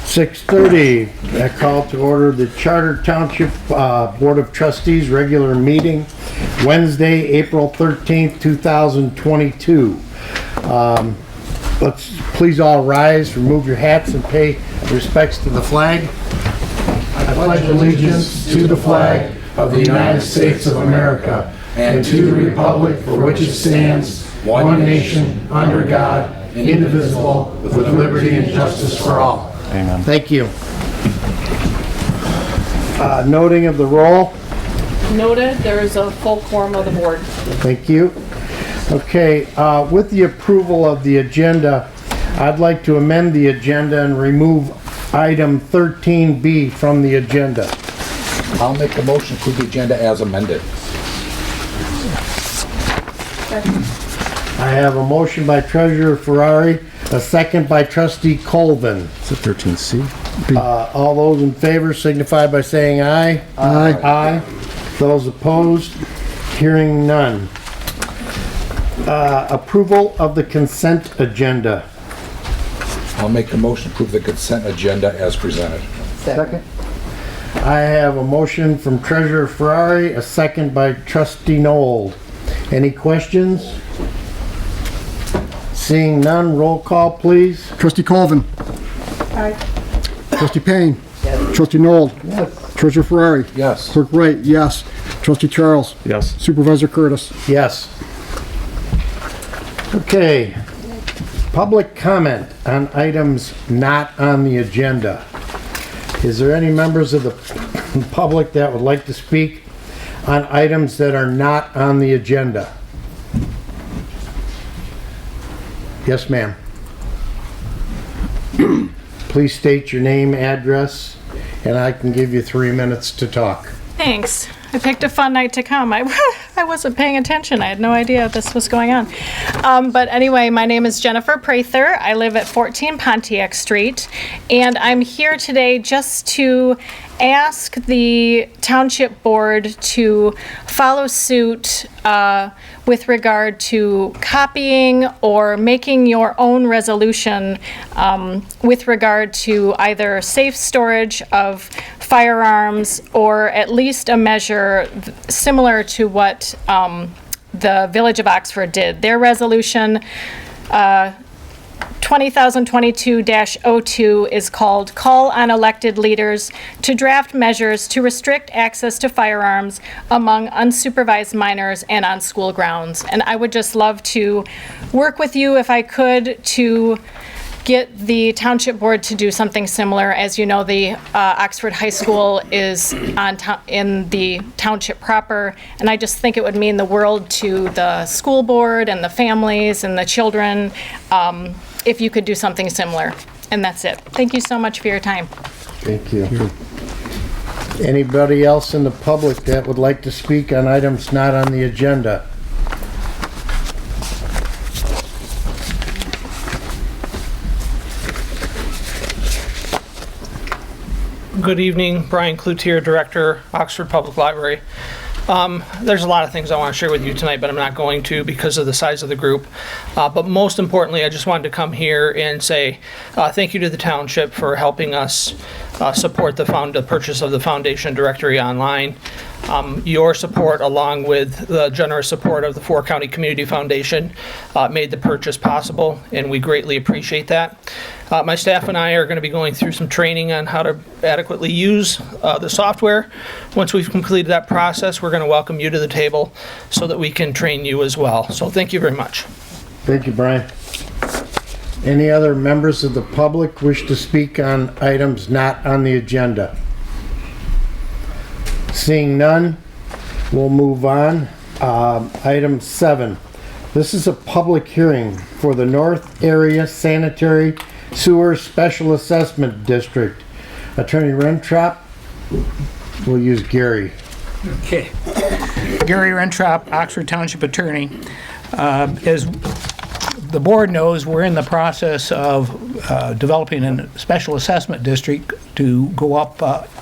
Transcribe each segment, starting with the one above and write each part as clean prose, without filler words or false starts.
6:30, I call to order the Charter Township Board of Trustees regular meeting, Wednesday, April 13th, 2022. Let's please all rise, remove your hats, and pay respects to the flag. I pledge allegiance to the flag of the United States of America and to the republic for which it stands, one nation, under God, indivisible, with liberty and justice for all. Amen. Thank you. Noting of the roll. Noted. There is a full quorum of the board. Thank you. Okay, with the approval of the agenda, I'd like to amend the agenda and remove item 13B from the agenda. I'll make the motion to approve the agenda as amended. I have a motion by Treasurer Ferrari, a second by Trustee Colvin. It's a 13C. All those in favor signify by saying aye. Aye. Aye. Those opposed, hearing none. Approval of the consent agenda. I'll make the motion to approve the consent agenda as presented. Second. I have a motion from Treasurer Ferrari, a second by Trustee Nold. Any questions? Seeing none, roll call, please. Trustee Colvin. Aye. Trustee Payne. Yes. Trustee Nold. Yes. Treasurer Ferrari. Yes. Clerk Wright, yes. Trustee Charles. Yes. Supervisor Curtis. Yes. Okay. Public comment on items not on the agenda. Is there any members of the public that would like to speak on items that are not on the agenda? Yes, ma'am. Please state your name, address, and I can give you 3 minutes to talk. Thanks. I picked a fun night to come. I wasn't paying attention. I had no idea this was going on. But anyway, my name is Jennifer Prather. I live at 14 Pontiac Street, and I'm here today just to ask the Township Board to follow suit with regard to copying or making your own resolution with regard to either safe storage of firearms or at least a measure similar to what the Village of Oxford did. Their resolution 20,022-02 is called Call on Elected Leaders to Draft Measures to Restrict Access to Firearms Among Unsupervised Minors and on School Grounds. And I would just love to work with you, if I could, to get the Township Board to do something similar. As you know, the Oxford High School is in the Township proper, and I just think it would mean the world to the school board and the families and the children if you could do something similar. And that's it. Thank you so much for your time. Thank you. Anybody else in the public that would like to speak on items not on the agenda? Good evening, Brian Cloutier, Director, Oxford Public Library. There's a lot of things I want to share with you tonight, but I'm not going to because of the size of the group. But most importantly, I just wanted to come here and say thank you to the Township for helping us support the purchase of the Foundation Directory online. Your support, along with the generous support of the Four County Community Foundation, made the purchase possible, and we greatly appreciate that. My staff and I are going to be going through some training on how to adequately use the software. Once we've completed that process, we're going to welcome you to the table so that we can train you as well. So thank you very much. Thank you, Brian. Any other members of the public wish to speak on items not on the agenda? Seeing none, we'll move on. Item 7. This is a public hearing for the North Area Sanitary Sewer Special Assessment District. Attorney Rentrop, we'll use Gary. Okay. Gary Rentrop, Oxford Township Attorney. As the board knows, we're in the process of developing a special assessment district to go up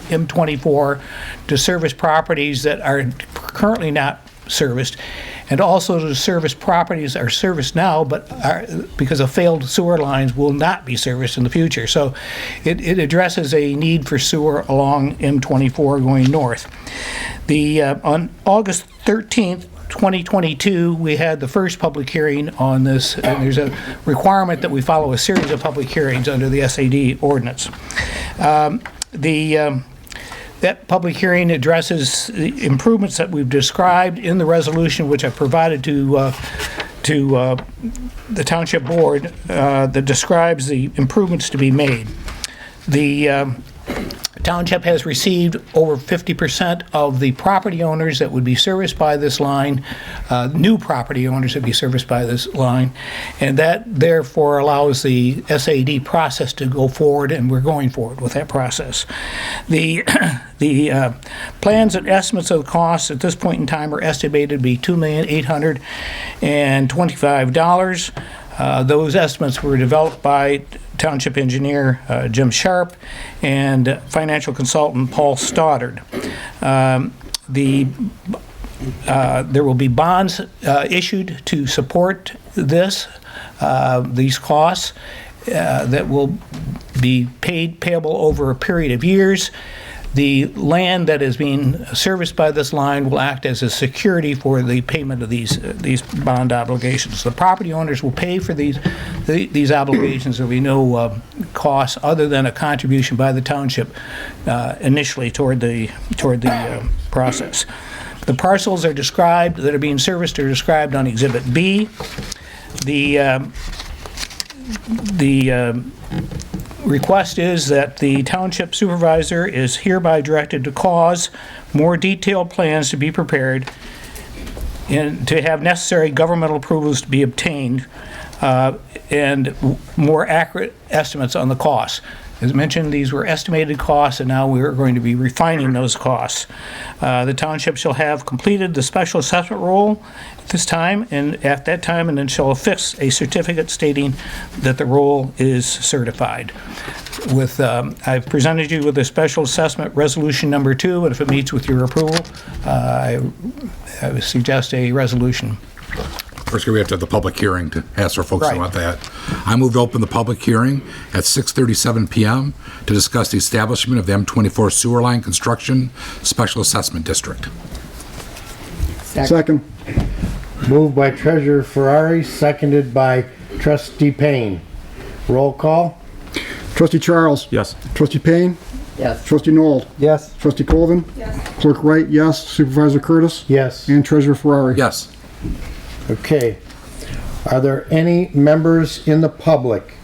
M24 to service properties that are currently not serviced. and also to service properties that are serviced now, but because of failed sewer lines will not be serviced in the future. So it addresses a need for sewer along M24 going north. On August 13th, 2022, we had the first public hearing on this, and there's a requirement that we follow a series of public hearings under the SAD ordinance. That public hearing addresses the improvements that we've described in the resolution, which I provided to the Township Board, that describes the improvements to be made. The Township has received over 50% of the property owners that would be serviced by this line, new property owners that would be serviced by this line, and that therefore allows the SAD process to go forward, and we're going forward with that process. The plans and estimates of the costs at this point in time are estimated to be $2,825,000. Those estimates were developed by Township Engineer Jim Sharp and financial consultant Paul Stoddard. There will be bonds issued to support these costs that will be payable over a period of years. The land that is being serviced by this line will act as a security for the payment of these bond obligations. The property owners will pay for these obligations. There will be no cost other than a contribution by the township initially toward the process. The parcels that are being serviced are described on Exhibit B. The request is that the township supervisor is hereby directed to cause more detailed plans to be prepared and to have necessary governmental approvals to be obtained and more accurate estimates on the costs. As mentioned, these were estimated costs, and now we are going to be refining those costs. The township shall have completed the special assessment roll at this time, and at that time, and then shall affix a certificate stating that the roll is certified. I've presented you with a special assessment resolution number 2, and if it meets with your approval, I would suggest a resolution. First, we have to have the public hearing to ask our folks Right. about that. I move to open the public hearing at 6:37 p.m. to discuss the establishment of the M24 sewer line construction special assessment district. Second. Moved by Treasurer Ferrari, seconded by Trustee Payne. Roll call? Trustee Charles? Yes. Trustee Payne? Yes. Trustee Nold? Yes. Trustee Colvin? Yes. Clerk Wright, yes. Supervisor Curtis? Yes. And Treasurer Ferrari? Yes. Okay. Are there any members in the public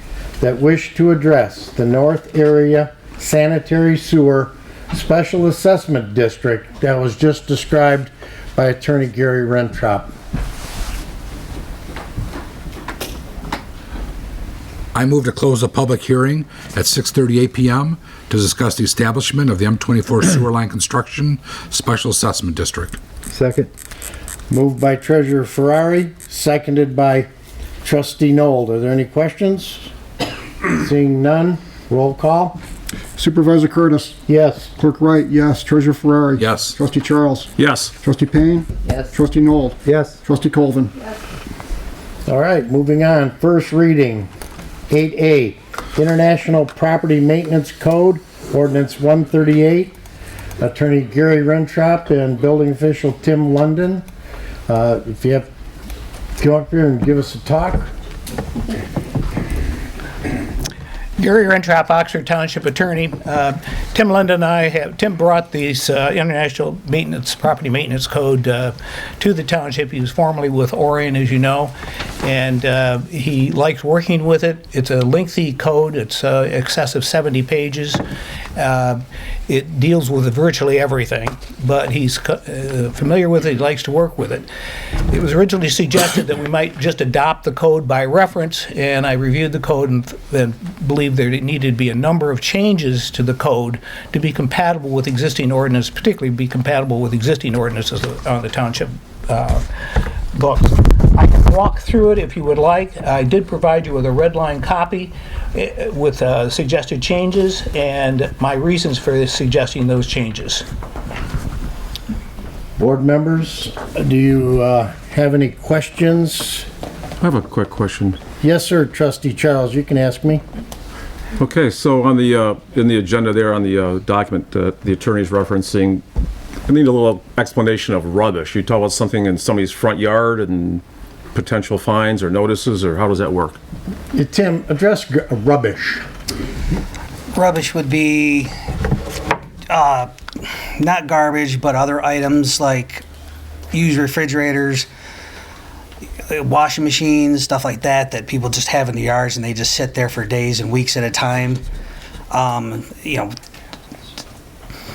that wish to address the North Area Sanitary Sewer Special Assessment District that was just described by Attorney Gary Rentrop? I move to close the public hearing at 6:38 p.m. to discuss the establishment of the M24 sewer line construction special assessment district. Second. Moved by Treasurer Ferrari, seconded by Trustee Nold. Are there any questions? Seeing none, roll call? Supervisor Curtis? Yes. Clerk Wright, yes. Treasurer Ferrari? Yes. Trustee Charles? Yes. Trustee Payne? Yes. Trustee Nold? Yes. Trustee Colvin? All right, moving on. First reading, 8A, International Property Maintenance Code, Ordinance 138. Attorney Gary Rentrop and Building Official Tim London. If you have, come up here and give us a talk. Gary Rentrop, Oxford Township Attorney. Tim London and Tim brought these International Property Maintenance Code to the township. He was formerly with Orion, as you know, and he likes working with it. It's a lengthy code. It's excess of 70 pages. It deals with virtually everything, but he's familiar with it. He likes to work with it. It was originally suggested that we might just adopt the code by reference, and I reviewed the code and believed there needed to be a number of changes to the code to be compatible with existing ordinance, particularly be compatible with existing ordinances on the township books. I can walk through it if you would like. I did provide you with a red line copy with suggested changes and my reasons for suggesting those changes. Board members, do you have any questions? I have a quick question. Yes, sir, Trustee Charles, you can ask me. Okay, so on the, in the agenda there, on the document, the attorney's referencing, I need a little explanation of rubbish. You talk about something in somebody's front yard and potential fines or notices, or how does that work? Tim, address rubbish. Rubbish would be not garbage, but other items like used refrigerators, washing machines, stuff like that people just have in the yards and they just sit there for days and weeks at a time. You know,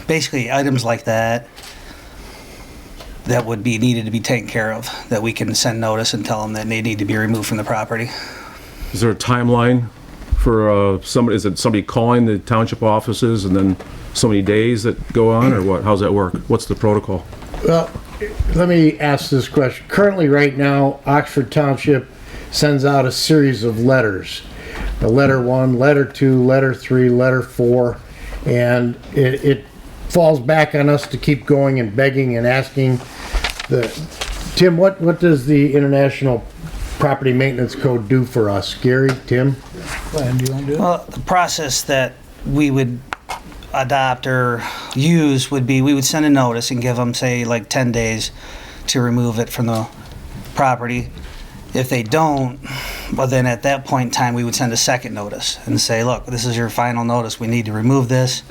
basically items like that would be needed to be taken care of, that we can send notice and tell them that they need to be removed from the property. Is there a timeline for somebody? Is it somebody calling the township offices and then so many days that go on, or what? How's that work? What's the protocol? Well, let me ask this question. Currently, right now, Oxford Township sends out a series of letters. Letter 1, Letter 2, Letter 3, Letter 4, and it falls back on us to keep going and begging and asking. Tim, what does the International Property Maintenance Code do for us? Gary, Tim? Glenn, do you want to do it? Well, the process that we would adopt or use would be we would send a notice and give them, say, like 10 days to remove it from the property. If they don't, well, then at that point in time, we would send a second notice and say, look, this is your final notice. We need to remove this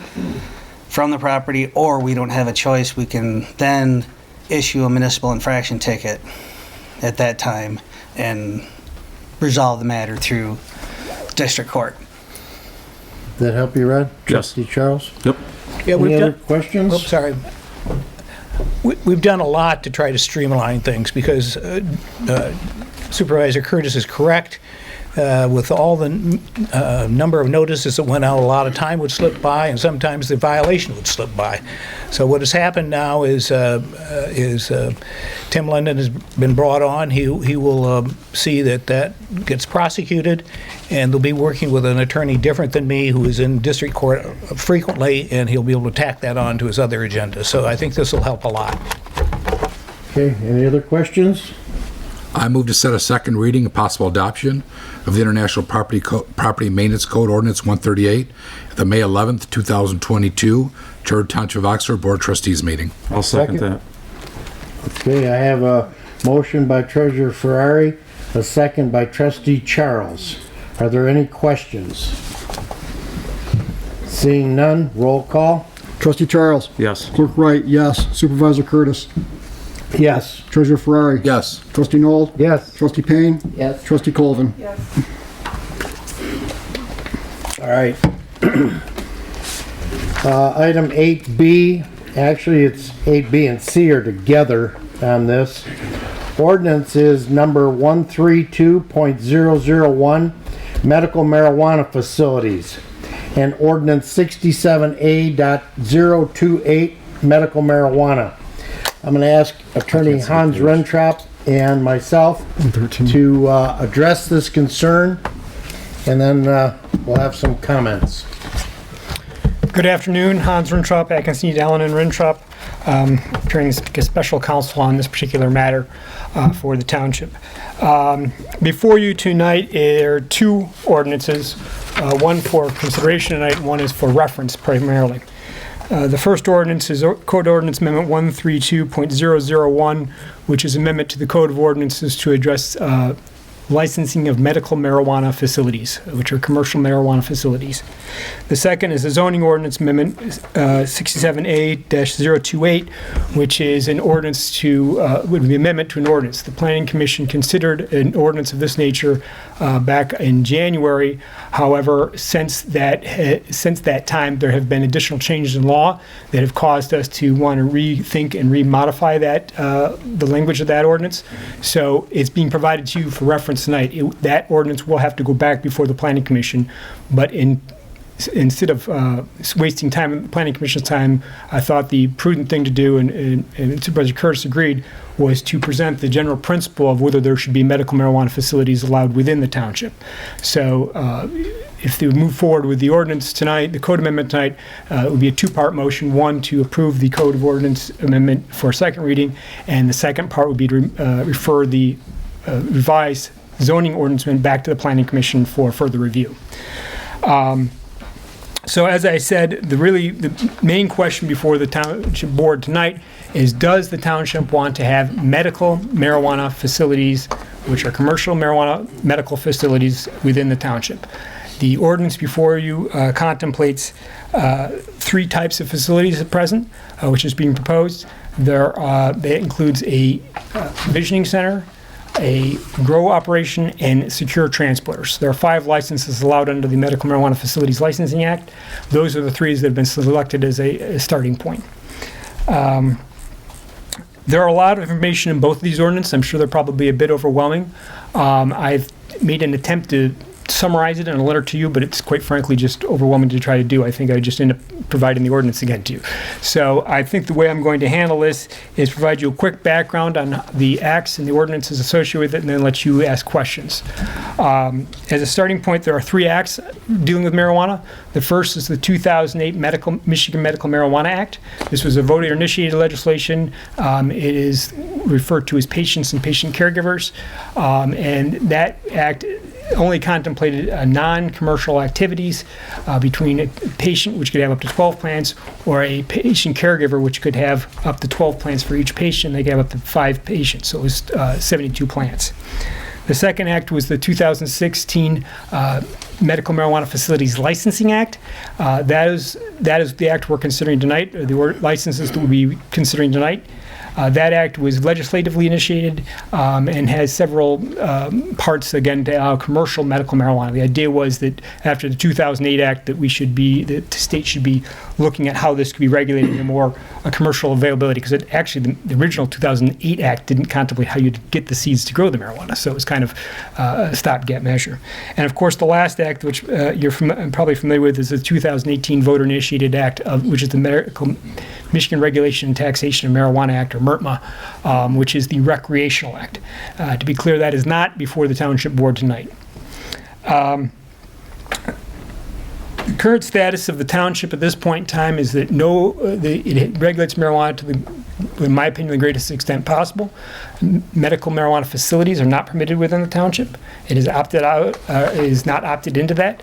from the property, or we don't have a choice. We can then issue a municipal infraction ticket at that time and resolve the matter through district court. Does that help you, Red? Yes. Trustee Charles? Yep. Yeah, Any other questions? Oops, sorry. We've done a lot to try to streamline things because Supervisor Curtis is correct. With all the number of notices that went out, a lot of time would slip by, and sometimes the violation would slip by. So what has happened now is Tim London has been brought on. He will see that gets prosecuted, and they'll be working with an attorney different than me who is in district court frequently, and he'll be able to tack that on to his other agenda. So I think this will help a lot. Okay, any other questions? I move to set a second reading and possible adoption of the International Property Maintenance Code Ordinance 138 at the May 11th, 2022 Charter Township of Oxford Board of Trustees meeting. I'll second that. Okay, I have a motion by Treasurer Ferrari, a second by Trustee Charles. Are there any questions? Seeing none, roll call. Trustee Charles? Yes. Clerk Wright, yes. Supervisor Curtis? Yes. Treasurer Ferrari? Yes. Trustee Noel? Yes. Trustee Payne? Yes. Trustee Colvin? All right. Item 8B, actually it's 8B and C are together on this. Ordinance is number 132.001, medical marijuana facilities, and ordinance 67A.028, medical marijuana. I'm going to ask Attorney Hans Rentrop and myself to address this concern, and then we'll have some comments. Good afternoon, Hans Rentrop, Atkinson, Allen and Rentrop, appearing as special counsel on this particular matter for the township. Before you tonight are two ordinances, one for consideration tonight, one is for reference primarily. The first ordinance is Code Ordinance Amendment 132.001, which is amendment to the Code of Ordinances to address licensing of medical marijuana facilities, which are commercial marijuana facilities. The second is the Zoning Ordinance Amendment 67A-028, which is an ordinance would be amendment to an ordinance. The Planning Commission considered an ordinance of this nature back in January. However, since that time, there have been additional changes in law that have caused us to want to rethink and remodify the language of that ordinance. So it's being provided to you for reference tonight. That ordinance will have to go back before the Planning Commission, but instead of wasting time, the Planning Commission's time, I thought the prudent thing to do, and Supervisor Curtis agreed, was to present the general principle of whether there should be medical marijuana facilities allowed within the township. So if they move forward with the ordinance tonight, the code amendment tonight, it would be a two-part motion. One, to approve the code of ordinance amendment for second reading, and the second part would be to refer the revised zoning ordinance amendment back to the Planning Commission for further review. So as I said, the main question before the Township Board tonight is, does the Township want to have medical marijuana facilities, which are commercial marijuana medical facilities within the Township? The ordinance before you contemplates 3 types of facilities at present, which is being proposed. That includes a provisioning center, a grow operation, and secure transporters. There are 5 licenses allowed under the Medical Marijuana Facilities Licensing Act. Those are the 3 that have been selected as a starting point. There are a lot of information in both of these ordinances. I'm sure they're probably a bit overwhelming. I've made an attempt to summarize it in a letter to you, but it's quite frankly just overwhelming to try to do. I think I just end up providing the ordinance again to you. So I think the way I'm going to handle this is provide you a quick background on the acts and the ordinances associated with it, and then let you ask questions. As a starting point, there are 3 acts dealing with marijuana. The first is the 2008 Michigan Medical Marijuana Act. This was a voter-initiated legislation. It is referred to as patients and patient caregivers, and that act only contemplated non-commercial activities between a patient, which could have up to 12 plants, or a patient caregiver, which could have up to 12 plants for each patient. They could have up to 5 patients, so it was 72 plants. The second act was the 2016 Medical Marijuana Facilities Licensing Act. That is the act we're considering tonight, or the licenses that we'll be considering tonight. That act was legislatively initiated and has several parts, again, to allow commercial medical marijuana. The idea was that after the 2008 act, that the state should be looking at how this could be regulated in a more commercial availability, because the original 2008 act didn't contemplate how you'd get the seeds to grow the marijuana, so it was kind of a stopgap measure. And of course, the last act, which you're probably familiar with, is the 2018 Voter-Initiated Act, which is the Michigan Regulation and Taxation of Marijuana Act, or MRTMA, which is the Recreational Act. To be clear, that is not before the Township Board tonight. The current status of the Township at this point in time is that it regulates marijuana to in my opinion, the greatest extent possible. Medical marijuana facilities are not permitted within the Township. It is opted out, is not opted into that.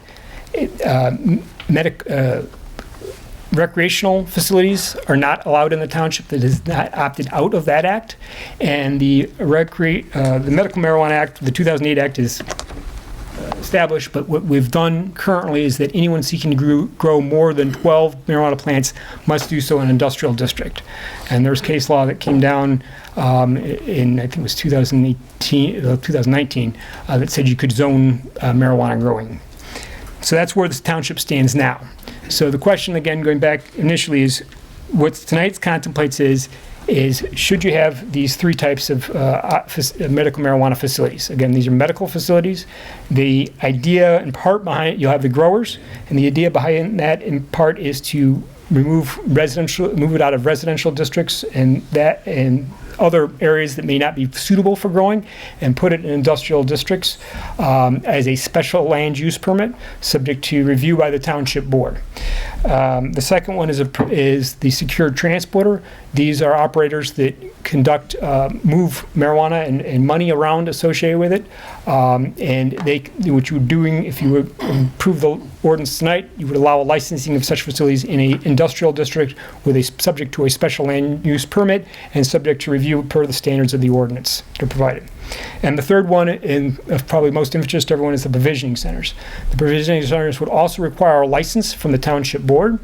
Recreational facilities are not allowed in the Township. That is not opted out of that act. And the Medical Marijuana Act, the 2008 Act, is established, but what we've done currently is that anyone seeking to grow more than 12 marijuana plants must do so in an industrial district. And there's case law that came down in, I think it was 2019, that said you could zone marijuana growing. So that's where this Township stands now. So the question, again, going back initially, is what tonight's contemplates is should you have these 3 types of medical marijuana facilities? Again, these are medical facilities. The idea in part behind it, you'll have the growers, and the idea behind that in part is to move it out of residential districts and other areas that may not be suitable for growing, and put it in industrial districts as a special land use permit, subject to review by the Township Board. The second one is the secured transporter. These are operators that move marijuana and money around associated with it. And what you're doing, if you would approve the ordinance tonight, you would allow licensing of such facilities in an industrial district subject to a special land use permit and subject to review per the standards of the ordinance that are provided. And the third one, and probably most interest to everyone, is the provisioning centers. The provisioning centers would also require a license from the Township Board,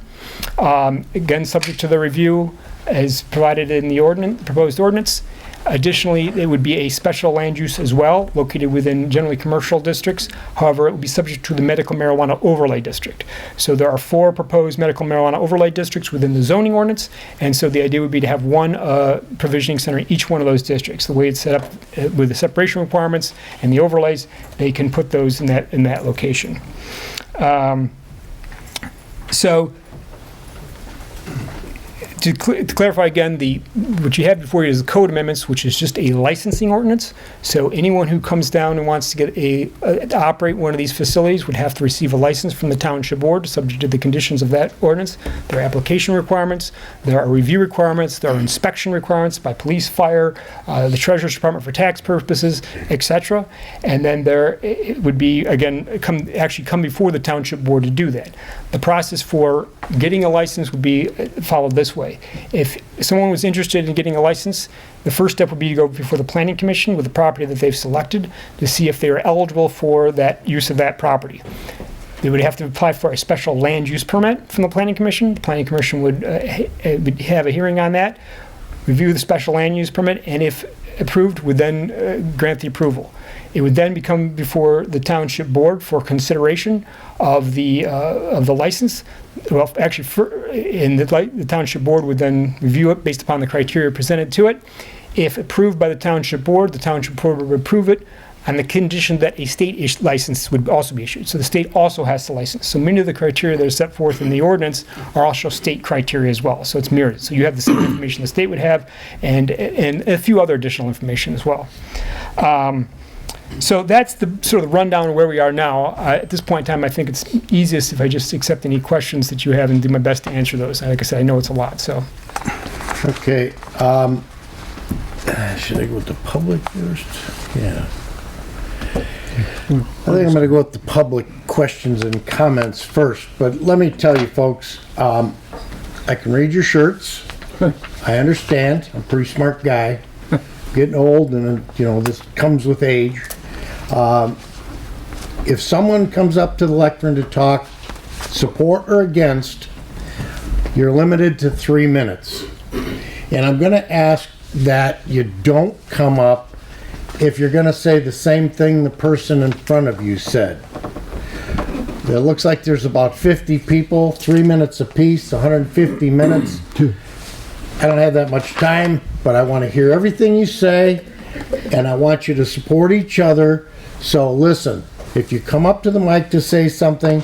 again, subject to the review as provided in the proposed ordinance. Additionally, it would be a special land use as well, located within generally commercial districts. However, it would be subject to the medical marijuana overlay district. So there are 4 proposed medical marijuana overlay districts within the zoning ordinance, and so the idea would be to have one provisioning center in each one of those districts. The way it's set up with the separation requirements and the overlays, they can put those in that location. To clarify again, what you have before you is the code amendments, which is just a licensing ordinance. So anyone who comes down and wants to get to operate one of these facilities would have to receive a license from the Township Board, subject to the conditions of that ordinance. There are application requirements, there are review requirements, there are inspection requirements by police, fire, the Treasurer's Department for tax purposes, etc. And then it would be, again, come before the Township Board to do that. The process for getting a license would be followed this way. If someone was interested in getting a license, the first step would be to go before the Planning Commission with the property that they've selected to see if they are eligible for that use of that property. They would have to apply for a special land use permit from the Planning Commission. The Planning Commission would have a hearing on that, review the special land use permit, and if approved, would then grant the approval. It would then become before the Township Board for consideration of the license. Well, actually, the Township Board would then review it based upon the criteria presented to it. If approved by the Township Board would approve it on the condition that a state license would also be issued. So the state also has to license. So many of the criteria that are set forth in the ordinance are also state criteria as well. So it's mirrored. So you have the same information the state would have, and a few other additional information as well. So that's the sort of the rundown of where we are now. At this point in time, I think it's easiest if I just accept any questions that you have and do my best to answer those. Like I said, I know it's a lot, so. Okay, should I go with the public first? Yeah. I think I'm gonna go with the public questions and comments first, but let me tell you folks, I can read your shirts. I understand, I'm a pretty smart guy. Getting old, and this comes with age. If someone comes up to the lectern to talk support or against, you're limited to 3 minutes. And I'm going to ask that you don't come up if you're going to say the same thing the person in front of you said. It looks like there's about 50 people, 3 minutes apiece, 150 minutes. I don't have that much time, but I want to hear everything you say, and I want you to support each other. So listen, if you come up to the mic to say something,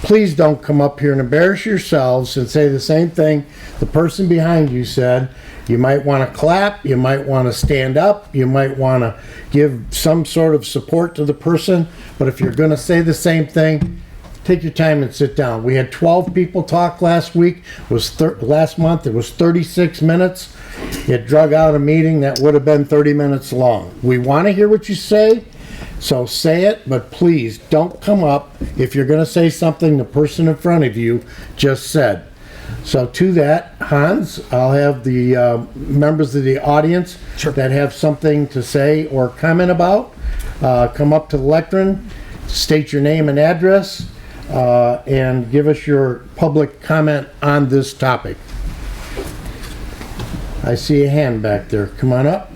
please don't come up here and embarrass yourselves and say the same thing the person behind you said. You might want to clap, you might want to stand up, you might want to give some sort of support to the person, but if you're going to say the same thing, take your time and sit down. We had 12 people talk last week. Last month it was 36 minutes. It drug out a meeting that would have been 30 minutes long. We want to hear what you say, so say it, but please don't come up if you're going to say something the person in front of you just said. So to that, Hans, I'll have the members of the audience that have something to say or comment about come up to the lectern, state your name and address, and give us your public comment on this topic. I see a hand back there. Come on up.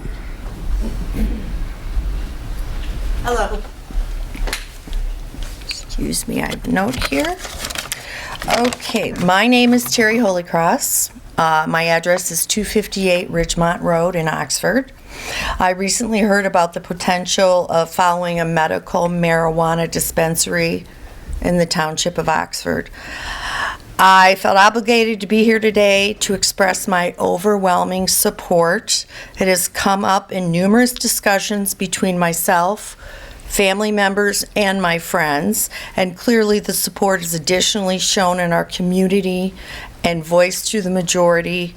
Hello. Excuse me, I have a note here. Okay, my name is Terry Holycross. My address is 258 Ridgemont Road in Oxford. I recently heard about the potential of following a medical marijuana dispensary in the Township of Oxford. I felt obligated to be here today to express my overwhelming support. It has come up in numerous discussions between myself, family members, and my friends, and clearly the support is additionally shown in our community and voiced to the majority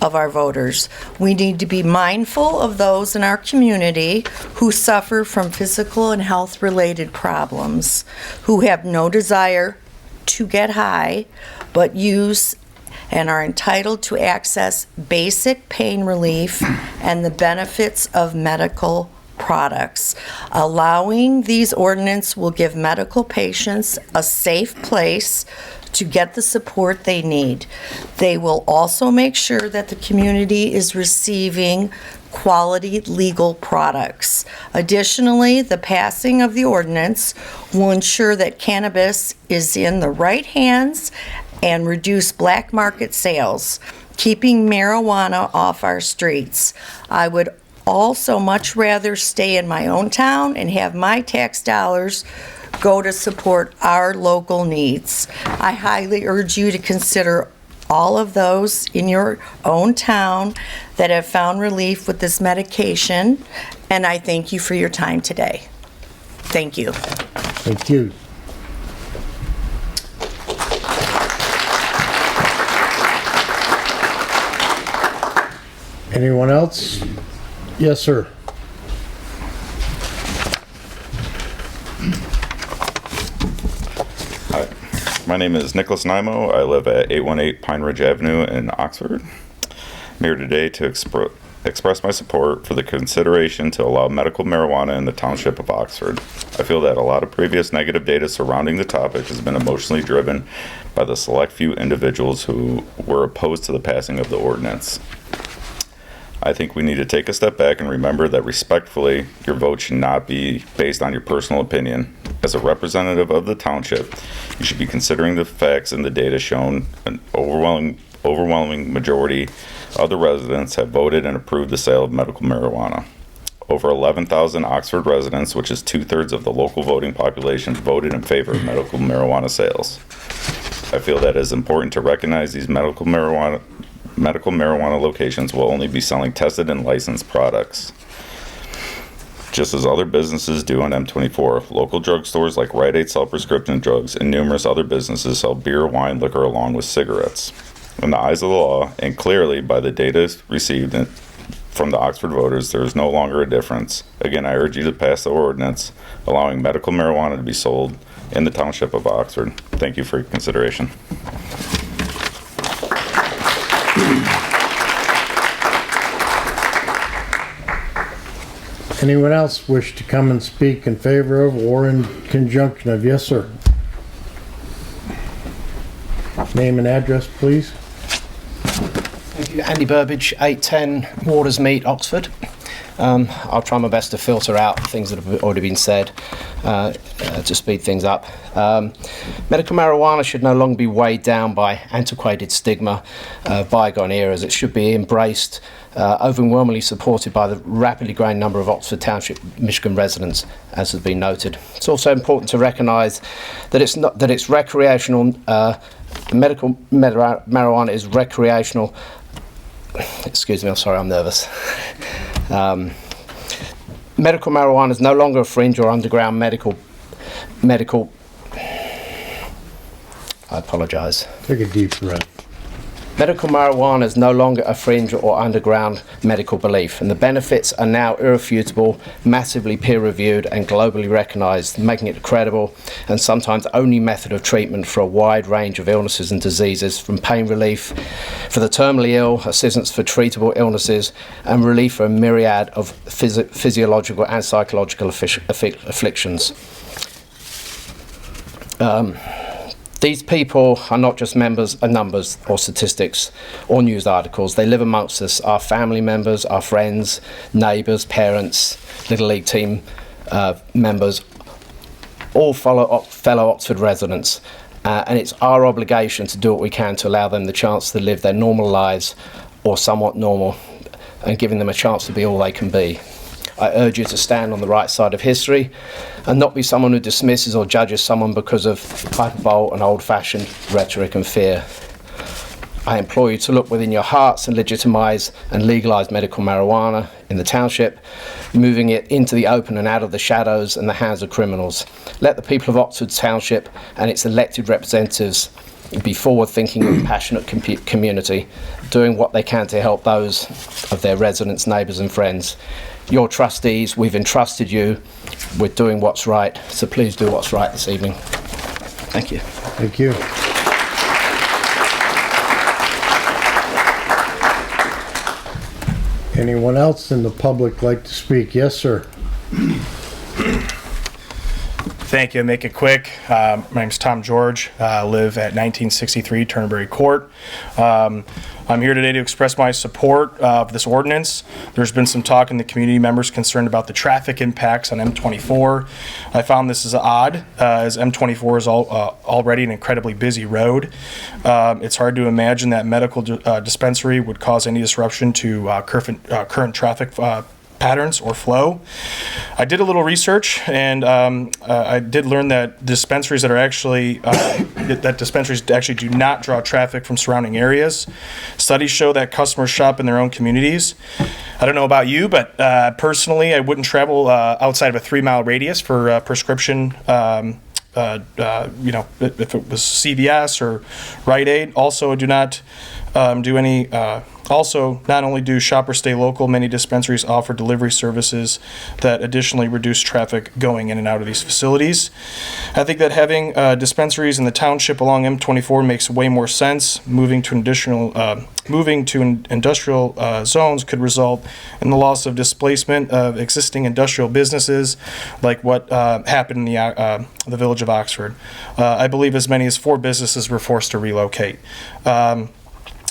of our voters. We need to be mindful of those in our community who suffer from physical and health-related problems, who have no desire to get high, but use and are entitled to access basic pain relief and the benefits of medical products. Allowing these ordinances will give medical patients a safe place to get the support they need. They will also make sure that the community is receiving quality legal products. Additionally, the passing of the ordinance will ensure that cannabis is in the right hands and reduce black market sales, keeping marijuana off our streets. I would also much rather stay in my own town and have my tax dollars go to support our local needs. I highly urge you to consider all of those in your own town that have found relief with this medication, and I thank you for your time today. Thank you. Thank you. Anyone else? Yes, sir. Hi, my name is Nicholas Nimo. I live at 818 Pine Ridge Avenue in Oxford. I'm here today to express my support for the consideration to allow medical marijuana in the Township of Oxford. I feel that a lot of previous negative data surrounding the topic has been emotionally driven by the select few individuals who were opposed to the passing of the ordinance. I think we need to take a step back and remember that respectfully, your vote should not be based on your personal opinion. As a representative of the township, you should be considering the facts and the data shown. An overwhelming majority of the residents have voted and approved the sale of medical marijuana. Over 11,000 Oxford residents, which is 2/3 of the local voting population, voted in favor of medical marijuana sales. I feel that it is important to recognize these medical marijuana locations will only be selling tested and licensed products, just as other businesses do on M24. Local drugstores like Rite Aid sell prescription drugs, and numerous other businesses sell beer, wine, liquor, along with cigarettes. In the eyes of the law, and clearly by the data received from the Oxford voters, there is no longer a difference. Again, I urge you to pass the ordinance allowing medical marijuana to be sold in the Township of Oxford. Thank you for your consideration. Anyone else wish to come and speak in favor of or in conjunction of? Yes, sir. Name and address, please. Thank you. Andy Burbage, 810 Waters Meet, Oxford. I'll try my best to filter out things that have already been said to speed things up. Medical marijuana should no longer be weighed down by antiquated stigma of bygone eras. It should be embraced, overwhelmingly supported by the rapidly growing number of Oxford Township, Michigan residents, as has been noted. It's also important to recognise that it's recreational. Medical marijuana is recreational. Excuse me, I'm sorry, I'm nervous. Medical marijuana is no longer a fringe or underground medical. I apologise. Take a deep breath. Medical marijuana is no longer a fringe or underground medical belief, and the benefits are now irrefutable, massively peer-reviewed and globally recognised, making it a credible and sometimes only method of treatment for a wide range of illnesses and diseases, from pain relief for the terminally ill, assistance for treatable illnesses, and relief for a myriad of physiological and psychological afflictions. These people are not just numbers or statistics or news articles. They live amongst us, our family members, our friends, neighbours, parents, Little League team members, all fellow Oxford residents. And it's our obligation to do what we can to allow them the chance to live their normal lives, or somewhat normal, and giving them a chance to be all they can be. I urge you to stand on the right side of history and not be someone who dismisses or judges someone because of hyperbole and old-fashioned rhetoric and fear. I implore you to look within your hearts and legitimise and legalise medical marijuana in the township, moving it into the open and out of the shadows and the hands of criminals. Let the people of Oxford Township and its elected representatives be forward-thinking and passionate community, doing what they can to help those of their residents, neighbours and friends. Your trustees, we've entrusted you with doing what's right, so please do what's right this evening. Thank you. Thank you. Anyone else in the public like to speak? Yes, sir. Thank you. Make it quick. My name's Tom George. I live at 1963 Turnberry Court. I'm here today to express my support of this ordinance. There's been some talk in the community, members concerned about the traffic impacts on M24. I found this is odd, as M24 is already an incredibly busy road. It's hard to imagine that medical dispensary would cause any disruption to current traffic patterns or flow. I did a little research, and I did learn that dispensaries that are actually do not draw traffic from surrounding areas. Studies show that customers shop in their own communities. I don't know about you, but personally, I wouldn't travel outside of a 3-mile radius for prescription. If it was CVS or Rite Aid. Also, do not do any. Also, not only do shoppers stay local, many dispensaries offer delivery services that additionally reduce traffic going in and out of these facilities. I think that having dispensaries in the township along M24 makes way more sense. Moving to industrial zones could result in the loss of displacement of existing industrial businesses, like what happened in the village of Oxford. I believe as many as 4 businesses were forced to relocate.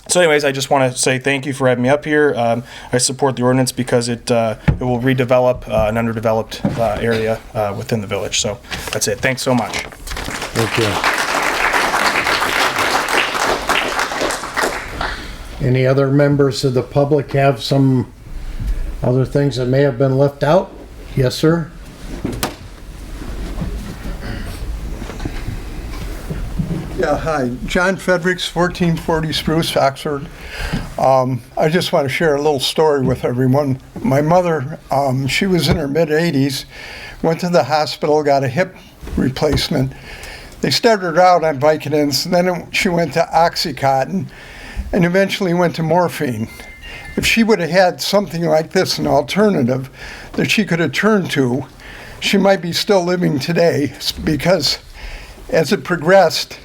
So anyways, I just want to say thank you for having me up here. I support the ordinance because it will redevelop an underdeveloped area within the village. So that's it. Thanks so much. Thank you. Any other members of the public have some other things that may have been left out? Yes, sir. Yeah, hi. John Fredericks, 1440 Spruce, Oxford. I just want to share a little story with everyone. My mother, she was in her mid-80s, went to the hospital, got a hip replacement. They started out on Vicodins, and then she went to Oxycontin, and eventually went to morphine. If she would have had something like this, an alternative that she could have turned to, she might be still living today, because as it progressed,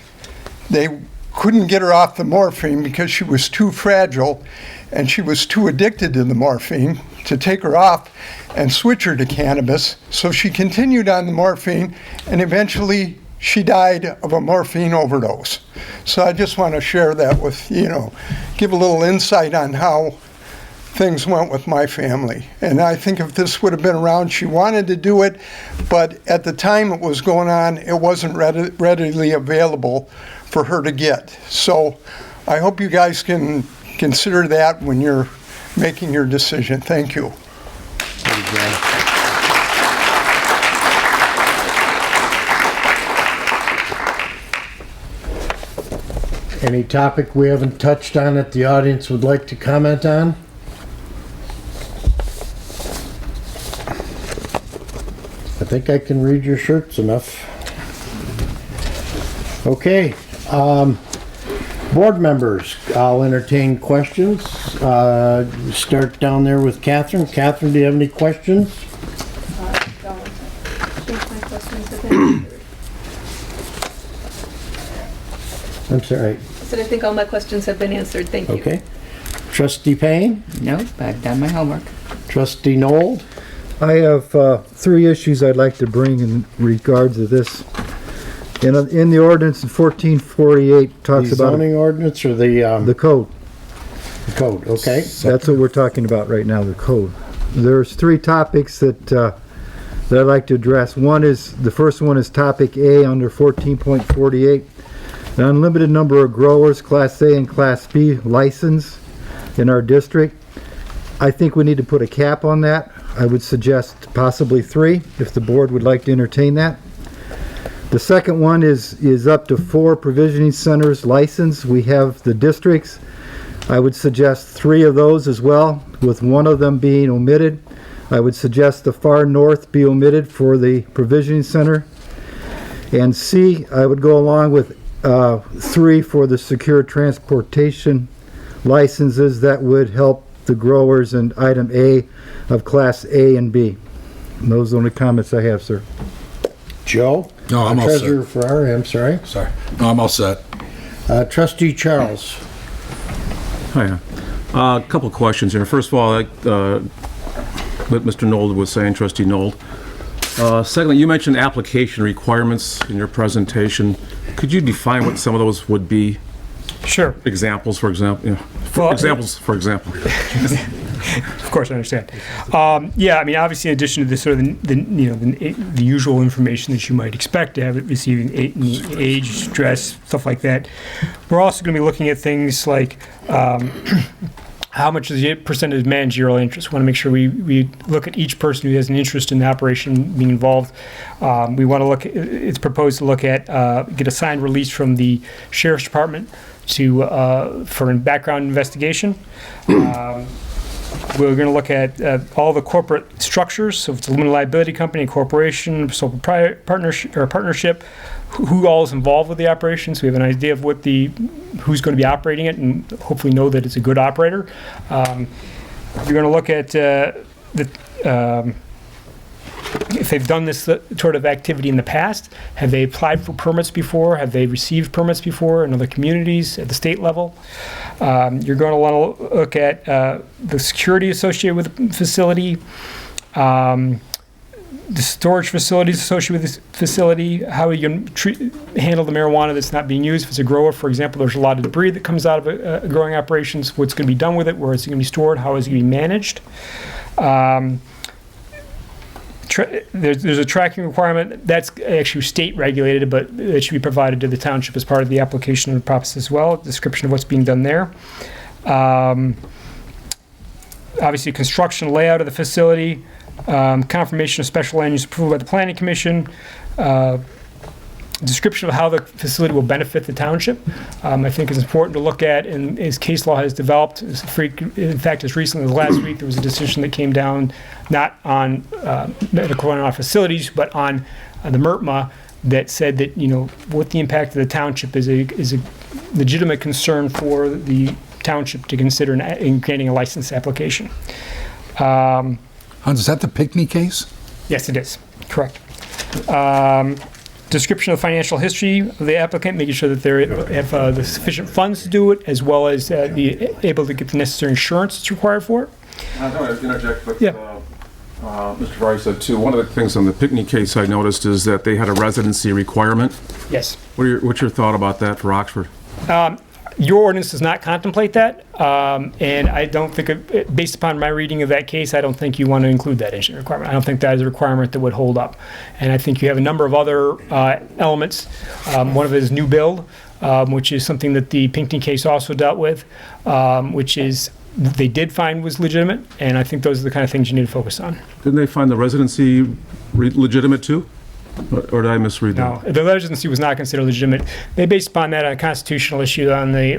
they couldn't get her off the morphine because she was too fragile and she was too addicted to the morphine to take her off and switch her to cannabis. So she continued on the morphine, and eventually she died of a morphine overdose. So I just want to share that with, give a little insight on how things went with my family. And I think if this would have been around, she wanted to do it, but at the time it was going on, it wasn't readily available for her to get. So I hope you guys can consider that when you're making your decision. Thank you. Any topic we haven't touched on that the audience would like to comment on? I think I can read your shirts enough. Okay. Board members, I'll entertain questions. Start down there with Catherine. Catherine, do you have any questions? I think my questions have been answered. I'm sorry. I said I think all my questions have been answered. Thank you. Okay. Trustee Payne? Nope, I've done my homework. Trustee Nold? I have 3 issues I'd like to bring in regards to this. In the ordinance in 1448 talks the about zoning ordinance or the code. The code, okay. That's what we're talking about right now, the code. There's 3 topics that I'd like to address. The first one is topic A under 14.48. An unlimited number of growers, Class A and Class B license in our district. I think we need to put a cap on that. I would suggest possibly 3 if the board would like to entertain that. The second one is up to 4 provisioning centers licensed. We have the districts. I would suggest 3 of those as well, with 1 of them being omitted. I would suggest the far north be omitted for the provisioning center. And C, I would go along with 3 for the secure transportation licenses. That would help the growers in item A of Class A and B. And those are the only comments I have, sir. Joe? No, I'm all set. Treasurer Ferrari, I'm sorry. Sorry. No, I'm all set. Trustee Charles? Hi. A couple of questions here. First of all, like what Mr. Nold was saying, Trustee Nold. Secondly, you mentioned application requirements in your presentation. Could you define what some of those would be? Sure. Examples, for example. For example. Of course, I understand. Yeah, I mean, obviously, in addition to the sort of the usual information that you might expect to have it receiving age, dress, stuff like that, we're also going to be looking at things like how much is the percentage of managerial interest? We want to make sure we look at each person who has an interest in the operation being involved. We want to look, it's proposed to look at, get a signed release from the Sheriff's Department for a background investigation. We're going to look at all the corporate structures, so if it's a limited liability company, a corporation, sole partnership, or a partnership, who all is involved with the operations. So we have an idea of who's going to be operating it, and hopefully know that it's a good operator. We're going to look at if they've done this sort of activity in the past. Have they applied for permits before? Have they received permits before in other communities at the state level? You're going to want to look at the security associated with the facility, the storage facilities associated with this facility, how you can handle the marijuana that's not being used. If it's a grower, for example, there's a lot of debris that comes out of a growing operations. What's going to be done with it? Where is it going to be stored? How is it going to be managed? There's a tracking requirement that's actually state regulated, but it should be provided to the township as part of the application of the process as well. A description of what's being done there. Obviously, construction layout of the facility, confirmation of special land use approval by the Planning Commission, description of how the facility will benefit the township. I think it's important to look at, and as case law has developed, in fact, as recently as last week, there was a decision that came down not on medical marijuana facilities, but on the MRTMA that said that, what the impact of the township is a legitimate concern for the township to consider in granting a license application. Hans, is that the Pinckney case? Yes, it is. Correct. Description of financial history of the applicant, making sure that they have the sufficient funds to do it, as well as be able to get the necessary insurance that's required for it. I want to interject, but Mr. Fry said too, one of the things on the Pinckney case I noticed is that they had a residency requirement. Yes. What's your thought about that for Oxford? Your ordinance does not contemplate that, and I don't think, based upon my reading of that case, I don't think you want to include that requirement. I don't think that is a requirement that would hold up. And I think you have a number of other elements. One of it is new build, which is something that the Pinckney case also dealt with, which is they did find was legitimate, and I think those are the kind of things you need to focus on. Didn't they find the residency legitimate too? Or did I misread that? No, the residency was not considered legitimate. They based upon that on a constitutional issue on the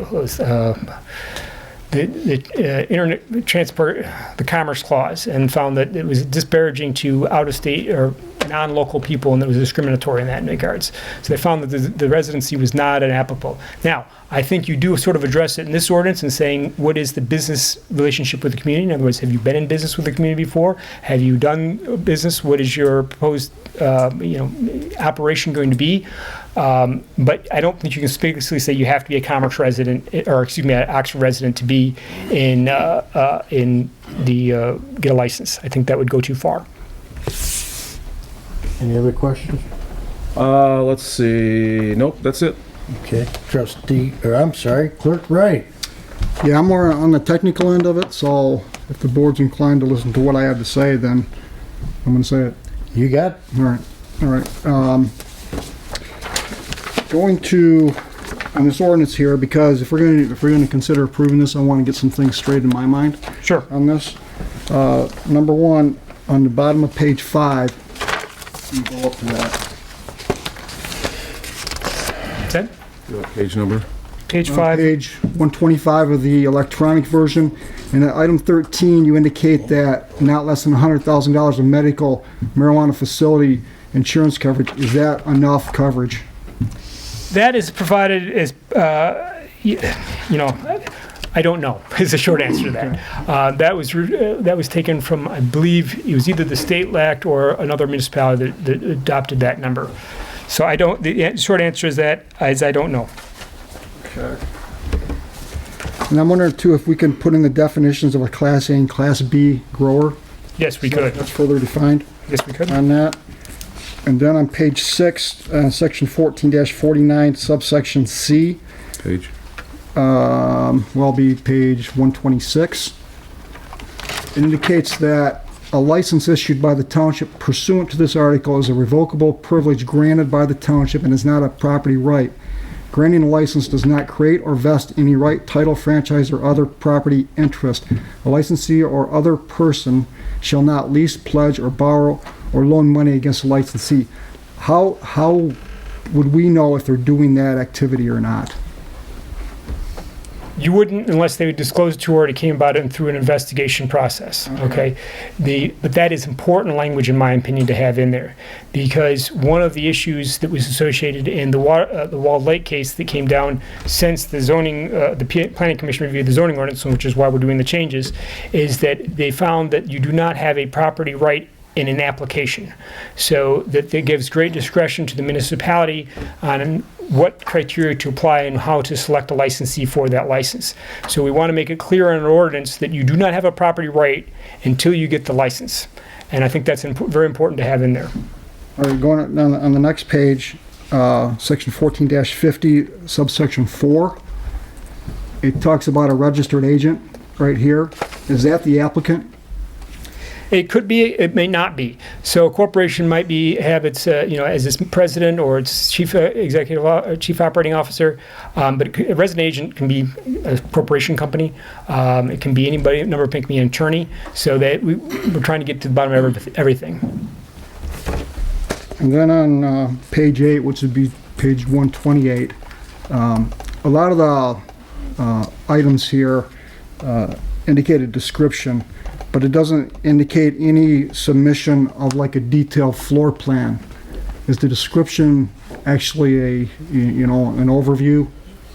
internet transport, the Commerce Clause, and found that it was disparaging to out-of-state or non-local people, and it was discriminatory in that regards. So they found that the residency was not applicable. Now, I think you do sort of address it in this ordinance and saying, what is the business relationship with the community? In other words, have you been in business with the community before? Have you done business? What is your proposed, operation going to be? But I don't think you can specifically say you have to be a Commerce resident, or excuse me, an Oxford resident to be in the get a license. I think that would go too far. Any other questions? Let's see. Nope, that's it. Okay, Clerk Wright. Yeah, I'm more on the technical end of it, so if the board's inclined to listen to what I have to say, then I'm going to say it. You got it. All right. Going to on this ordinance here, because if we're going to consider approving this, I want to get some things straight in my mind. Sure. On this, number one, on the bottom of page 5, you go up to that. 10? Page number? Page 5. Page 125 of the electronic version. And at item 13, you indicate that not less than $100,000 of medical marijuana facility insurance coverage. Is that enough coverage? That is provided as, I don't know, is the short answer to that. That was taken from, I believe, it was either the state act or another municipality that adopted that number. So I don't, the short answer is that, I don't know. Okay. And I'm wondering too if we can put in the definitions of a Class A and Class B grower. Yes, we could. That's further defined. Yes, we could. On that. And then on page 6, section 14-49, subsection C. Page. Will be page 126. It indicates that a license issued by the township pursuant to this article is a revocable privilege granted by the township and is not a property right. Granting a license does not create or vest any right, title, franchise, or other property interest. A licensee or other person shall not lease, pledge, or borrow or loan money against a licensee. How would we know if they're doing that activity or not? You wouldn't unless they would disclose it to her, it came about it through an investigation process, okay? But that is important language, in my opinion, to have in there, because one of the issues that was associated in the Walled Lake case that came down since the Planning Commission reviewed the zoning ordinance, which is why we're doing the changes, is that they found that you do not have a property right in an application. So that gives great discretion to the municipality on what criteria to apply and how to select a licensee for that license. So we want to make it clear in an ordinance that you do not have a property right until you get the license. And I think that's very important to have in there. All right, going on the next page, section 14-50, subsection 4. It talks about a registered agent right here. Is that the applicant? It could be, it may not be. So a corporation might have its, as its president or its chief chief operating officer, but a resident agent can be a corporation company. It can be anybody, number of can be an attorney. So that we're trying to get to the bottom of everything. And then on page 8, which would be page 128, a lot of the items here indicate a description, but it doesn't indicate any submission of like a detailed floor plan. Is the description actually an overview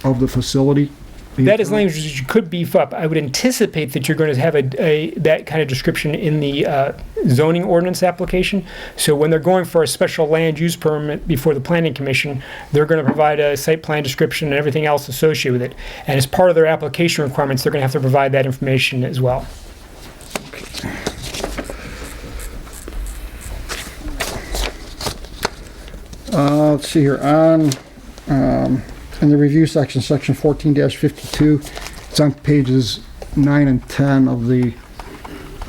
of the facility? That is language that you could beef up. I would anticipate that you're going to have that kind of description in the zoning ordinance application. So when they're going for a special land use permit before the Planning Commission, they're going to provide a site plan description and everything else associated with it. And as part of their application requirements, they're going to have to provide that information as well. Let's see here, in the review section, section 14-52, it's on pages 9 and 10 of the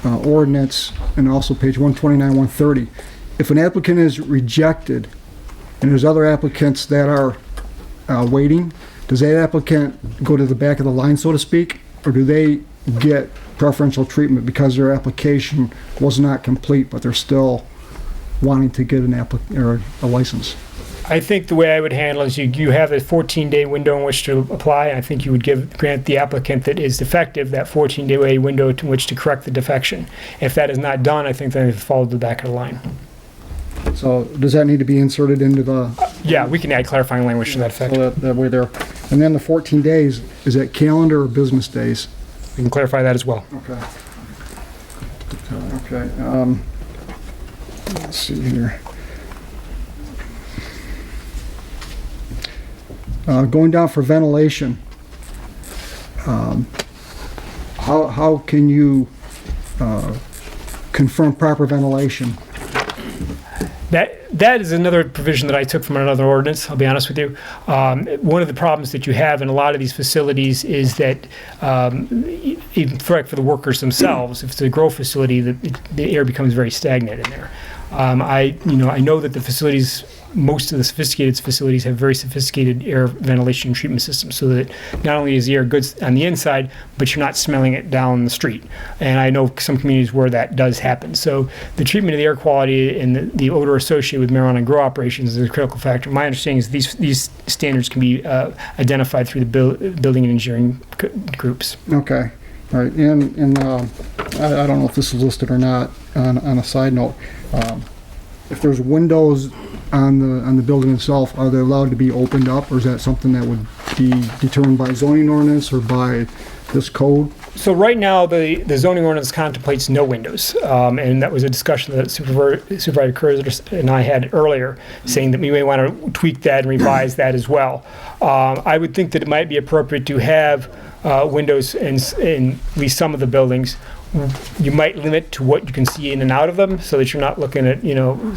ordinance, and also page 129, 130. If an applicant is rejected and there's other applicants that are waiting, does that applicant go to the back of the line, so to speak, or do they get preferential treatment because their application was not complete, but they're still wanting to get a license? I think the way I would handle it is you have a 14-day window in which to apply. I think you would grant the applicant that is defective that 14-day window in which to correct the defection. If that is not done, I think then they follow the back of the line. So does that need to be inserted into the... Yeah, we can add clarifying language to that effect. So that way there. And then the 14 days, is that calendar or business days? We can clarify that as well. Okay. Let's see here. Going down for ventilation, how can you confirm proper ventilation? That is another provision that I took from another ordinance, I'll be honest with you. One of the problems that you have in a lot of these facilities is that, even for the workers themselves, if it's a grow facility, the air becomes very stagnant in there. I know that the facilities, most of the sophisticated facilities have very sophisticated air ventilation treatment systems, so that not only is the air good on the inside, but you're not smelling it down the street. And I know some communities where that does happen. So the treatment of the air quality and the odor associated with marijuana and grow operations is a critical factor. My understanding is these standards can be identified through the building and engineering groups. Okay. All right. And I don't know if this is listed or not on a side note. If there's windows on the building itself, are they allowed to be opened up, or is that something that would be determined by zoning ordinance or by this code? So right now, the zoning ordinance contemplates no windows, and that was a discussion that Supervisor Kurz and I had earlier, saying that we may want to tweak that and revise that as well. I would think that it might be appropriate to have windows in at least some of the buildings. You might limit to what you can see in and out of them, so that you're not looking at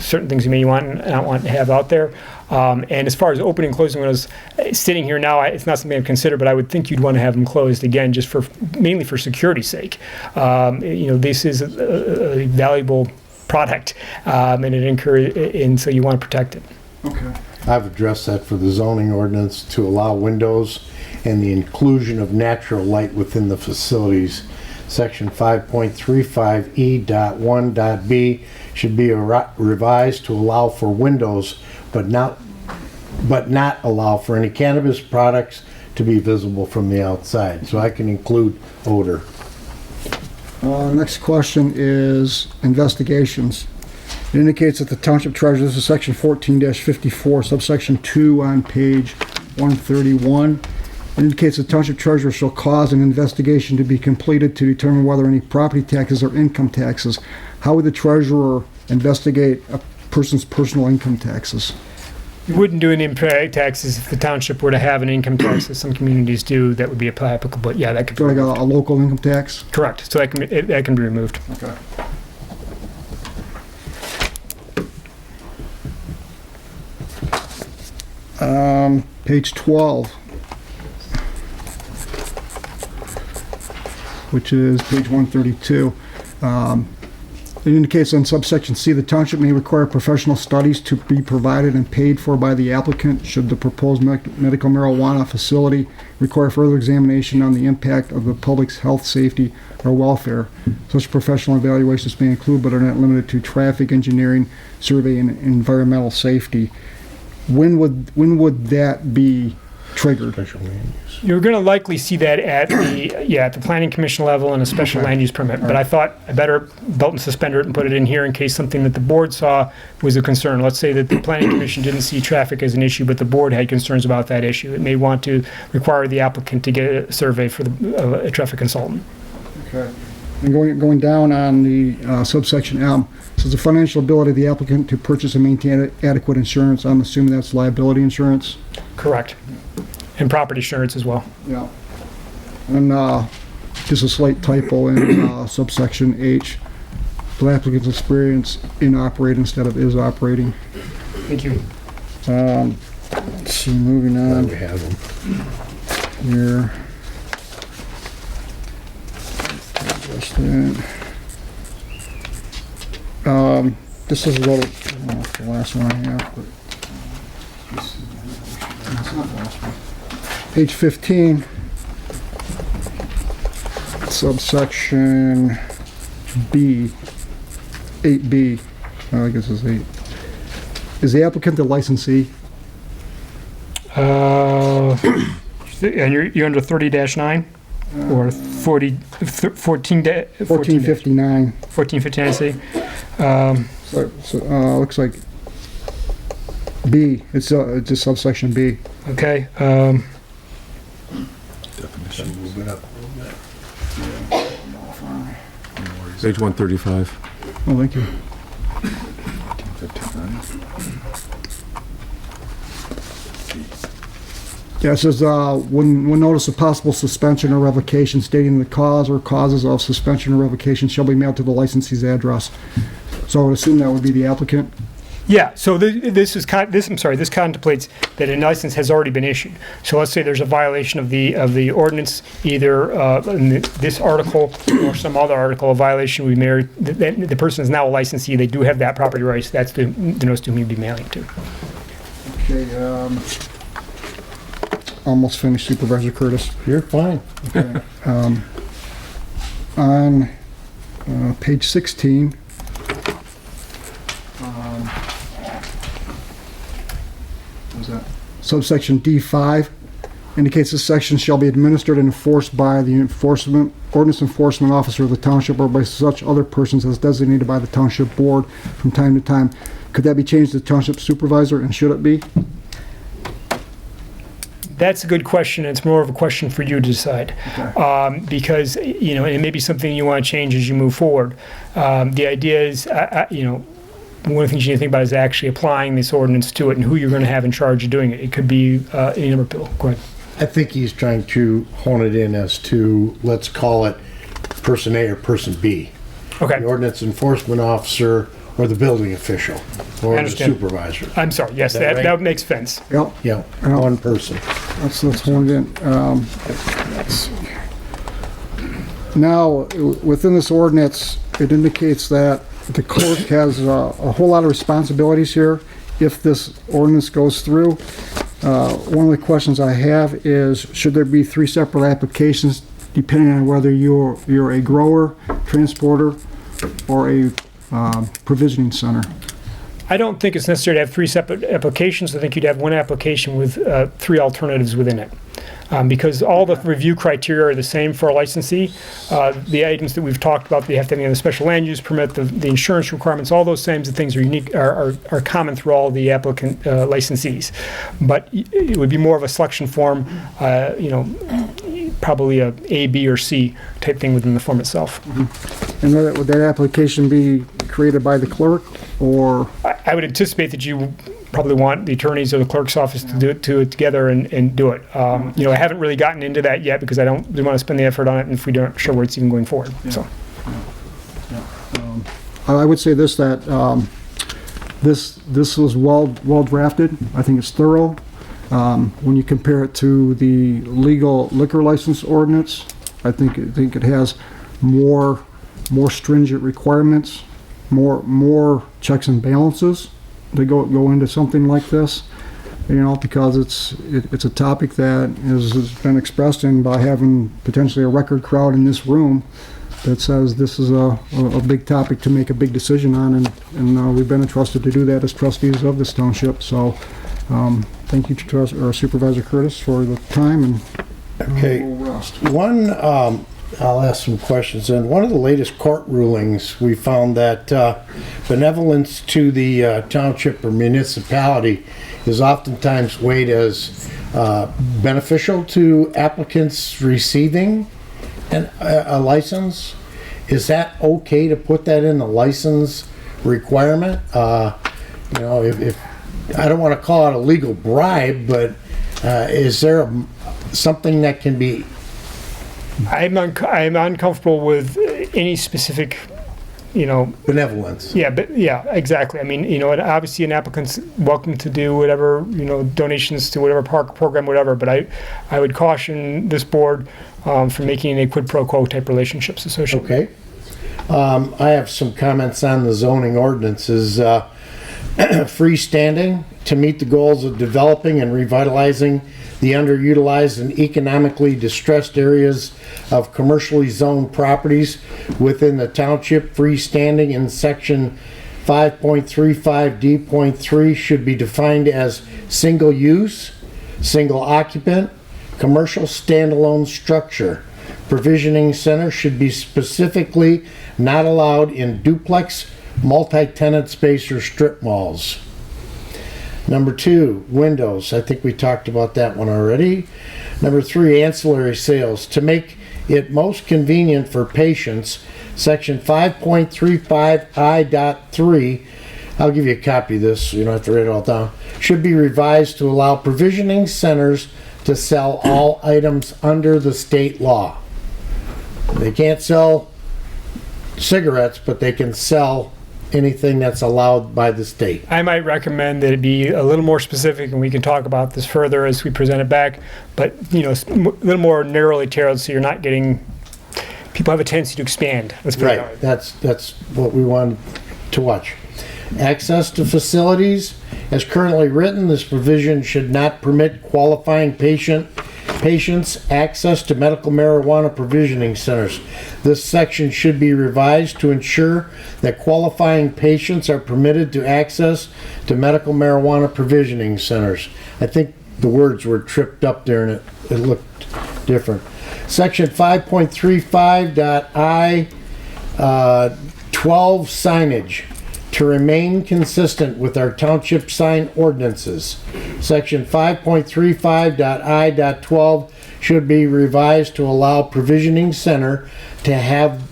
certain things you may not want to have out there. And as far as opening and closing windows, sitting here now, it's not something I've considered, but I would think you'd want to have them closed again, just mainly for security's sake. This is a valuable product, and so you want to protect it. Okay. I've addressed that for the zoning ordinance to allow windows and the inclusion of natural light within the facilities. Section 5.35E.1.b should be revised to allow for windows, but not allow for any cannabis products to be visible from the outside. So I can include odor. Next question is investigations. It indicates that the Township Treasurer, this is section 14-54, subsection 2 on page 131. It indicates the Township Treasurer shall cause an investigation to be completed to determine whether any property taxes or income taxes. How would the Treasurer investigate a person's personal income taxes? You wouldn't do any impact taxes if the township were to have an income tax, as some communities do, that would be applicable, but yeah, that could be Like removed. a local income tax? Correct, so that can be removed. Okay. Page 12, which is page 132. It indicates on subsection C, the township may require professional studies to be provided and paid for by the applicant should the proposed medical marijuana facility require further examination on the impact of the public's health, safety, or welfare. Such professional evaluations may include, but are not limited to, traffic engineering, survey, and environmental safety. When would that be triggered? You're going to likely see that at the planning commission level and a special land use permit, but I thought I better belt and suspender it and put it in here in case something that the board saw was a concern. Let's say that the planning commission didn't see traffic as an issue, but the board had concerns about that issue. It may want to require the applicant to get a survey for a traffic consultant. Okay. And going down on the subsection M, says the financial ability of the applicant to purchase and maintain adequate insurance. I'm assuming that's liability insurance? Correct. And property insurance as well. Yeah. And just a slight typo in subsection H. The applicant's experience in operating instead of is operating. Thank you. Let's see, moving on. We have them. Here. Just that. This is a little, the last one I have, but it's not the last one. Page 15, subsection B, 8B, I guess it's 8. Is the applicant the licensee? And you're under 30-9 or 1459. 1459, see? So looks like B, it's just subsection B. Okay. Definition. Move it up. Page 135. Oh, thank you. 1459. Yeah, it says, when notice of possible suspension or revocation stating the cause or causes of suspension or revocation shall be mailed to the licensee's address. So I would assume that would be the applicant? Yeah, so this contemplates that a license has already been issued. So let's say there's a violation of the ordinance, either in this article or some other article, a violation we made. The person is now a licensee. They do have that property rights. That's the notice to whom you'd be mailing to. Okay, almost finished, Supervisor Curtis. You're fine. Okay. On page 16, what was that? Subsection D5 indicates this section shall be administered and enforced by the ordinance enforcement officer of the township or by such other persons as designated by the township board from time to time. Could that be changed to township supervisor, and should it be? That's a good question. It's more of a question for you to decide. Okay. Because, and it may be something you want to change as you move forward. The idea is, one of the things you need to think about is actually applying this ordinance to it and who you're going to have in charge of doing it. It could be any number of people. Go ahead. I think he's trying to hone it in as to, let's call it person A or person B. Okay. The ordinance enforcement officer or the building official or the supervisor. I'm sorry. Yes, that makes sense. Yep. Yeah, one person. Let's hone it in. Let's see. Now, within this ordinance, it indicates that the clerk has a whole lot of responsibilities here, if this ordinance goes through, one of the questions I have is, should there be 3 separate applications depending on whether you're a grower, transporter, or a provisioning center? I don't think it's necessary to have 3 separate applications. I think you'd have one application with 3 alternatives within it. Because all the review criteria are the same for a licensee. The items that we've talked about, they have to have the special land use permit, the insurance requirements, all those kinds of things are unique, are common through all the applicant licensees. But it would be more of a selection form, probably a B or C type thing within the form itself. And would that application be created by the clerk, or? I would anticipate that you probably want the attorneys or the clerk's office to do it together and do it. I haven't really gotten into that yet because I don't really want to spend the effort on it if we aren't sure where it's even going forward. So, I would say this, that this was well drafted. I think it's thorough. When you compare it to the legal liquor license ordinance, I think it has more stringent requirements, more checks and balances to go into something like this, because it's a topic that has been expressed in by having potentially a record crowd in this room that says this is a big topic to make a big decision on, and we've been entrusted to do that as trustees of this township. So thank you to Supervisor Curtis for the time, and okay. I'll ask some questions. In one of the latest court rulings, we found that benevolence to the township or municipality is oftentimes weighed as beneficial to applicants receiving a license. Is that okay to put that in the license requirement? If I don't want to call it a legal bribe, but is there something that can be? I'm uncomfortable with any specific, benevolence. Yeah, but yeah, exactly. I mean, and obviously an applicant's welcome to do whatever, donations to whatever park program, whatever. But I would caution this board from making a quid pro quo type relationships associated. Okay. I have some comments on the zoning ordinances. Freestanding to meet the goals of developing and revitalizing the underutilized and economically distressed areas of commercially zoned properties within the township. Freestanding in section 5.35D.3 should be defined as single use, single occupant, commercial standalone structure. Provisioning center should be specifically not allowed in duplex, multi-tenant space or strip malls. Number 2, windows. I think we talked about that one already. Number 3, ancillary sales. To make it most convenient for patients, section 5.35I.3, I'll give you a copy of this, so you don't have to write it all down, should be revised to allow provisioning centers to sell all items under the state law. They can't sell cigarettes, but they can sell anything that's allowed by the state. I might recommend that it be a little more specific, and we can talk about this further as we present it back, but a little more narrowly tailored, so you're not getting, people have a tendency to expand. Let's put it Right, that's what we want to watch. Access to facilities. As currently written, this provision should not permit qualifying patients access to medical marijuana provisioning centers. This section should be revised to ensure that qualifying patients are permitted to access to medical marijuana provisioning centers. I think the words were tripped up there and it looked different. Section 5.35I.12 signage. To remain consistent with our township sign ordinances. Section 5.35I.12 should be revised to allow provisioning center to have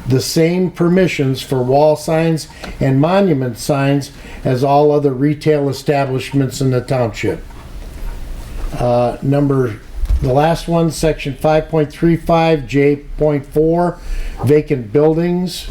the same permissions for wall signs and monument signs as all other retail establishments in the township. The last one, section 5.35J.4, vacant buildings.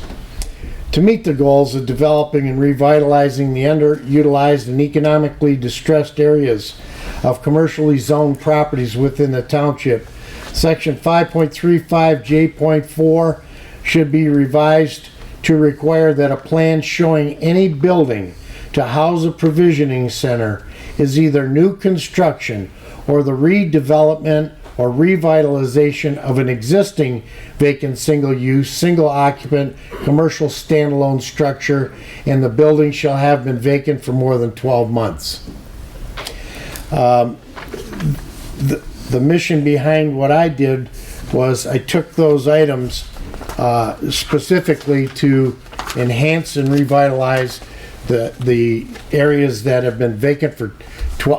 To meet the goals of developing and revitalizing the underutilized and economically distressed areas of commercially zoned properties within the township, section 5.35J.4 should be revised to require that a plan showing any building to house a provisioning center is either new construction or the redevelopment or revitalization of an existing vacant single-use, single-occupant, commercial standalone structure, and the building shall have been vacant for more than 12 months. The mission behind what I did was I took those items specifically to enhance and revitalize the areas that have been vacant for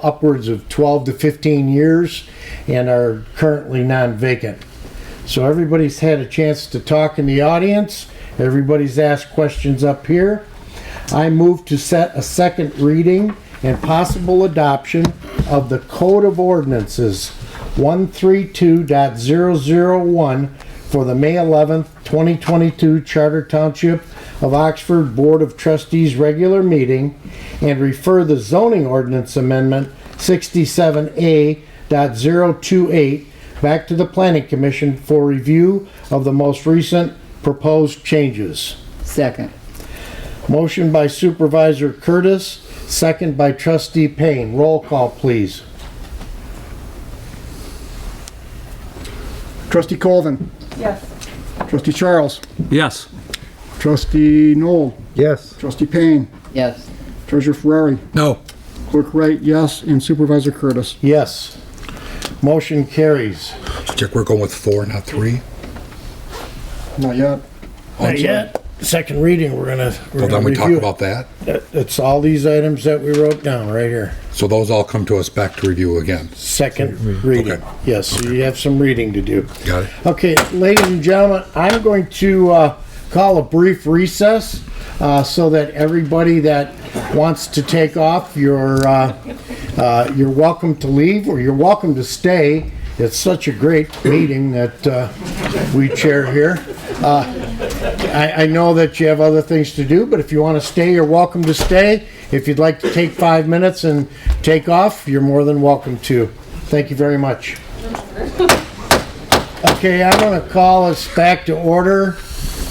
upwards of 12 to 15 years and are currently non-vacant. So everybody's had a chance to talk in the audience. Everybody's asked questions up here. I move to set a second reading and possible adoption of the Code of Ordinances 132.001 for the May 11th, 2022 Charter Township of Oxford Board of Trustees regular meeting and refer the Zoning Ordinance Amendment 67A.028 back to the Planning Commission for review of the most recent proposed changes. Second. Motion by Supervisor Curtis, second by Trustee Payne. Roll call, please. Trustee Colvin. Yes. Trustee Charles. Yes. Trustee Noel. Yes. Trustee Payne. Yes. Treasurer Ferrari. No. Clerk Wright, yes, and Supervisor Curtis. Yes. Motion carries. Check, we're going with 4, not 3. Not yet. Not yet. Second reading, we're gonna Well, then we talk review. about that. It's all these items that we wrote down right here. So those all come to us back to review again. Second reading. Okay. Yes, so you have some reading to do. Got it? Okay, ladies and gentlemen, I'm going to call a brief recess so that everybody that wants to take off, you're welcome to leave or you're welcome to stay. It's such a great meeting that we chair here. I know that you have other things to do, but if you want to stay, you're welcome to stay. If you'd like to take 5 minutes and take off, you're more than welcome to. Thank you very much. Okay, I'm going to call us back to order.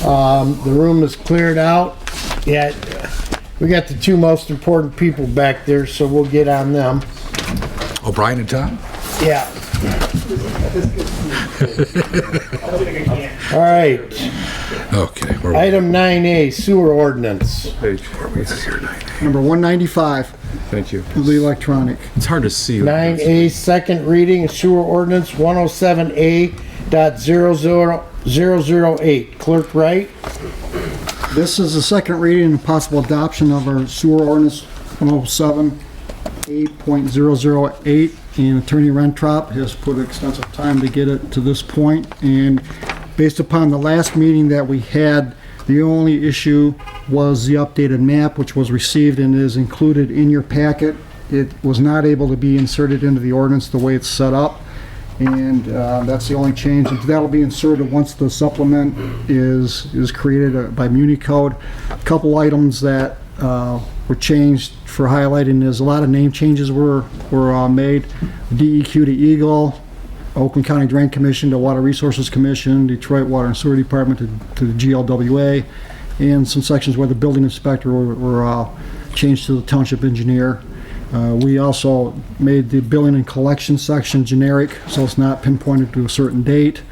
The room is cleared out. Yeah, we got the two most important people back there, so we'll get on them. O'Brien and Tom? Yeah. All right. Okay. Item 9A, sewer ordinance. Page. Number 195. Thank you. The electronic. It's hard to see. 9A, second reading, sewer ordinance 107A.00008. Clerk Wright. This is the second reading and possible adoption of our sewer ordinance 107A.008. And Attorney Rentrop has put extensive time to get it to this point. And based upon the last meeting that we had, the only issue was the updated map, which was received and is included in your packet. It was not able to be inserted into the ordinance the way it's set up. And that's the only change. That'll be inserted once the supplement is created by Muni Code. A couple items that were changed for highlighting is a lot of name changes were made. DEQ to Eagle, Oakland County Drain Commission to Water Resources Commission, Detroit Water and Sewer Department to the GLWA, and some sections where the building inspector were changed to the township engineer. We also made the billing and collection section generic, so it's not pinpointed to a certain date.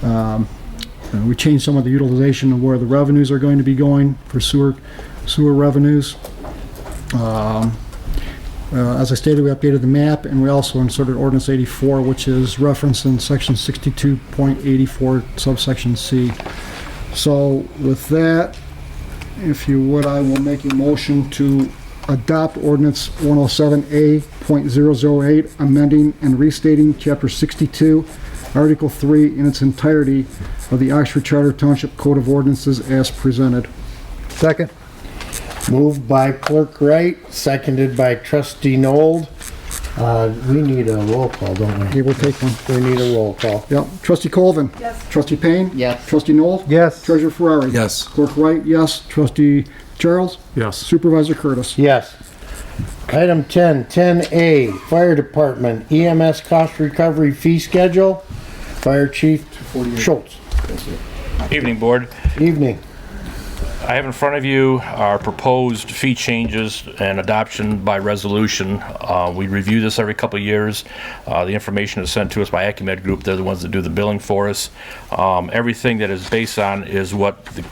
We changed some of the utilization of where the revenues are going to be going for sewer revenues. As I stated, we updated the map, and we also inserted Ordinance 84, which is referenced in Section 62.84, subsection C. So with that, if you would, I will make a motion to adopt Ordinance 107A.008, amending and restating Chapter 62, Article 3 in its entirety of the Oxford Charter Township Code of Ordinances as presented. Second. Moved by Clerk Wright, seconded by Trustee Nold. We need a roll call, don't we? Okay, we'll take one. We need a roll call. Yep. Trustee Colvin? Yes. Trustee Payne? Yes. Trustee Noel? Yes. Treasurer Ferrari? Yes. Clerk Wright, yes. Trustee Charles? Yes. Supervisor Curtis? Yes. Item 10, 10A, Fire Department EMS Cost Recovery Fee Schedule. Fire Chief Schultz. Evening, Board. Evening. I have in front of you our proposed fee changes and adoption by resolution. We review this every couple of years. The information is sent to us by Acumed Group. They're the ones that do the billing for us. Everything that is based on is what the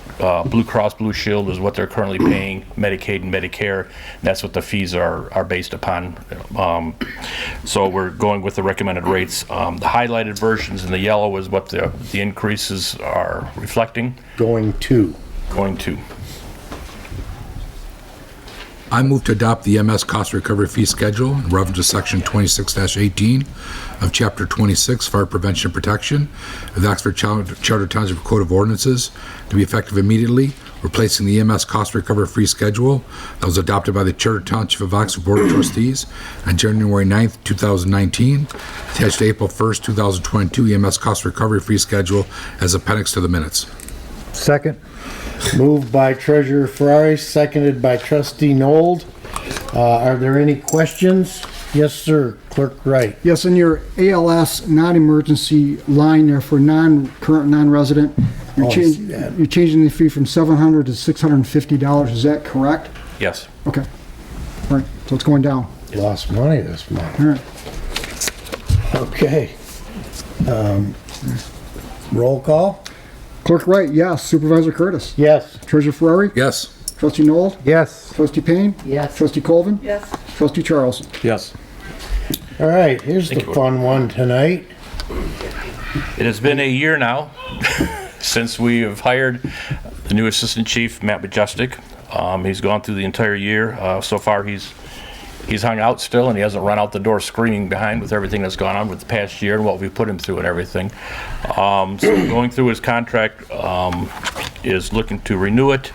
Blue Cross Blue Shield is what they're currently paying Medicaid and Medicare. And that's what the fees are based upon. So we're going with the recommended rates. The highlighted versions in the yellow is what the increases are reflecting. Going to. I move to adopt the MS Cost Recovery Fee Schedule in reference to Section 26-18 of Chapter 26, Fire Prevention and Protection of the Oxford Charter Township Code of Ordinances to be effective immediately, replacing the MS Cost Recovery Fee Schedule that was adopted by the Charter Township of Oxford Board of Trustees on January 9th, 2019, attached to April 1st, 2022 EMS Cost Recovery Fee Schedule as appendix to the minutes. Second. Moved by Treasurer Ferrari, seconded by Trustee Nold. Are there any questions? Yes, sir. Clerk Wright. Yes, in your ALS non-emergency line there for current non-resident, you're changing the fee from $700 to $650. Is that correct? Yes. Okay. All right. So it's going down. Lost money this month. All right. Okay. Roll call. Clerk Wright, yes. Supervisor Curtis? Yes. Treasurer Ferrari? Yes. Trustee Nold? Yes. Trustee Payne? Yes. Trustee Colvin? Yes. Trustee Charles? Yes. All right, here's the fun one tonight. It has been a year now since we have hired the new Assistant Chief, Matt Majestic. He's gone through the entire year. So far, he's hung out still, and he hasn't run out the door screaming behind with everything that's gone on with the past year and what we put him through and everything. So going through his contract is looking to renew it.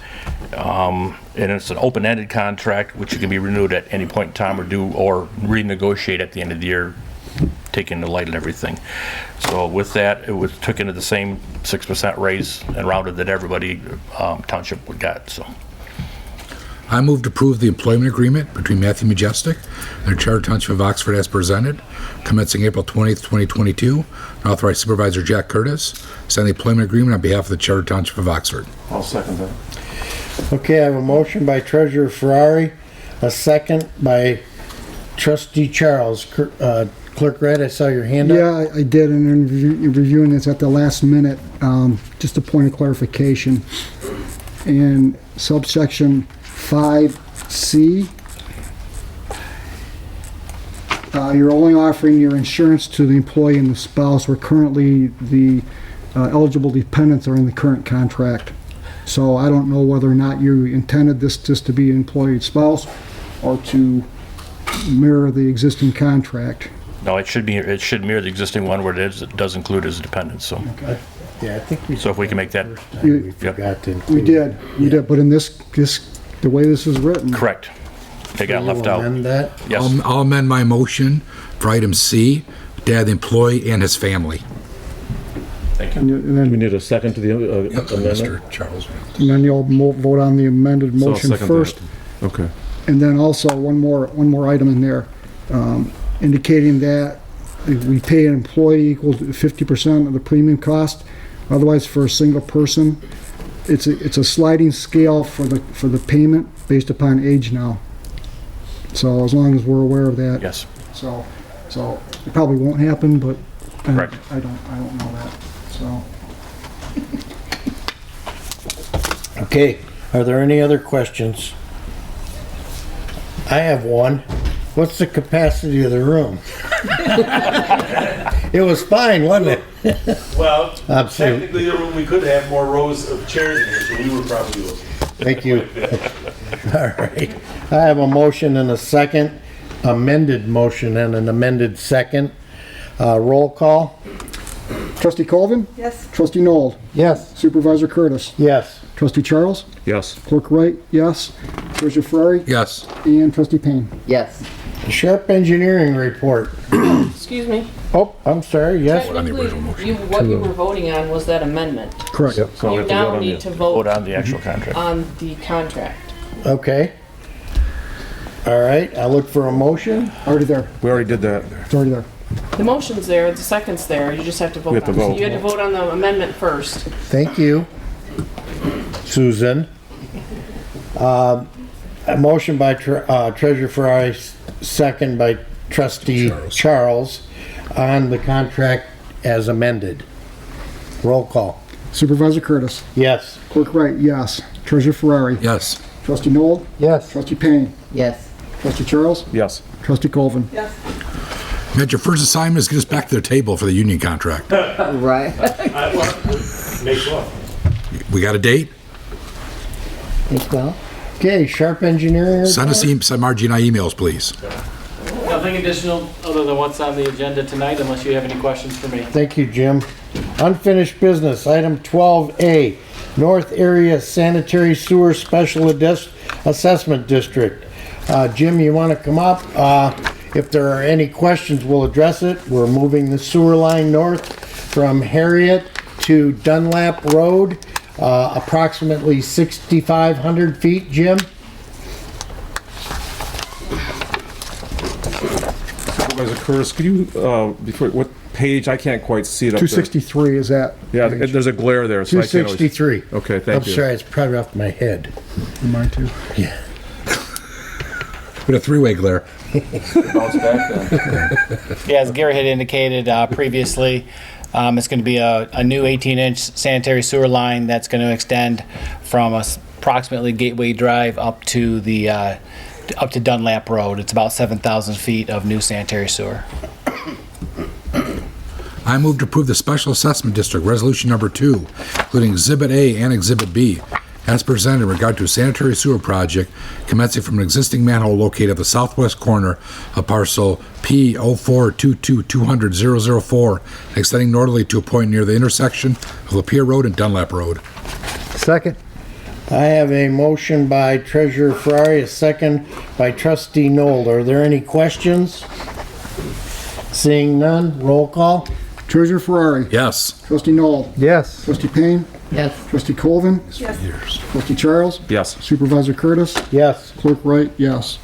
And it's an open-ended contract, which can be renewed at any point in time or renegotiate at the end of the year, taking the light and everything. So with that, it was took into the same 6% raise and rounded that everybody township would get. So. I move to approve the employment agreement between Matthew Majestic and the Charter Township of Oxford as presented, commencing April 20th, 2022, and authorize Supervisor Jack Curtis sign the employment agreement on behalf of the Charter Township of Oxford. I'll second that. Okay, I have a motion by Treasurer Ferrari, a second by Trustee Charles. Clerk Wright, I saw your hand up. Yeah, I did, and in reviewing this at the last minute, just a point of clarification. In subsection 5C, you're only offering your insurance to the employee and the spouse, where currently the eligible dependents are in the current contract. So I don't know whether or not you intended this just to be an employee and spouse or to mirror the existing contract. No, it should mirror the existing one where it does include his dependents. So. Okay. Yeah, I think we. So if we can make that. We forgot to include. We did, but in this, the way this is written. Correct. They got left out. Amend that? Yes. I'll amend my motion for item C to add the employee and his family. Thank you. And then, We need a second to the amendment? Mr. Charles. and then you'll vote on the amended So I'll motion second first. that. Okay. And then also one more item in there, indicating that we pay an employee equal to 50% of the premium cost. Otherwise, for a single person, it's a sliding scale for the payment based upon age now. So as long as we're aware of that. Yes. So it probably won't happen, but Correct. I don't know that. So. Okay, are there any other questions? I have one. What's the capacity of the room? It was fine, wasn't it? Well, Absolutely. technically, the room, we could have more rows of chairs in here, so we were probably looking. Thank you. All right. I have a motion and a second, amended motion and an amended second. Roll call? Trustee Colvin? Yes. Trustee Nold? Yes. Supervisor Curtis? Yes. Trustee Charles? Yes. Clerk Wright, yes. Treasurer Ferrari? Yes. And Trustee Payne? Yes. Sheriff Engineering Report. Excuse me. Oh, I'm sorry, yes. Technically, what you were voting on was that amendment. Correct. Yep. So we You have to now vote on need the- to Vote vote on the actual contract. on the contract. Okay. All right, I look for a motion. Already there. We already did that. It's already there. The motion's there, the second's there, you just have to vote We have to on it. So vote. you had to vote on the amendment first. Thank you, Susan. A motion by Treasurer Ferrari, second by Trustee Charles on the contract as amended. Roll call. Supervisor Curtis. Yes. Clerk Wright, yes. Treasurer Ferrari. Yes. Trustee Noel. Yes. Trustee Payne. Yes. Trustee Charles. Yes. Trustee Colvin. Yes. Matt, your first assignment is get us back to the table for the union contract. Right. Makes one. We got a date? Well. Okay, Sharp Engineering. Send us Margie and I emails, please. Nothing additional other than what's on the agenda tonight, unless you have any questions for me. Thank you, Jim. Unfinished business, item 12A, North Area Sanitary Sewer Special Assessment District. Jim, you want to come up? If there are any questions, we'll address it. We're moving the sewer line north from Harriet to Dunlap Road, approximately 6,500 feet. Jim? Supervisor Curtis, could you, before, what page? I can't quite see it up there. 263 is that? Yeah, there's a glare there. So I can't always- 263. Okay, thank you. I'm sorry, it's probably off my head. Mine too. Yeah. With a three-way glare. Bounce back then. Yeah, as Gary had indicated previously, it's going to be a new 18-inch sanitary sewer line that's going to extend from approximately Gateway Drive up to Dunlap Road. It's about 7,000 feet of new sanitary sewer. I move to approve the Special Assessment District Resolution Number 2, including Exhibit A and Exhibit B, as presented in regard to a sanitary sewer project commencing from an existing manhole located at the southwest corner of parcel P0422200004, extending northerly to a point near the intersection of Lapeer Road and Dunlap Road. Second. I have a motion by Treasurer Ferrari, a second by Trustee Noel. Are there any questions? Seeing none, roll call. Treasurer Ferrari. Yes. Trustee Noel. Yes. Trustee Payne. Yes. Trustee Colvin. Yes. Trustee Charles. Yes. Supervisor Curtis. Yes. Clerk Wright, yes.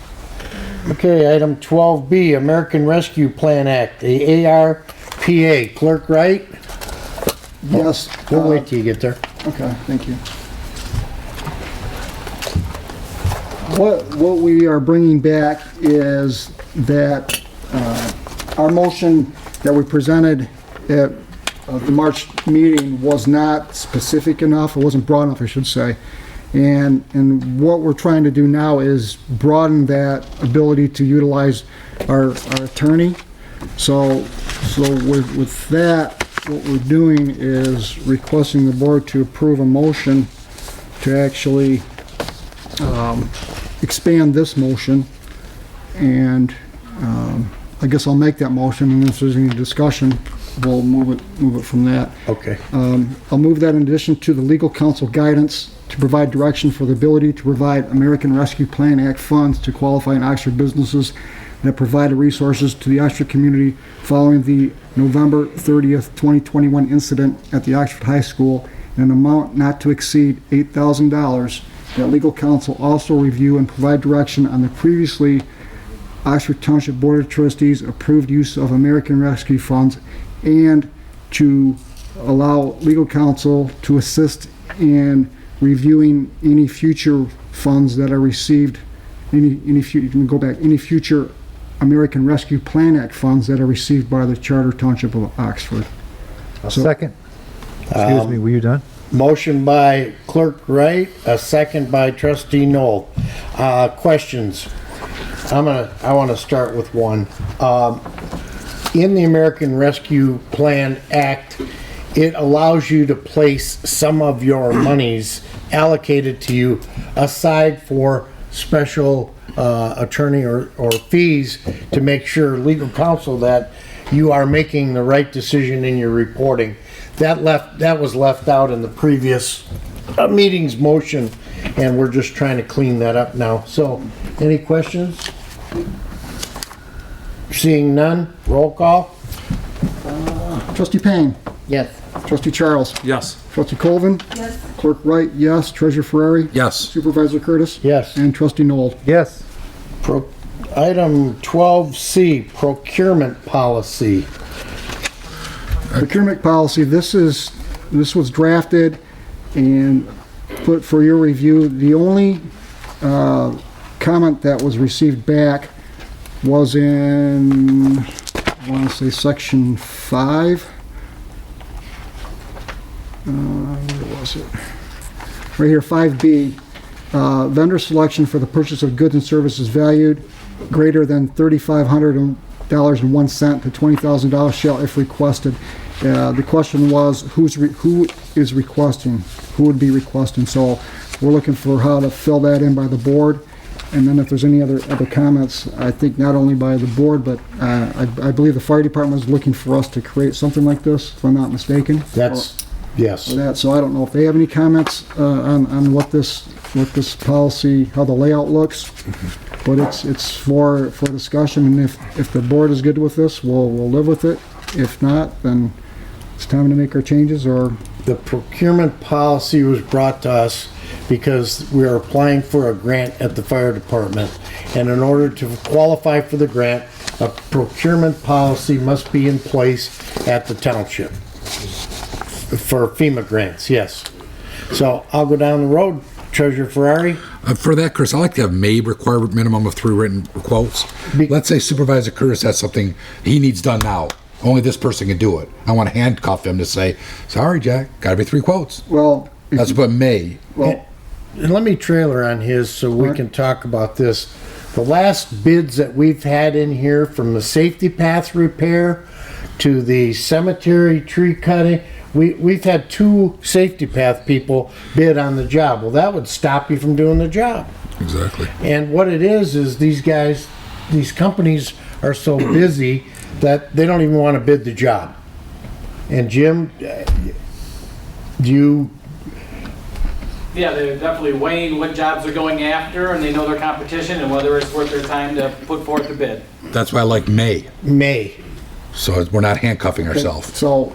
Okay, item 12B, American Rescue Plan Act, the ARPA. Clerk Wright? Yes. We'll wait till you get there. Okay, thank you. What we are bringing back is that our motion that we presented at the March meeting was not specific enough, it wasn't broad enough, I should say. And what we're trying to do now is broaden that ability to utilize our attorney. So with that, what we're doing is requesting the board to approve a motion to actually expand this motion. And I guess I'll make that motion, and if there's any discussion, we'll move it from that. Okay. I'll move that in addition to the legal counsel guidance to provide direction for the ability to provide American Rescue Plan Act funds to qualifying Oxford businesses that provide resources to the Oxford community following the November 30th, 2021 incident at the Oxford High School in an amount not to exceed $8,000. That legal counsel also review and provide direction on the previously Oxford Township Board of Trustees approved use of American Rescue funds, and to allow legal counsel to assist in reviewing any future funds that are received, you can go back, any future American Rescue Plan Act funds that are received by the Charter Township of Oxford. Second. Excuse me, were you done? Motion by Clerk Wright, a second by Trustee Noel. Questions? I want to start with one. In the American Rescue Plan Act, it allows you to place some of your monies allocated to you aside for special attorney or fees to make sure legal counsel that you are making the right decision in your reporting. That was left out in the previous meeting's motion, and we're just trying to clean that up now. So, any questions? Seeing none, roll call. Trustee Payne. Yes. Trustee Charles. Yes. Trustee Colvin. Yes. Clerk Wright, yes. Treasurer Ferrari. Yes. Supervisor Curtis. Yes. And Trustee Noel. Yes. Item 12C, procurement policy. Procurement policy, this was drafted and put for your review. The only comment that was received back was in, I want to say section 5. Where was it? Right here, 5B. Vendor selection for the purchase of goods and services valued greater than $3,500.01 to $20,000 shall, if requested. The question was, who is requesting? Who would be requesting? So we're looking for how to fill that in by the board. And then if there's any other comments, I think not only by the board, but I believe the fire department is looking for us to create something like this, if I'm not mistaken. Yes. So I don't know if they have any comments on what this policy, how the layout looks, but it's for discussion, and if the board is good with this, we'll live with it. If not, then it's time to make our changes. Or the procurement policy was brought to us because we are applying for a grant at the fire department, and in order to qualify for the grant, a procurement policy must be in place at the township for FEMA grants. Yes. So I'll go down the road. Treasurer Ferrari? For that, Chris, I like to have may require a minimum of 3 written quotes. Let's say Supervisor Curtis has something he needs done now. Only this person can do it. I want to handcuff him to say, sorry, Jack, got to be 3 quotes. Well, that's what may. Well, and let me trailer on his so we can talk about this. The last bids that we've had in here, from the safety path repair to the cemetery tree cutting, we've had 2 safety path people bid on the job. Well, that would stop you from doing the job. Exactly. And what it is these guys, these companies are so busy that they don't even want to bid the job. And Jim, Yeah, they're definitely weighing what jobs they're going after, and they know their competition and whether it's worth their time to put forth a bid. That's why I like may. May. So we're not handcuffing ourselves. So,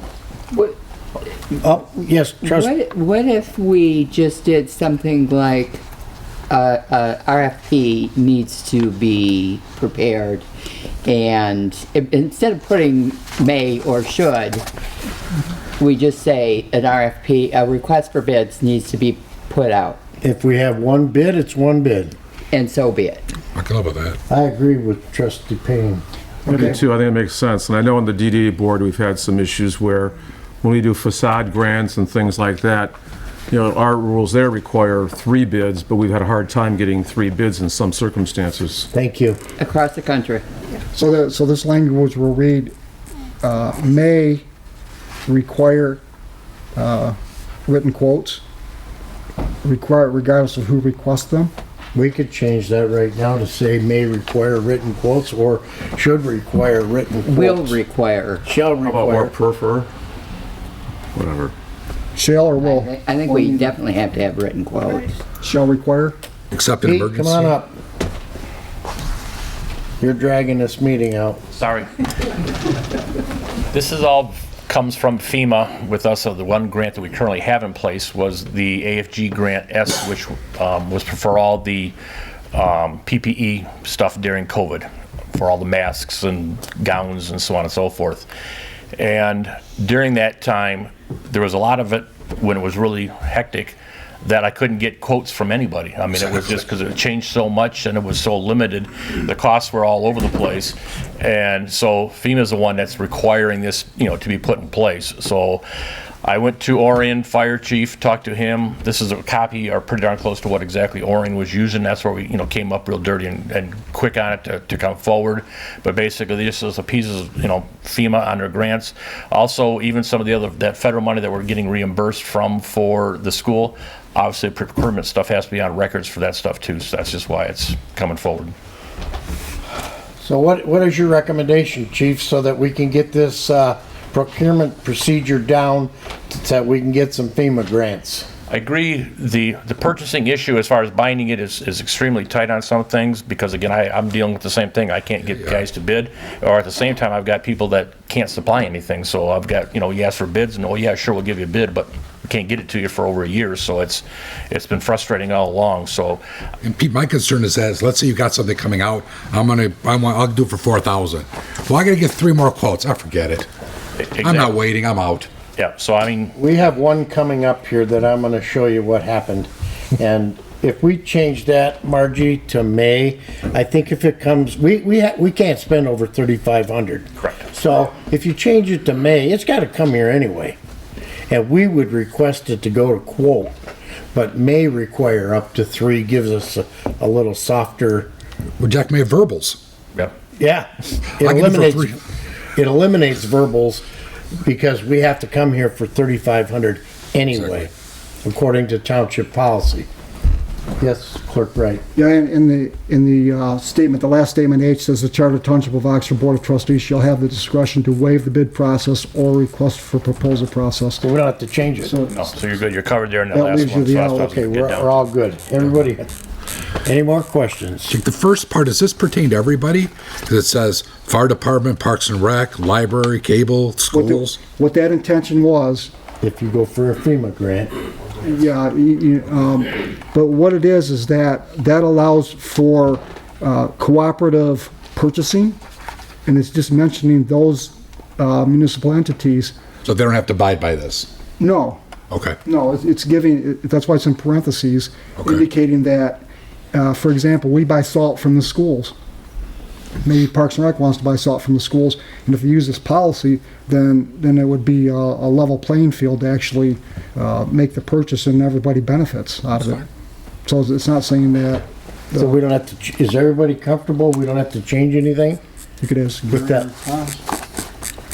yes, Trustee. What if we just did something like RFP needs to be prepared, and instead of putting may or should, we just say an RFP, a request for bids needs to be put out. If we have 1 bid, it's 1 bid. And so be it. I can live with that. I agree with Trustee Payne. I do too. I think it makes sense. And I know on the DDA board, we've had some issues where when we do facade grants and things like that, you know, our rules there require 3 bids, but we've had a hard time getting 3 bids in some circumstances. Thank you. Across the country. So this language will read, may require written quotes, regardless of who requests them. We could change that right now to say may require written quotes or should require written quotes. Will require. Shall How about require. or prefer? Whatever. Shall or will? I think we definitely have to have written quotes. Shall require? Except in Pete, emergency. come on up. You're dragging this meeting out. Sorry. This is all comes from FEMA with us. So the one grant that we currently have in place was the AFG Grant S, which was for all the PPE stuff during COVID, for all the masks and gowns and so on and so forth. And during that time, there was a lot of it when it was really hectic that I couldn't get quotes from anybody. I mean, it was just because it changed so much and it was so limited. The costs were all over the place. And so FEMA's the one that's requiring this, you know, to be put in place. So I went to Orion Fire Chief, talked to him. This is a copy, or pretty darn close to what exactly Orion was using. That's where we, you know, came up real dirty and quick on it to come forward. But basically, this is a piece of, you know, FEMA on their grants. Also, even some of the other, that federal money that we're getting reimbursed from for the school, obviously procurement stuff has to be on records for that stuff too. So that's just why it's coming forward. So what is your recommendation, Chief, so that we can get this procurement procedure down so that we can get some FEMA grants? I agree. The purchasing issue as far as binding it is extremely tight on some things because, again, I'm dealing with the same thing. I can't get guys to bid, or at the same time, I've got people that can't supply anything. So I've got, you know, you ask for bids and, oh yeah, sure, we'll give you a bid, but we can't get it to you for over a year. So it's been frustrating all along. So, and Pete, my concern is that, let's say you got something coming out, I'll do it for 4,000. Well, I got to get 3 more quotes. I forget it. Exactly. I'm not waiting. I'm out. Yeah, so I mean, we have one coming up here that I'm going to show you what happened, and if we change that, Margie, to May, I think if it comes, we can't spend over 3,500. Correct. So if you change it to May, it's gotta come here anyway. And we would request it to go to quote, but may require up to 3, gives us a little softer. Well, Jack may have verbals. Yep. Yeah. I can do for It eliminates verbals because we have to come here for 3,500 anyway, according to township policy. Yes, Clerk Wright. Yeah, and in the statement, the last statement H says the Charter Township of Oxford Board of Trustees shall have the discretion to waive the bid process or request for proposal process. So we don't have to change it. So No, so you're good. You're covered there in the That last leaves you one. the so that's out. what Okay, we get we're down. all good. Everybody, any more questions? The first part, does this pertain to everybody? 'Cause it says fire department, parks and rec, library, cable, schools. what that intention was, If you go for a FEMA grant, yeah, but what it is that allows for cooperative purchasing, and it's just mentioning those municipal entities. So they don't have to abide by this. No, Okay. no, it's giving, that's why it's in parentheses, Okay. indicating that, for example, we buy salt from the schools. Maybe Parks and Rec wants to buy salt from the schools, and if we use this policy, then it would be a level playing field to actually make the purchase and everybody benefits out of it. So it's not saying that. so we don't have to, is everybody comfortable? We don't have to change anything You could ask. with that?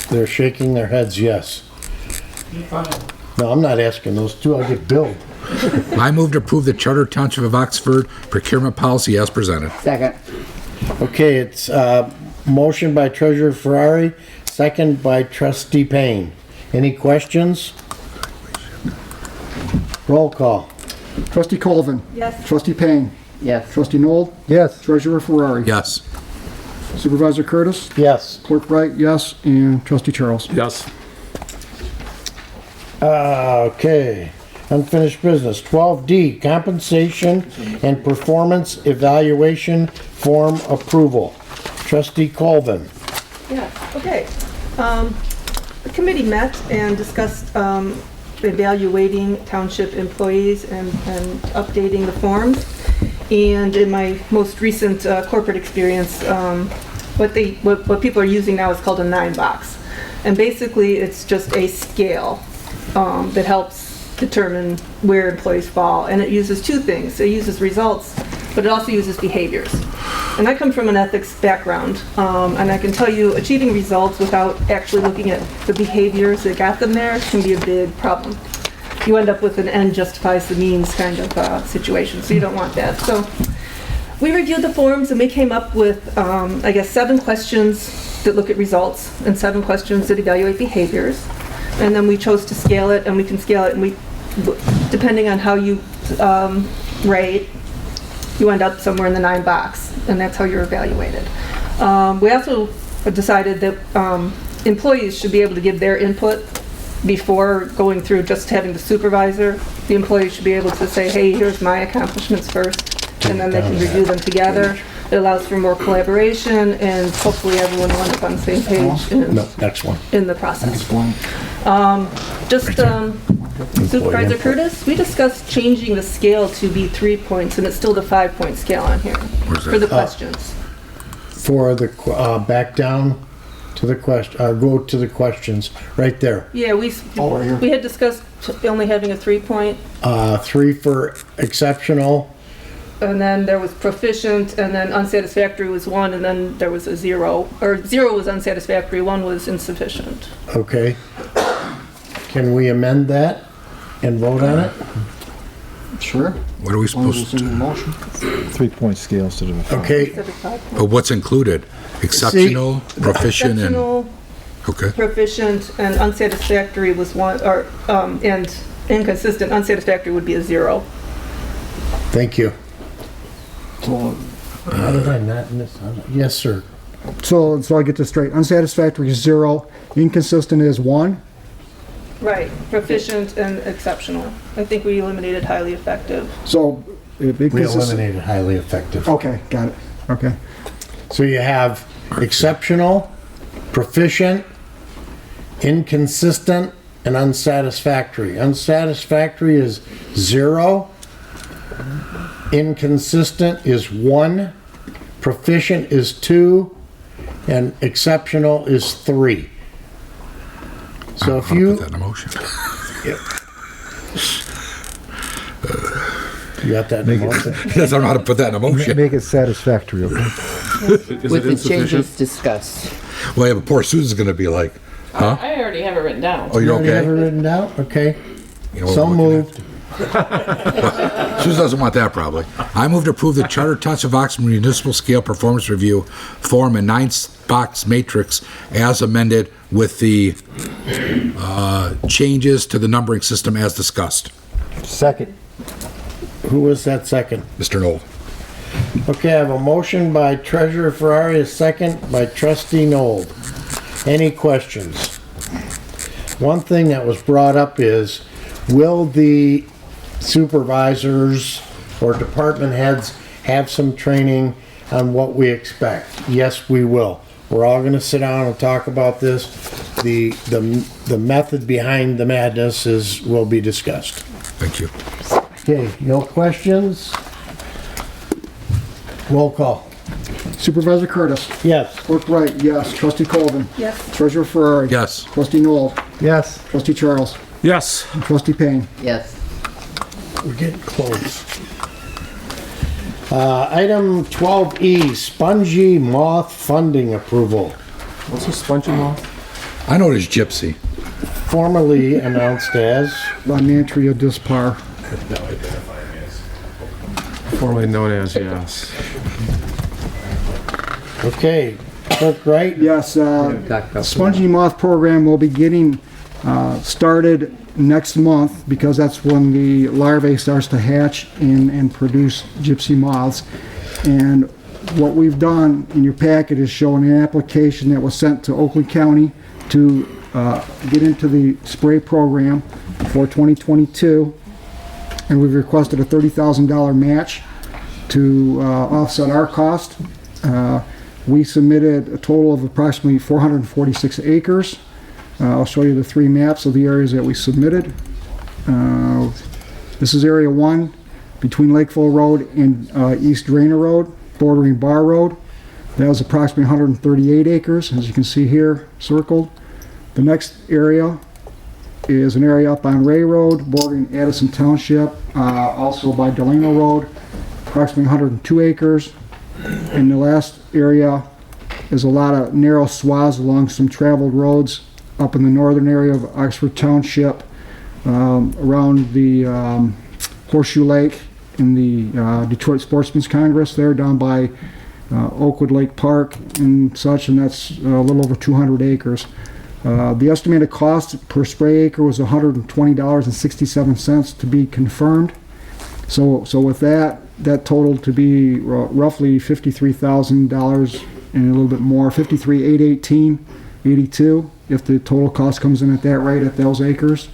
They're shaking their heads, yes. No, I'm not asking those two, I'll get billed. I move to approve the Charter Township of Oxford procurement policy as presented. Second. Okay, it's motion by Treasurer Ferrari, second by Trustee Payne. Any questions? Roll call. Trustee Colvin. Yes. Trustee Payne. Yes. Trustee Noel. Yes. Treasurer Ferrari. Yes. Supervisor Curtis. Yes. Clerk Wright, yes, and Trustee Charles. Yes. Okay, unfinished business. 12D, compensation and performance evaluation form approval. Trustee Colvin. Yes, okay. The committee met and discussed evaluating township employees and updating the forms. And in my most recent corporate experience, what people are using now is called a 9-box. And basically, it's just a scale that helps determine where employees fall. And it uses two things. It uses results, but it also uses behaviors. And I come from an ethics background, and I can tell you achieving results without actually looking at the behaviors that got them there can be a big problem. You end up with an end justifies the means kind of situation, so you don't want that. So we reviewed the forms and we came up with, I guess, 7 questions that look at results and 7 questions that evaluate behaviors. And then we chose to scale it, and we can scale it, and we, depending on how you rate, you end up somewhere in the 9-box, and that's how you're evaluated. We also decided that employees should be able to give their input before going through just having the supervisor. The employees should be able to say, hey, here's my accomplishments first, and then they can review them together. It allows for more collaboration, and hopefully everyone will end up on the same page Next one. in the process. Supervisor Curtis, we discussed changing the scale to be 3 points, and it's still the 5-point scale on here for the questions. For the, back down to the question, go to the questions, right there. Yeah, we had discussed only having a 3-point, 3 for exceptional, and then there was proficient, and then unsatisfactory was 1, and then there was a 0. Or 0 was unsatisfactory, 1 was insufficient. okay. Can we amend that and vote on it? Sure. What are we supposed to do? 3-point scale instead of a 5. Okay, Instead of 5 points. But what's included? Exceptional, proficient, and, Exceptional, okay. proficient, and unsatisfactory was 1, or, and inconsistent. Unsatisfactory would be a 0. thank you. How did I not miss? Yes, sir. So I get this straight. Unsatisfactory is 0, inconsistent is 1. Right, proficient and exceptional. I think we eliminated highly effective. So We eliminated highly effective. Okay, got it. Okay. So you have exceptional, proficient, inconsistent, and unsatisfactory. Unsatisfactory is 0, inconsistent is 1, proficient is 2, and exceptional is 3. So if you... Put that in a motion. You got that in a motion? Yes, I don't know how to put that in a motion. Make it satisfactory, okay? With the changes discussed. Well, yeah, but poor Susan's gonna be like, huh? I already have it written down. Oh, you're You have it okay? written down? Okay. You know what So we're looking moved. Susan doesn't want that probably. I move to approve the Charter Township of Oxford Municipal Scale Performance Review Form and 9-box matrix as amended with the changes to the numbering system as discussed. Second. Who was that second? Mr. Knoll. Okay, I have a motion by Treasurer Ferrari, a second by Trustee Nold. Any questions? One thing that was brought up is, will the supervisors or department heads have some training on what we expect? Yes, we will. We're all gonna sit down and talk about this. The method behind the madness will be discussed. Thank you. Okay, no questions? Roll call. Supervisor Curtis. Yes. Clerk Wright, yes. Trustee Colvin. Yes. Treasurer Ferrari. Yes. Trustee Noel. Yes. Trustee Charles. Yes. And Trustee Payne. Yes. We're getting close. Item 12E, spongy moth funding approval. What's a spongy moth? I know it is Gypsy. Formerly announced as... Lymantria dispar. Formerly known as, yes. Okay, Clerk Wright? Yes, spongy moth program will be getting started next month because that's when the larvae starts to hatch and produce gypsy moths. And what we've done in your packet is showing an application that was sent to Oakland County to get into the spray program for 2022. And we've requested a $30,000 match to offset our cost. We submitted a total of approximately 446 acres. I'll show you the 3 maps of the areas that we submitted. This is Area 1 between Lakeville Road and East Draynor Road, bordering Bar Road. That was approximately 138 acres, as you can see here, circled. The next area is an area up on Ray Road, bordering Addison Township, also by Delano Road, approximately 102 acres. And the last area is a lot of narrow swaths along some traveled roads up in the northern area of Oxford Township, around the Horseshoe Lake in the Detroit Sportsman's Congress there, down by Oakwood Lake Park and such, and that's a little over 200 acres. The estimated cost per spray acre was $120.67 to be confirmed. So with that totaled to be roughly $53,000 and a little bit more, $53,818.82 if the total cost comes in at that rate at those acres.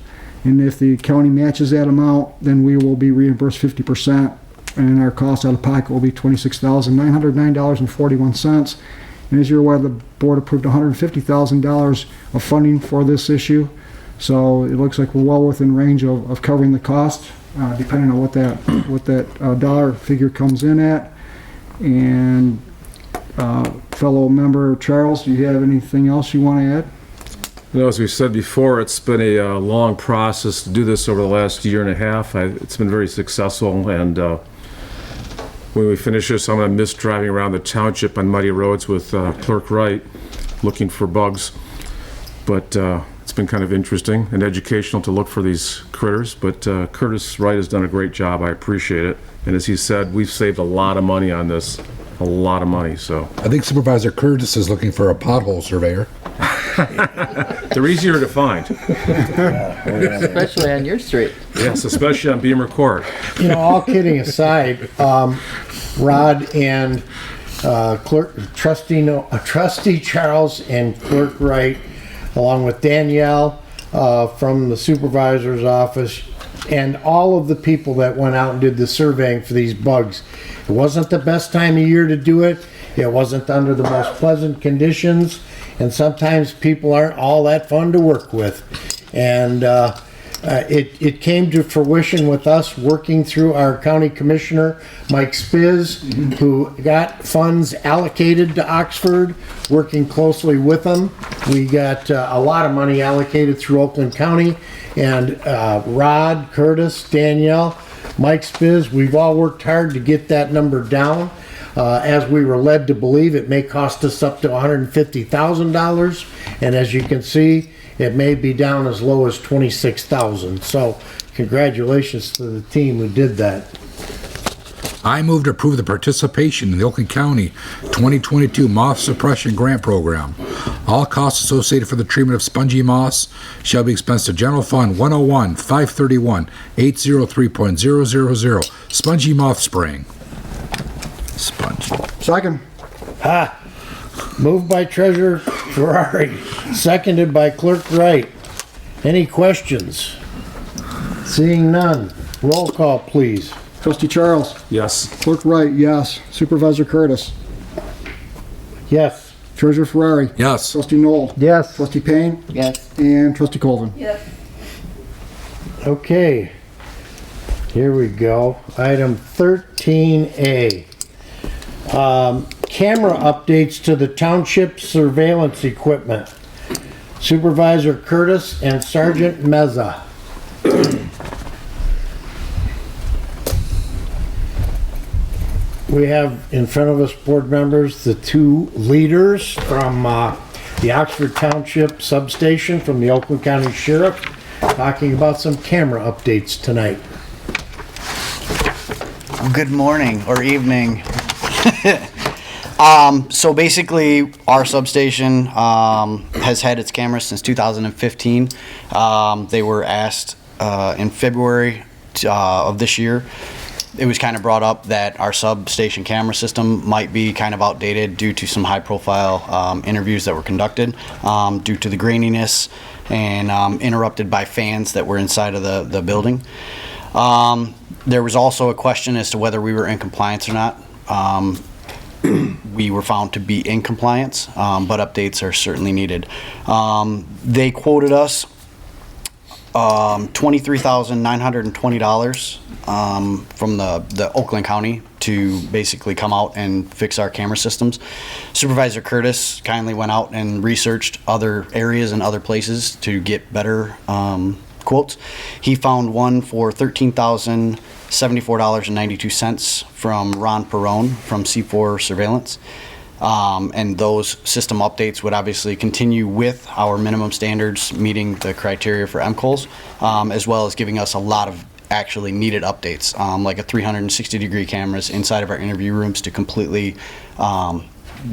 And if the county matches that amount, then we will be reimbursed 50%, and our cost out of pocket will be $26,909.41. And as you're aware, the board approved $150,000 of funding for this issue. So it looks like we're well within range of covering the cost, depending on what that dollar figure comes in at. And fellow member Charles, do you have anything else you want to add? You know, as we said before, it's been a long process to do this over the last year and a half. It's been very successful, and when we finish this, I'm going to miss driving around the township on muddy roads with Clerk Wright looking for bugs. But it's been kind of interesting and educational to look for these critters. But Curtis Wright has done a great job. I appreciate it. And as he said, we've saved a lot of money on this, a lot of money. So I think Supervisor Curtis is looking for a pothole surveyor. They're easier to find. Especially on your street. Yes, especially on Beamer Court. You know, all kidding aside, Rod and Trustee Charles and Clerk Wright, along with Danielle from the supervisor's office, and all of the people that went out and did the surveying for these bugs. It wasn't the best time of year to do it. It wasn't under the most pleasant conditions, and sometimes people aren't all that fun to work with. And It came to fruition with us working through our county commissioner, Mike Spiz, who got funds allocated to Oxford, working closely with them. We got a lot of money allocated through Oakland County, and Rod, Curtis, Danielle, Mike Spiz, we've all worked hard to get that number down. As we were led to believe, it may cost us up to $150,000, and as you can see, it may be down as low as $26,000. So congratulations to the team who did that. I move to approve the participation in the Oakland County 2022 Moth Suppression Grant Program. All costs associated for the treatment of spongy moths shall be expensed to General Fund 101-531-803.000. Spongy moth spraying. Spongy. Second. Moved by Treasurer Ferrari, seconded by Clerk Wright. Any questions? Seeing none, roll call, please. Trustee Charles. Yes. Clerk Wright, yes. Supervisor Curtis. Yes. Treasurer Ferrari. Yes. Trustee Noel. Yes. Trustee Payne. Yes. And Trustee Colvin. Yes. Okay, here we go. Item 13A. Camera updates to the township surveillance equipment. Supervisor Curtis and Sergeant Meza. We have in front of us, board members, the two leaders from the Oxford Township substation from the Oakland County Sheriff, talking about some camera updates tonight. Good morning or evening. So basically, our substation has had its cameras since 2015. They were asked in February of this year. It was kind of brought up that our substation camera system might be kind of outdated due to some high-profile interviews that were conducted due to the graininess and interrupted by fans that were inside of the building. There was also a question as to whether we were in compliance or not. We were found to be in compliance, but updates are certainly needed. They quoted us $23,920 from the Oakland County to basically come out and fix our camera systems. Supervisor Curtis kindly went out and researched other areas and other places to get better quotes. He found one for $13,074.92 from Ron Perrone from C4 Surveillance. And those system updates would obviously continue with our minimum standards meeting the criteria for MCOLs, as well as giving us a lot of actually needed updates, like a 360-degree cameras inside of our interview rooms to completely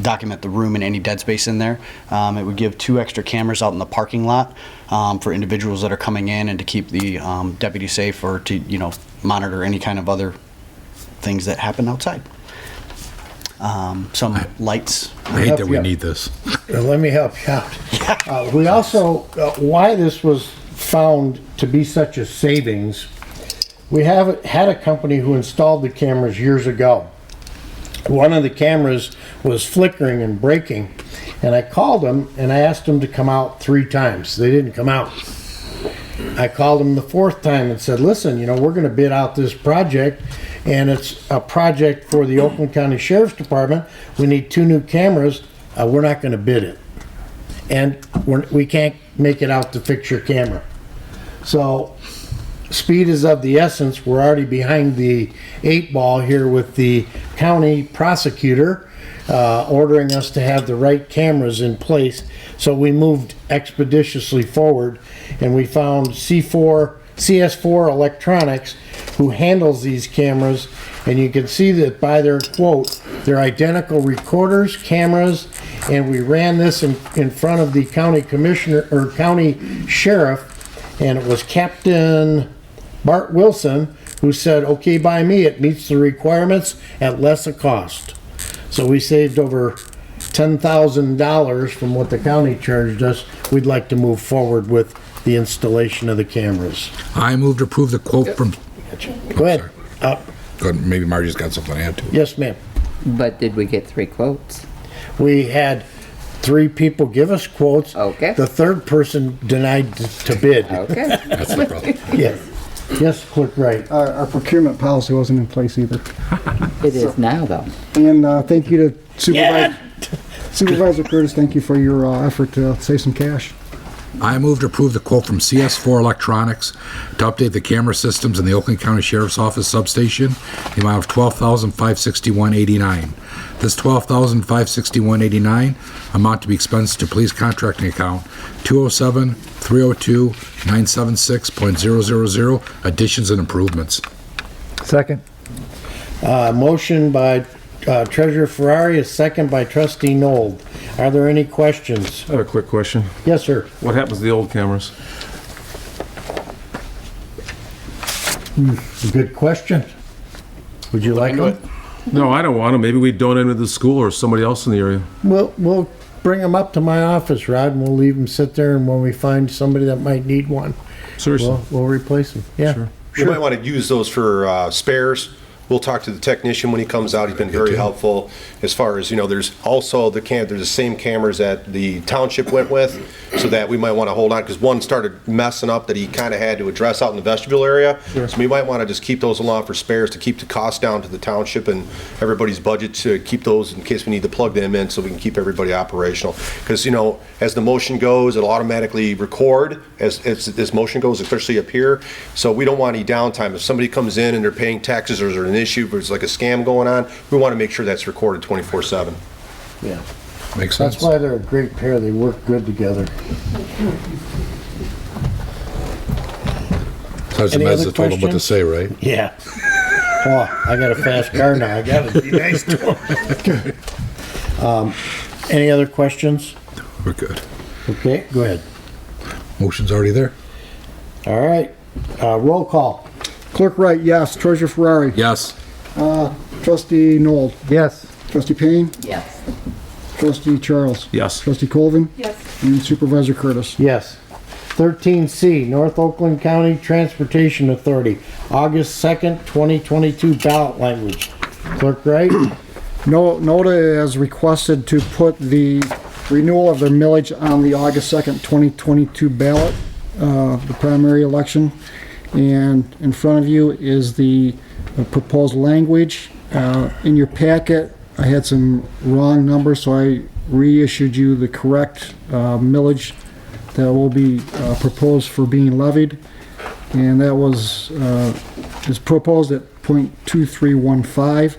document the room and any dead space in there. It would give 2 extra cameras out in the parking lot for individuals that are coming in and to keep the deputy safe, or to monitor any kind of other things that happen outside. Some lights. I hate that we need this. Let me help you out. We also, why this was found to be such a savings, we have had a company who installed the cameras years ago. One of the cameras was flickering and breaking, and I called them and I asked them to come out 3 times. They didn't come out. I called them the 4th time and said, listen, we're going to bid out this project, and it's a project for the Oakland County Sheriff's Department. We need 2 new cameras. We're not going to bid it. And we can't make it out to fix your camera. So speed is of the essence. We're already behind the 8 ball here with the county prosecutor ordering us to have the right cameras in place. So we moved expeditiously forward, and we found CS4 Electronics, who handles these cameras, and you can see that by their quote, they're identical recorders, cameras, and we ran this in front of the county commissioner or county sheriff, and it was Captain Bart Wilson who said, okay by me, it meets the requirements at less a cost. So we saved over $10,000 from what the county charged us. We'd like to move forward with the installation of the cameras. I move to approve the quote from... Go ahead. Go ahead. Maybe Margie's got something to add to it. Yes, ma'am. But did we get 3 quotes? We had 3 people give us quotes. Okay. The third person denied to bid. Okay. That's the problem. Yes. Yes, Clerk Wright. Our procurement policy wasn't in place either. It is now, though. And thank you to Supervisor Curtis, thank you for your effort to save some cash. I move to approve the quote from CS4 Electronics to update the camera systems in the Oakland County Sheriff's Office substation, the amount of $12,561.89. This $12,561.89 amount to be expensed to police contracting account 207-302-976.000, additions and improvements. Second. Motion by Treasurer Ferrari, a second by Trustee Nold. Are there any questions? I have a quick question. Yes, sir. What happens to the old cameras? Good question. Would you like them? No, I don't want them. Maybe we donate them to the school or somebody else in the area. We'll bring them up to my office, Rod, and we'll leave them sit there, and when we find somebody that might need one, Seriously. we'll replace them. Yeah. Sure. You might want to use those for spares. We'll talk to the technician when he comes out. He's been very helpful as far as, there's also there's the same cameras that the township went with, so that we might want to hold on, because one started messing up that he kind of had to address out in the vestibule area. Sure. So we might want to just keep those along for spares to keep the cost down to the township and everybody's budget, to keep those in case we need to plug them in so we can keep everybody operational. Because, as the motion goes, it'll automatically record as this motion goes, especially up here. So we don't want any downtime. If somebody comes in and they're paying taxes, or there's an issue, or there's like a scam going on, we want to make sure that's recorded 24/7. Yeah. Makes sense. That's why they're a great pair. They work good together. Sergeant Any Mezza other told him what to questions? say, right? Yeah. Oh, I got a fast car now. I gotta be nice to them. Any other questions? We're good. Okay, go ahead. Motion's already there. All right. Roll call. Clerk Wright, yes. Treasurer Ferrari. Yes. Trustee Nold. Yes. Trustee Payne. Yes. Trustee Charles. Yes. Trustee Colvin. Yes. And Supervisor Curtis. Yes. 13C, North Oakland County Transportation Authority, August 2nd, 2022 ballot language. Clerk Wright? NOTA has requested to put the renewal of their millage on the August 2nd, 2022 ballot, the primary election. And in front of you is the proposed language. In your packet, I had some wrong numbers, so I reissued you the correct millage that will be proposed for being levied. And that is proposed at .2315.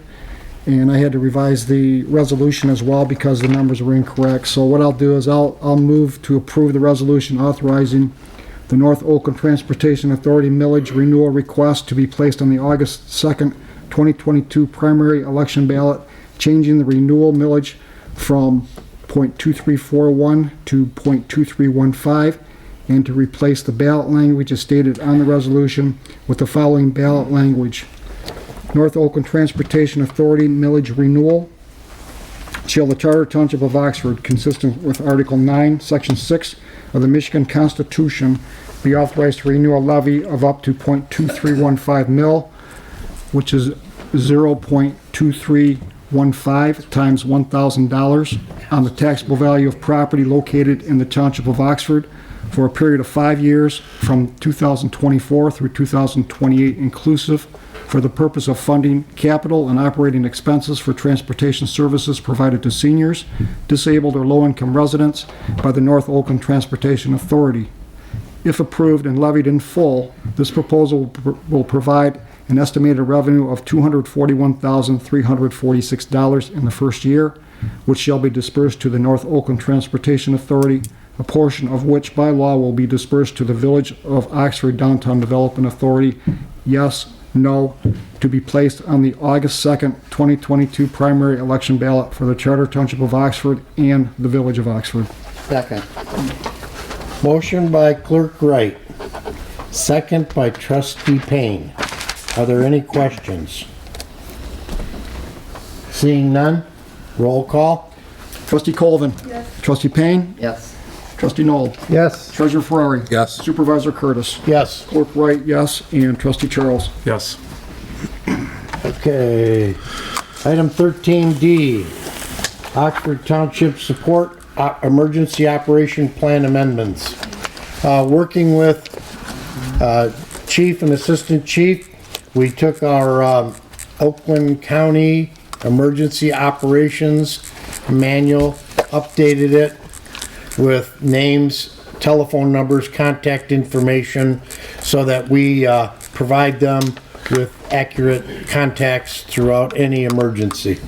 And I had to revise the resolution as well because the numbers were incorrect. So what I'll do is I'll move to approve the resolution authorizing the North Oakland Transportation Authority millage renewal request to be placed on the August 2nd, 2022 primary election ballot, changing the renewal millage from .2341 to .2315, and to replace the ballot language as stated on the resolution with the following ballot language. North Oakland Transportation Authority millage renewal shall the Charter Township of Oxford, consistent with Article 9, Section 6 of the Michigan Constitution, be authorized to renew a levy of up to .2315 mil, which is 0.2315 times $1,000 on the taxable value of property located in the Township of Oxford for a period of 5 years from 2024 through 2028 inclusive, for the purpose of funding capital and operating expenses for transportation services provided to seniors, disabled or low-income residents by the North Oakland Transportation Authority. If approved and levied in full, this proposal will provide an estimated revenue of $241,346 in the first year, which shall be dispersed to the North Oakland Transportation Authority, a portion of which by law will be dispersed to the Village of Oxford Downtown Development Authority. Yes, no, to be placed on the August 2nd, 2022 primary election ballot for the Charter Township of Oxford and the Village of Oxford. Second. Motion by Clerk Wright, second by Trustee Payne. Are there any questions? Seeing none, roll call. Trustee Colvin. Yes. Trustee Payne. Yes. Trustee Nold. Yes. Treasurer Ferrari. Yes. Supervisor Curtis. Yes. Clerk Wright, yes. And Trustee Charles. Yes. Okay. Item 13D, Oxford Township support emergency operation plan amendments. Working with chief and assistant chief, we took our Oakland County Emergency Operations Manual, updated it with names, telephone numbers, contact information, so that we provide them with accurate contacts throughout any emergency.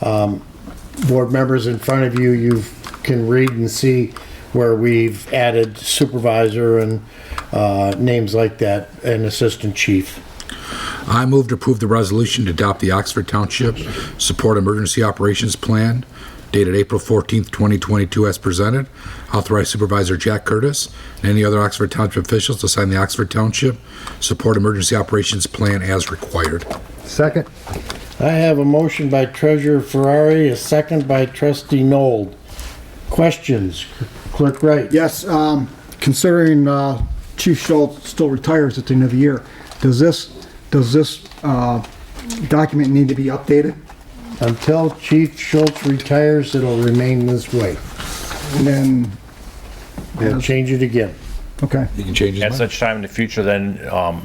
Board members, in front of you, you can read and see where we've added supervisor and names like that, and assistant chief. I move to approve the resolution to adopt the Oxford Township Support Emergency Operations Plan dated April 14th, 2022 as presented. Authorize Supervisor Jack Curtis and any other Oxford Township officials to sign the Oxford Township Support Emergency Operations Plan as required. Second. I have a motion by Treasurer Ferrari, a second by Trustee Nold. Questions? Clerk Wright? Yes, considering Chief Schultz still retires at the end of the year, does this document need to be updated? Until Chief Schultz retires, it'll remain this way. And then we'll change it again. Okay. You can change it. At such time in the future, then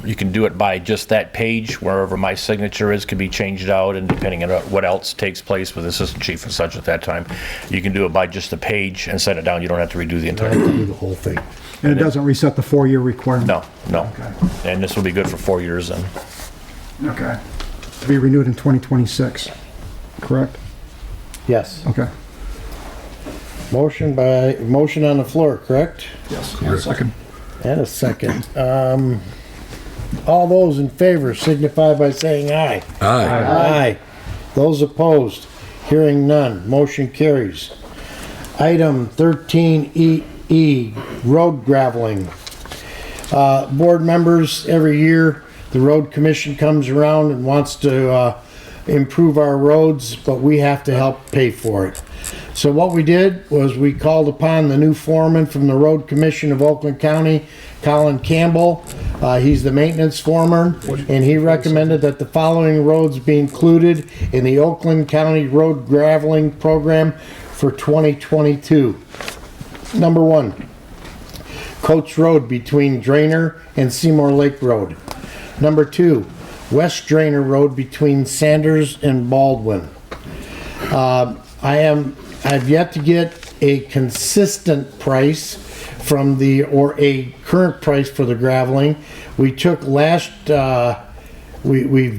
you can do it by just that page, wherever my signature is, can be changed out, and depending on what else takes place with assistant chief and such at that time, you can do it by just the page and send it down. You don't have to redo the entire thing. Do the whole thing. And it doesn't reset the 4-year requirement? No. Okay. And this will be good for 4 years then. Okay. To be renewed in 2026, correct? Yes. Okay. Motion on the floor, correct? Yes. And a second. And a second. All those in favor signify by saying aye. Aye. Aye. Those opposed, hearing none, motion carries. Item 13E, road graveling. Board members, every year, the road commission comes around and wants to improve our roads, but we have to help pay for it. So what we did was we called upon the new foreman from the Road Commission of Oakland County, Colin Campbell. He's the maintenance foreman, and he recommended that the following roads be included in the Oakland County Road Graveling Program for 2022. Number 1, Coates Road between Draynor and Seymour Lake Road. Number 2, West Draynor Road between Sanders and Baldwin. I've yet to get a consistent price from or a current price for the graveling. We took we've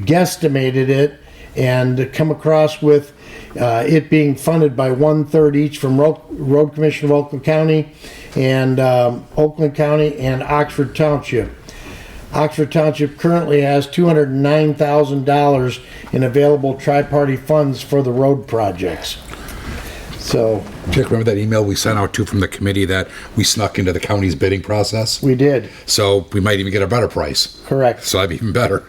guesstimated it and come across with it being funded by 1/3 each from Road Commission of Oakland County and Oakland County and Oxford Township. Oxford Township currently has $209,000 in available tri-party funds for the road projects. So, Jack, remember that email we sent out from the committee that we snuck into the county's bidding process? We did. So we might even get a better price. Correct. So that'd be even better.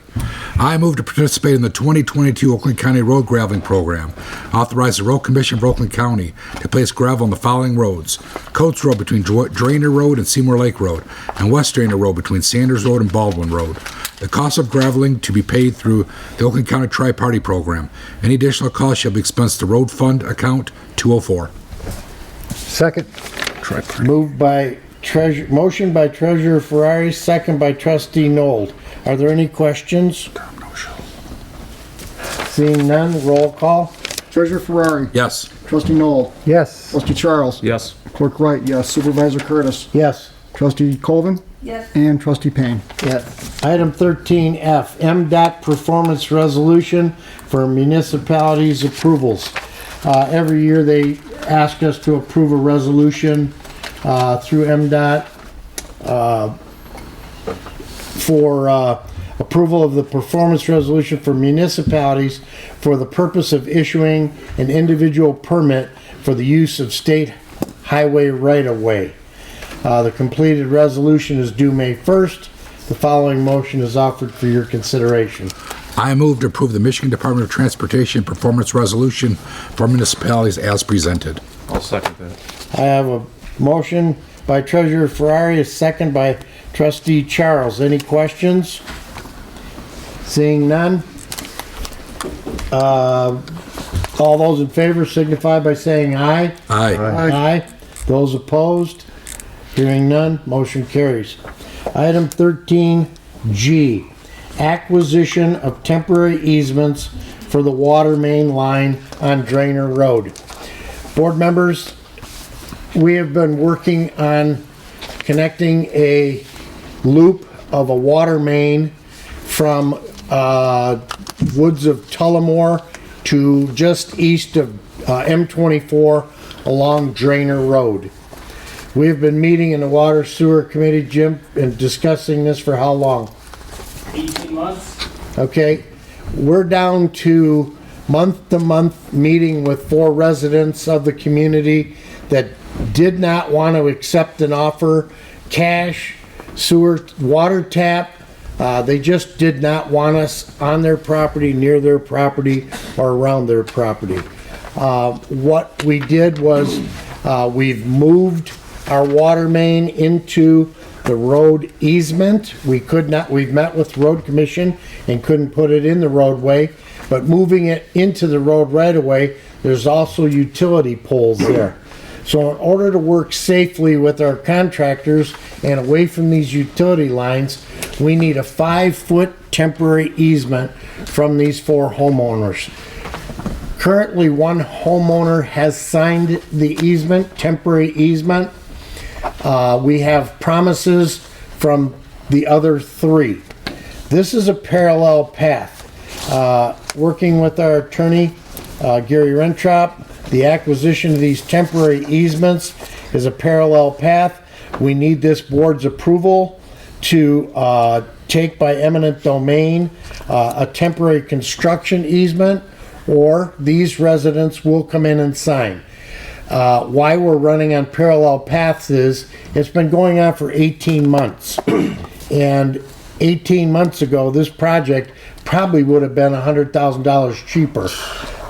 I move to participate in the 2022 Oakland County Road Graveling Program. Authorize the Road Commission of Oakland County to place gravel on the following roads: Coates Road between Draynor Road and Seymour Lake Road, and West Draynor Road between Sanders Road and Baldwin Road. The cost of graveling to be paid through the Oakland County Tri-Party Program. Any additional cost shall be expensed to Road Fund Account 204. Second. Moved by motion by Treasurer Ferrari, second by Trustee Nold. Are there any questions? Seeing none, roll call. Treasurer Ferrari. Yes. Trustee Nold. Yes. Trustee Charles. Yes. Clerk Wright, yes. Supervisor Curtis. Yes. Trustee Colvin. Yes. And Trustee Payne. Yes. Item 13F, MDOT Performance Resolution for Municipalities Approvals. Every year they ask us to approve a resolution through MDOT for approval of the performance resolution for municipalities for the purpose of issuing an individual permit for the use of state highway right-of-way. The completed resolution is due May 1st. The following motion is offered for your consideration. I move to approve the Michigan Department of Transportation Performance Resolution for municipalities as presented. I'll second that. I have a motion by Treasurer Ferrari, a second by Trustee Charles. Any questions? Seeing none. All those in favor signify by saying aye. Aye. Aye. Those opposed? Hearing none, motion carries. Item 13G, acquisition of temporary easements for the water main line on Draynor Road. Board members, we have been working on connecting a loop of a water main from Woods of Tullamore to just east of M24 along Draynor Road. We have been meeting in the Water Sewer Committee, Jim, and discussing this for how long? 18 months. Okay, we're down to month-to-month meeting with 4 residents of the community that did not want to accept an offer, cash, sewer, water tap. They just did not want us on their property, near their property, or around their property. What we did was we've moved our water main into the road easement. We've met with Road Commission and couldn't put it in the roadway, but moving it into the road right away, there's also utility poles there. So in order to work safely with our contractors and away from these utility lines, we need a 5-foot temporary easement from these 4 homeowners. Currently, 1 homeowner has signed the easement, temporary easement. We have promises from the other 3. This is a parallel path. Working with our attorney, Gary Rentrop, the acquisition of these temporary easements is a parallel path. We need this board's approval to take by eminent domain a temporary construction easement, or these residents will come in and sign. Why we're running on parallel paths is it's been going on for 18 months. And 18 months ago, this project probably would have been $100,000 cheaper.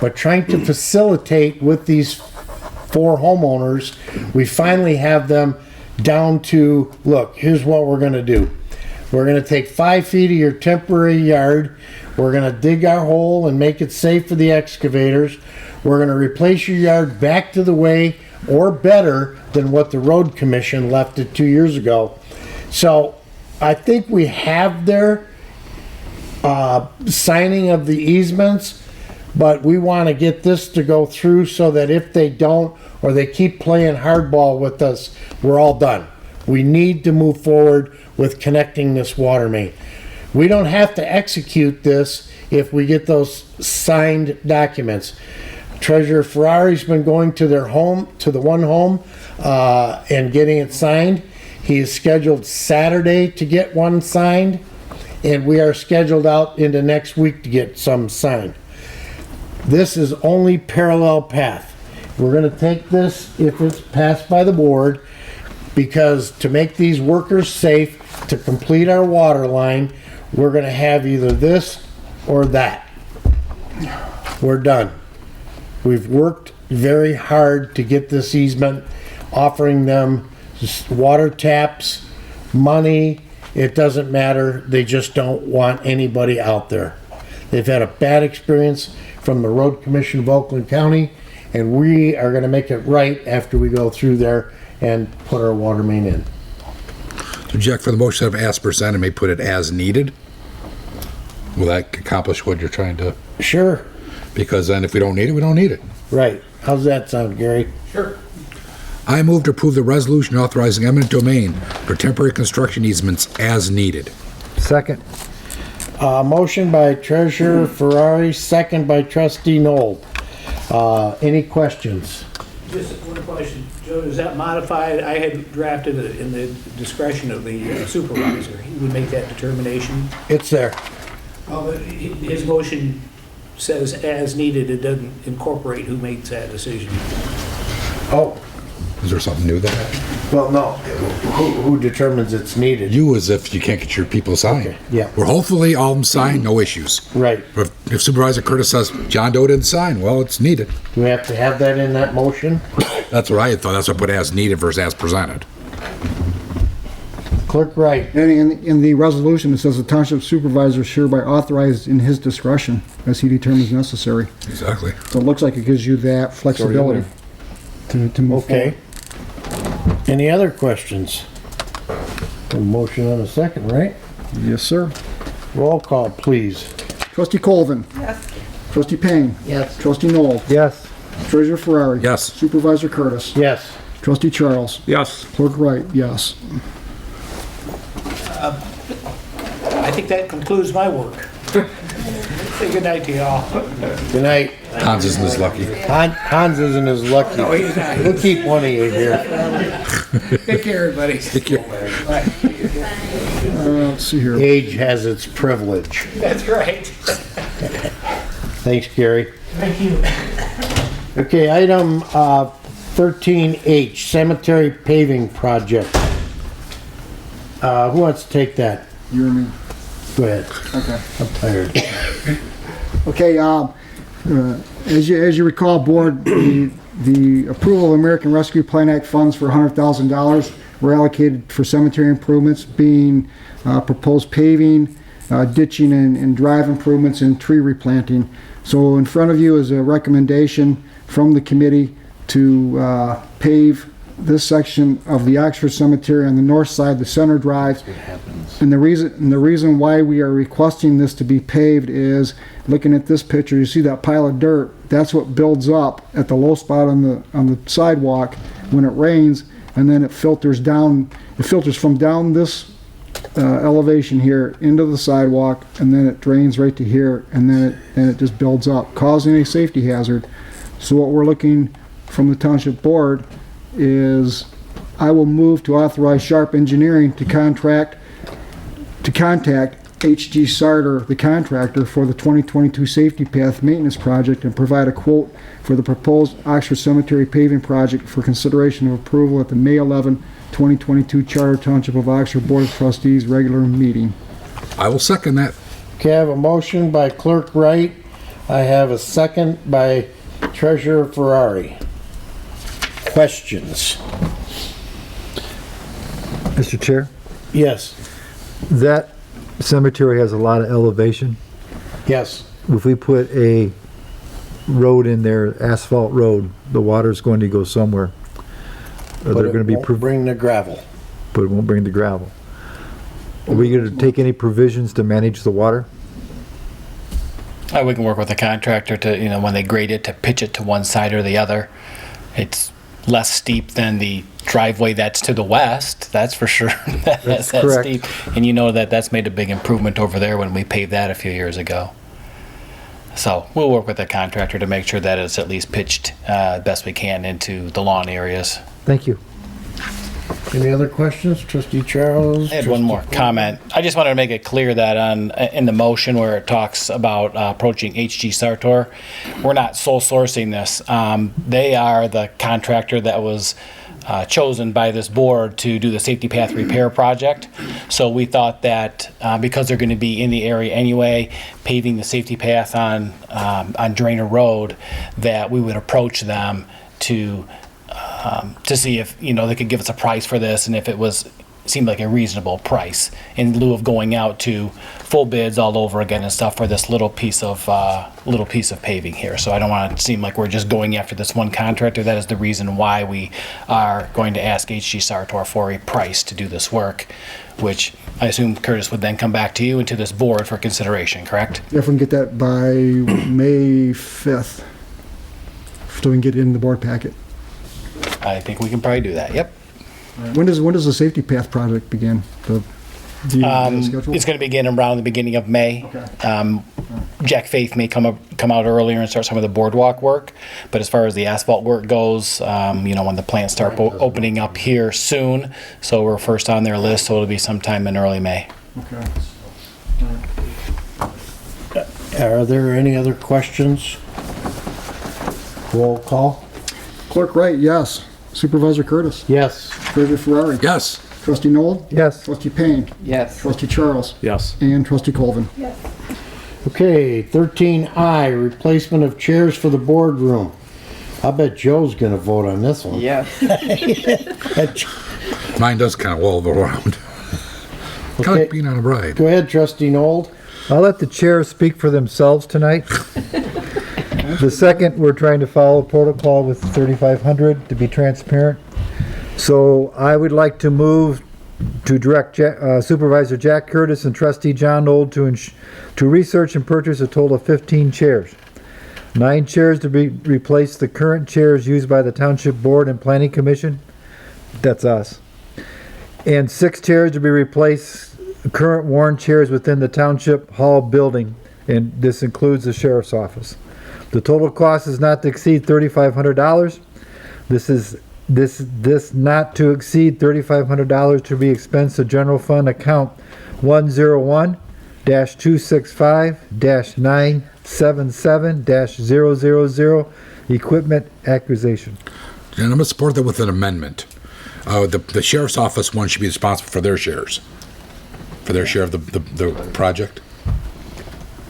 But trying to facilitate with these 4 homeowners, we finally have them down to, look, here's what we're gonna do. We're gonna take 5 feet of your temporary yard. We're gonna dig our hole and make it safe for the excavators. We're gonna replace your yard back to the way or better than what the Road Commission left it 2 years ago. So I think we have their signing of the easements, but we want to get this to go through so that if they don't, or they keep playing hardball with us, we're all done. We need to move forward with connecting this water main. We don't have to execute this if we get those signed documents. Treasurer Ferrari's been going to their home, to the one home, and getting it signed. He is scheduled Saturday to get one signed, and we are scheduled out into next week to get some signed. This is only parallel path. We're gonna take this if it's passed by the board, because to make these workers safe, to complete our water line, we're gonna have either this or that. We're done. We've worked very hard to get this easement, offering them water taps, money, it doesn't matter. They just don't want anybody out there. They've had a bad experience from the Road Commission of Oakland County, and we are gonna make it right after we go through there and put our water main in. So Jack, for the motion of as presented, may put it as needed? Will that accomplish what you're trying to? Sure. Because then if we don't need it, we don't need it. Right. How's that sound, Gary? Sure. I move to approve the resolution authorizing eminent domain for temporary construction easements as needed. Second. Motion by Treasurer Ferrari, second by Trustee Noel. Any questions? Just one question. Joe, is that modified? I had drafted it in the discretion of the supervisor. He would make that determination. It's there. Well, but his motion says as needed. It doesn't incorporate who makes that decision. Oh. Is there something new there? Well, no. Who determines it's needed? You, as if you can't get your people signed. Okay. Yeah. Well, hopefully all of them signed, no issues. Right. If Supervisor Curtis says John Doe didn't sign, well, it's needed. Do we have to have that in that motion? That's what I had thought. That's what I put as needed versus as presented. Clerk Wright. And in the resolution, it says the township supervisor is hereby authorized in his discretion as he determines necessary. Exactly. So it looks like it gives you that flexibility to move Okay. Any other questions? A motion on a second, right? forward. Yes, sir. Roll call, please. Trustee Colvin. Yes. Trustee Payne. Yes. Trustee Noel. Yes. Treasurer Ferrari. Yes. Supervisor Curtis. Yes. Trustee Charles. Yes. Clerk Wright, yes. I think that concludes my work. Say good night to y'all. Good night. Hans isn't as lucky. Hans isn't as lucky. No, he's not. We'll keep one of you here. Take care, everybody. Take care. Let's see here. Age has its privilege. That's right. Thanks, Gary. Thank you. Okay, item 13H, cemetery paving project. Who wants to take that? You and me. Go ahead. Okay. I'm tired. Okay, as you recall, Board, the approval of American Rescue Plan Act funds for $100,000 were allocated for cemetery improvements, being proposed paving, ditching and drive improvements, and tree replanting. So in front of you is a recommendation from the committee to pave this section of the Oxford Cemetery on the north side, the center drive. And the reason why we are requesting this to be paved is, looking at this picture, you see that pile of dirt, that's what builds up at the low spot on the sidewalk when it rains, and then it filters down, from down this elevation here into the sidewalk, and then it drains right to here, and then it just builds up, causing a safety hazard. So what we're looking from the Township Board is, I will move to authorize Sharp Engineering to contact H.G. Sarter, the contractor, for the 2022 Safety Path Maintenance Project and provide a quote for the proposed Oxford Cemetery paving project for consideration of approval at the May 11, 2022 Charter Township of Oxford Board of Trustees regular meeting. I will second that. Okay, I have a motion by Clerk Wright. I have a second by Treasurer Ferrari. Questions? Mr. Chair, Yes. that cemetery has a lot of elevation. Yes. If we put a road in there, asphalt road, the water's going to go somewhere. Are But there it going to be, won't bring the gravel. but it won't bring the gravel. Are we going to take any provisions to manage the water? We can work with the contractor to, when they grade it, to pitch it to one side or the other. It's less steep than the driveway that's to the west, that's for sure. That's correct. steep. And that's made a big improvement over there when we paved that a few years ago. So we'll work with the contractor to make sure that it's at least pitched best we can into the lawn areas. Thank you. Any other questions? Trustee Charles? I had one more comment. I just wanted to make it clear that in the motion where it talks about approaching H.G. Sartor, we're not sole sourcing this. They are the contractor that was chosen by this board to do the safety path repair project. So we thought that because they're going to be in the area anyway, paving the safety path on Draynor Road, that we would approach them to see if they could give us a price for this, and if it seemed like a reasonable price, in lieu of going out to full bids all over again and stuff for this little piece of paving here. So I don't want it to seem like we're just going after this one contractor. That is the reason why we are going to ask H.G. Sartor for a price to do this work, which I assume Curtis would then come back to you and to this board for consideration, correct? If we can get that by May 5th, so we can get it in the board packet. I think we can probably do that, yep. When does the safety path project begin? Do you have a schedule? It's going to begin around the beginning of May. Okay. Jack Faith may come out earlier and start some of the boardwalk work, but as far as the asphalt work goes, when the plants start opening up here soon, so we're first on their list, so it'll be sometime in early May. Okay. Are there any other questions? Roll call? Clerk Wright, yes. Supervisor Curtis? Yes. Treasurer Ferrari? Yes. Trustee Noel? Yes. Trustee Payne? Yes. Trustee Charles? Yes. And Trustee Colvin? Yes. Okay, 13I, replacement of chairs for the boardroom. I bet Joe's gonna vote on this one. Yes. Mine does kind of wobble around. Kind of like being on a ride. Go ahead, Trustee Nold. I'll let the chairs speak for themselves tonight. The second, we're trying to follow protocol with 3,500 to be transparent. So I would like to move to direct Supervisor Jack Curtis and Trustee John Nold to research and purchase a total of 15 chairs. 9 chairs to replace the current chairs used by the Township Board and Planning Commission. That's us. And 6 chairs to be replaced current worn chairs within the Township Hall building, and this includes the Sheriff's Office. The total cost is not to exceed $3,500. This not to exceed $3,500 to be expensed to General Fund account 101-265-977-000 equipment acquisition. And I'm going to support that with an amendment. The Sheriff's Office one should be responsible for their shares, for their share of the project.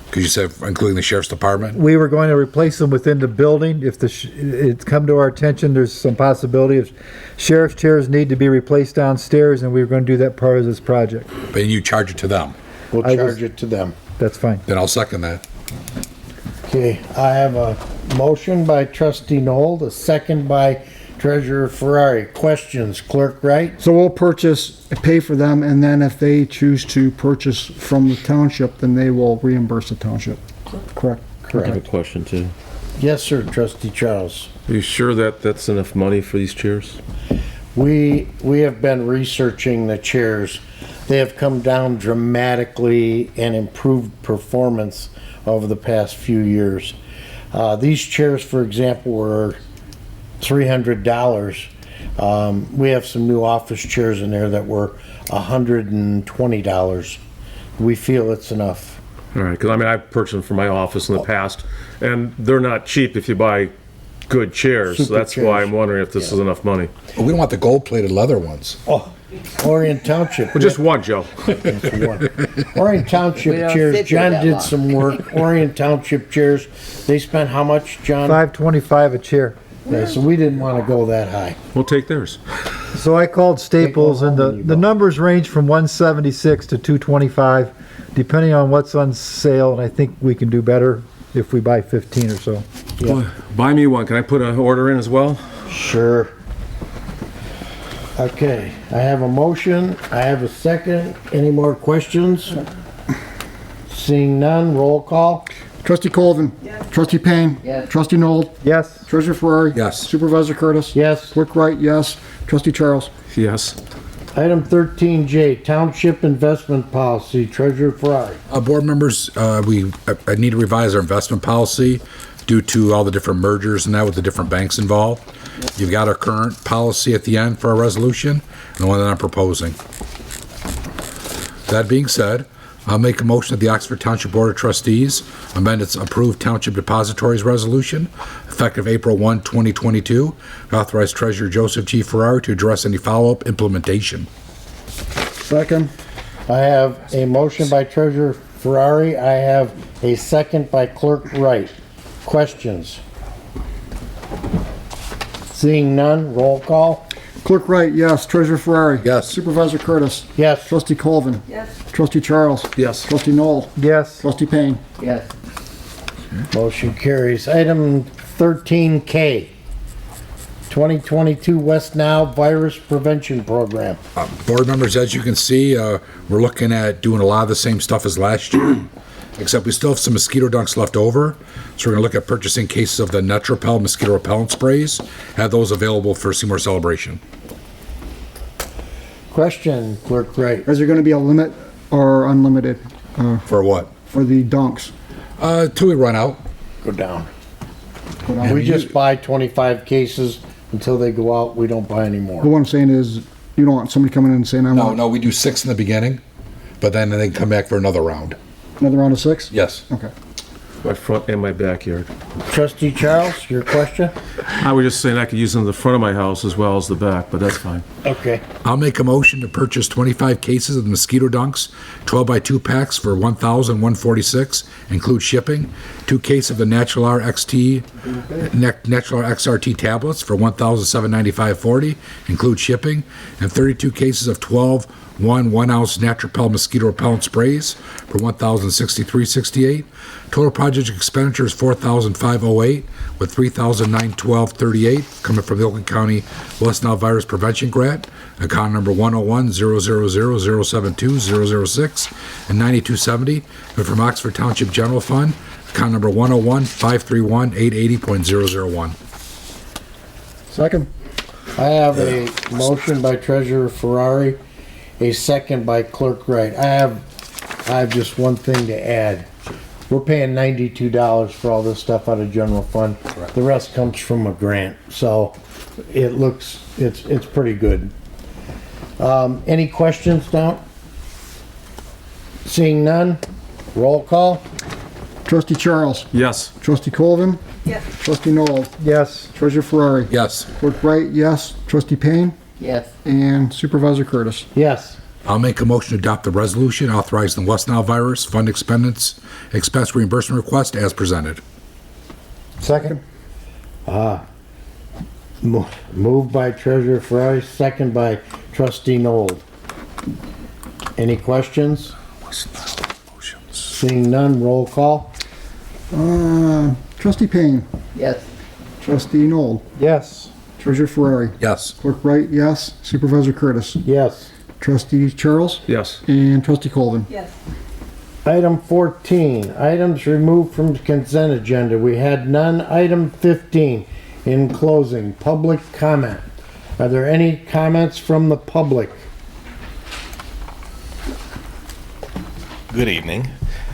Because you said including the Sheriff's Department? We were going to replace them within the building. If it's come to our attention, there's some possibility of sheriff's chairs need to be replaced downstairs, and we were going to do that part of this project. But you charge it to them? We'll charge it to them. That's fine. Then I'll second that. Okay, I have a motion by Trustee Nold, a second by Treasurer Ferrari. Questions, Clerk Wright? So we'll pay for them, and then if they choose to purchase from the township, then they will reimburse the township. Correct? I have a question too. Yes, sir, Trustee Charles. Are you sure that that's enough money for these chairs? We have been researching the chairs. They have come down dramatically and improved performance over the past few years. These chairs, for example, were $300. We have some new office chairs in there that were $120. We feel it's enough. All right, because I mean, I've purchased them for my office in the past, and they're not cheap if you buy good chairs. So that's why I'm wondering if this is enough money. Well, we don't want the gold-plated leather ones. Oh, Orient Township. Well, just one, Joe. Orient Township chairs, John did some work. Orient Township chairs, they spent how much, John? $525 a chair. Yeah, so we didn't want to go that high. We'll take theirs. So I called Staples, and the numbers range from 176 to 225, depending on what's on sale, and I think we can do better if we buy 15 or so. Yeah. Buy me one. Can I put an order in as well? Sure. Okay, I have a motion, I have a second. Any more questions? Seeing none, roll call. Trustee Colvin. Yes. Trustee Payne. Yes. Trustee Nold. Yes. Treasurer Ferrari. Yes. Supervisor Curtis. Yes. Clerk Wright, yes. Trustee Charles. Yes. Item 13J, Township Investment Policy, Treasurer Ferrari. Board members, I need to revise our investment policy due to all the different mergers and that with the different banks involved. You've got our current policy at the end for our resolution and the one that I'm proposing. That being said, I'll make a motion that the Oxford Township Board of Trustees amend its approved Township Depositories Resolution, effective April 1, 2022, authorize Treasurer Joseph G. Ferrari to address any follow-up implementation. Second. I have a motion by Treasurer Ferrari. I have a second by Clerk Wright. Questions? Seeing none, roll call. Clerk Wright, yes. Treasurer Ferrari. Yes. Supervisor Curtis. Yes. Trustee Colvin. Yes. Trustee Charles. Yes. Trustee Noel. Yes. Trustee Payne. Yes. Motion carries. Item 13K, 2022 West Nile Virus Prevention Program. Board members, as you can see, we're looking at doing a lot of the same stuff as last year, except we still have some mosquito dunks left over. So we're going to look at purchasing cases of the Netrapel mosquito repellent sprays, have those available for Seymour Celebration. Question, Clerk Wright. Is there going to be a limit or unlimited? For what? For the dunks. Till we run out. Go down. We just buy 25 cases until they go out. We don't buy any more. What I'm saying is, you don't want somebody coming in and saying, I want No, we do 6 in the beginning, but then they come back for another round. another round of 6? Yes. Okay. My front and my backyard. Trustee Charles, your question? I was just saying I could use them in the front of my house as well as the back, but that's fine. Okay. I'll make a motion to purchase 25 cases of the mosquito dunks, 12 by 2 packs for $1,146, include shipping. 2 cases of the Natural R XRT tablets for $1,795.40, include shipping, and 32 cases of 12 1 ounce natural repel mosquito repellent sprays for $1,063.68. Total project expenditure is $4,508 with $3,912.38 coming from the Oakland County West Nile Virus Prevention Grant, account number 101-000-072-006 and 9270, and from Oxford Township General Fund, account number 101-531-880.001. Second. I have a motion by Treasurer Ferrari, a second by Clerk Wright. I have just one thing to add. We're paying $92 for all this stuff out of general fund. The rest comes from a grant, so it's pretty good. Any questions now? Seeing none, roll call. Trustee Charles. Yes. Trustee Colvin. Yes. Trustee Noel. Yes. Treasurer Ferrari. Yes. Clerk Wright, yes. Trustee Payne. Yes. And Supervisor Curtis. Yes. I'll make a motion to adopt the resolution authorizing the West Nile Virus Fund expense reimbursement request as presented. Second. Moved by Treasurer Ferrari, second by Trustee Noel. Any questions? Seeing none, roll call. Trustee Payne. Yes. Trustee Noel. Yes. Treasurer Ferrari. Yes. Clerk Wright, yes. Supervisor Curtis. Yes. Trustee Charles. Yes. And Trustee Colvin. Yes. Item 14, items removed from the consent agenda. We had none. Item 15, in closing, public comment. Are there any comments from the public? Good evening.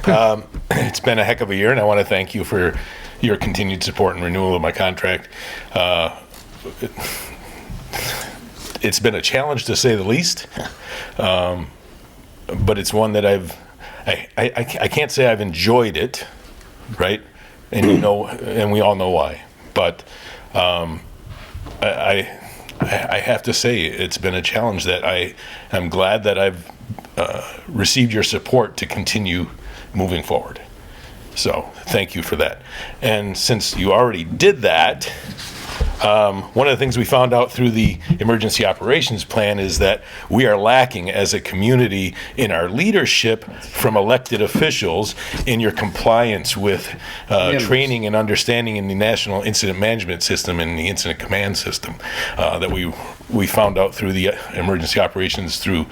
It's been a heck of a year, and I want to thank you for your continued support and renewal of my contract. It's been a challenge to say the least, but it's one that I can't say I've enjoyed it, right? And and we all know why. But I have to say it's been a challenge that I am glad that I've received your support to continue moving forward. So thank you for that. And since you already did that, one of the things we found out through the emergency operations plan is that we are lacking as a community in our leadership from elected officials in your compliance with training and understanding in the National Incident Management System and the Incident Command System that we found out through the emergency operations through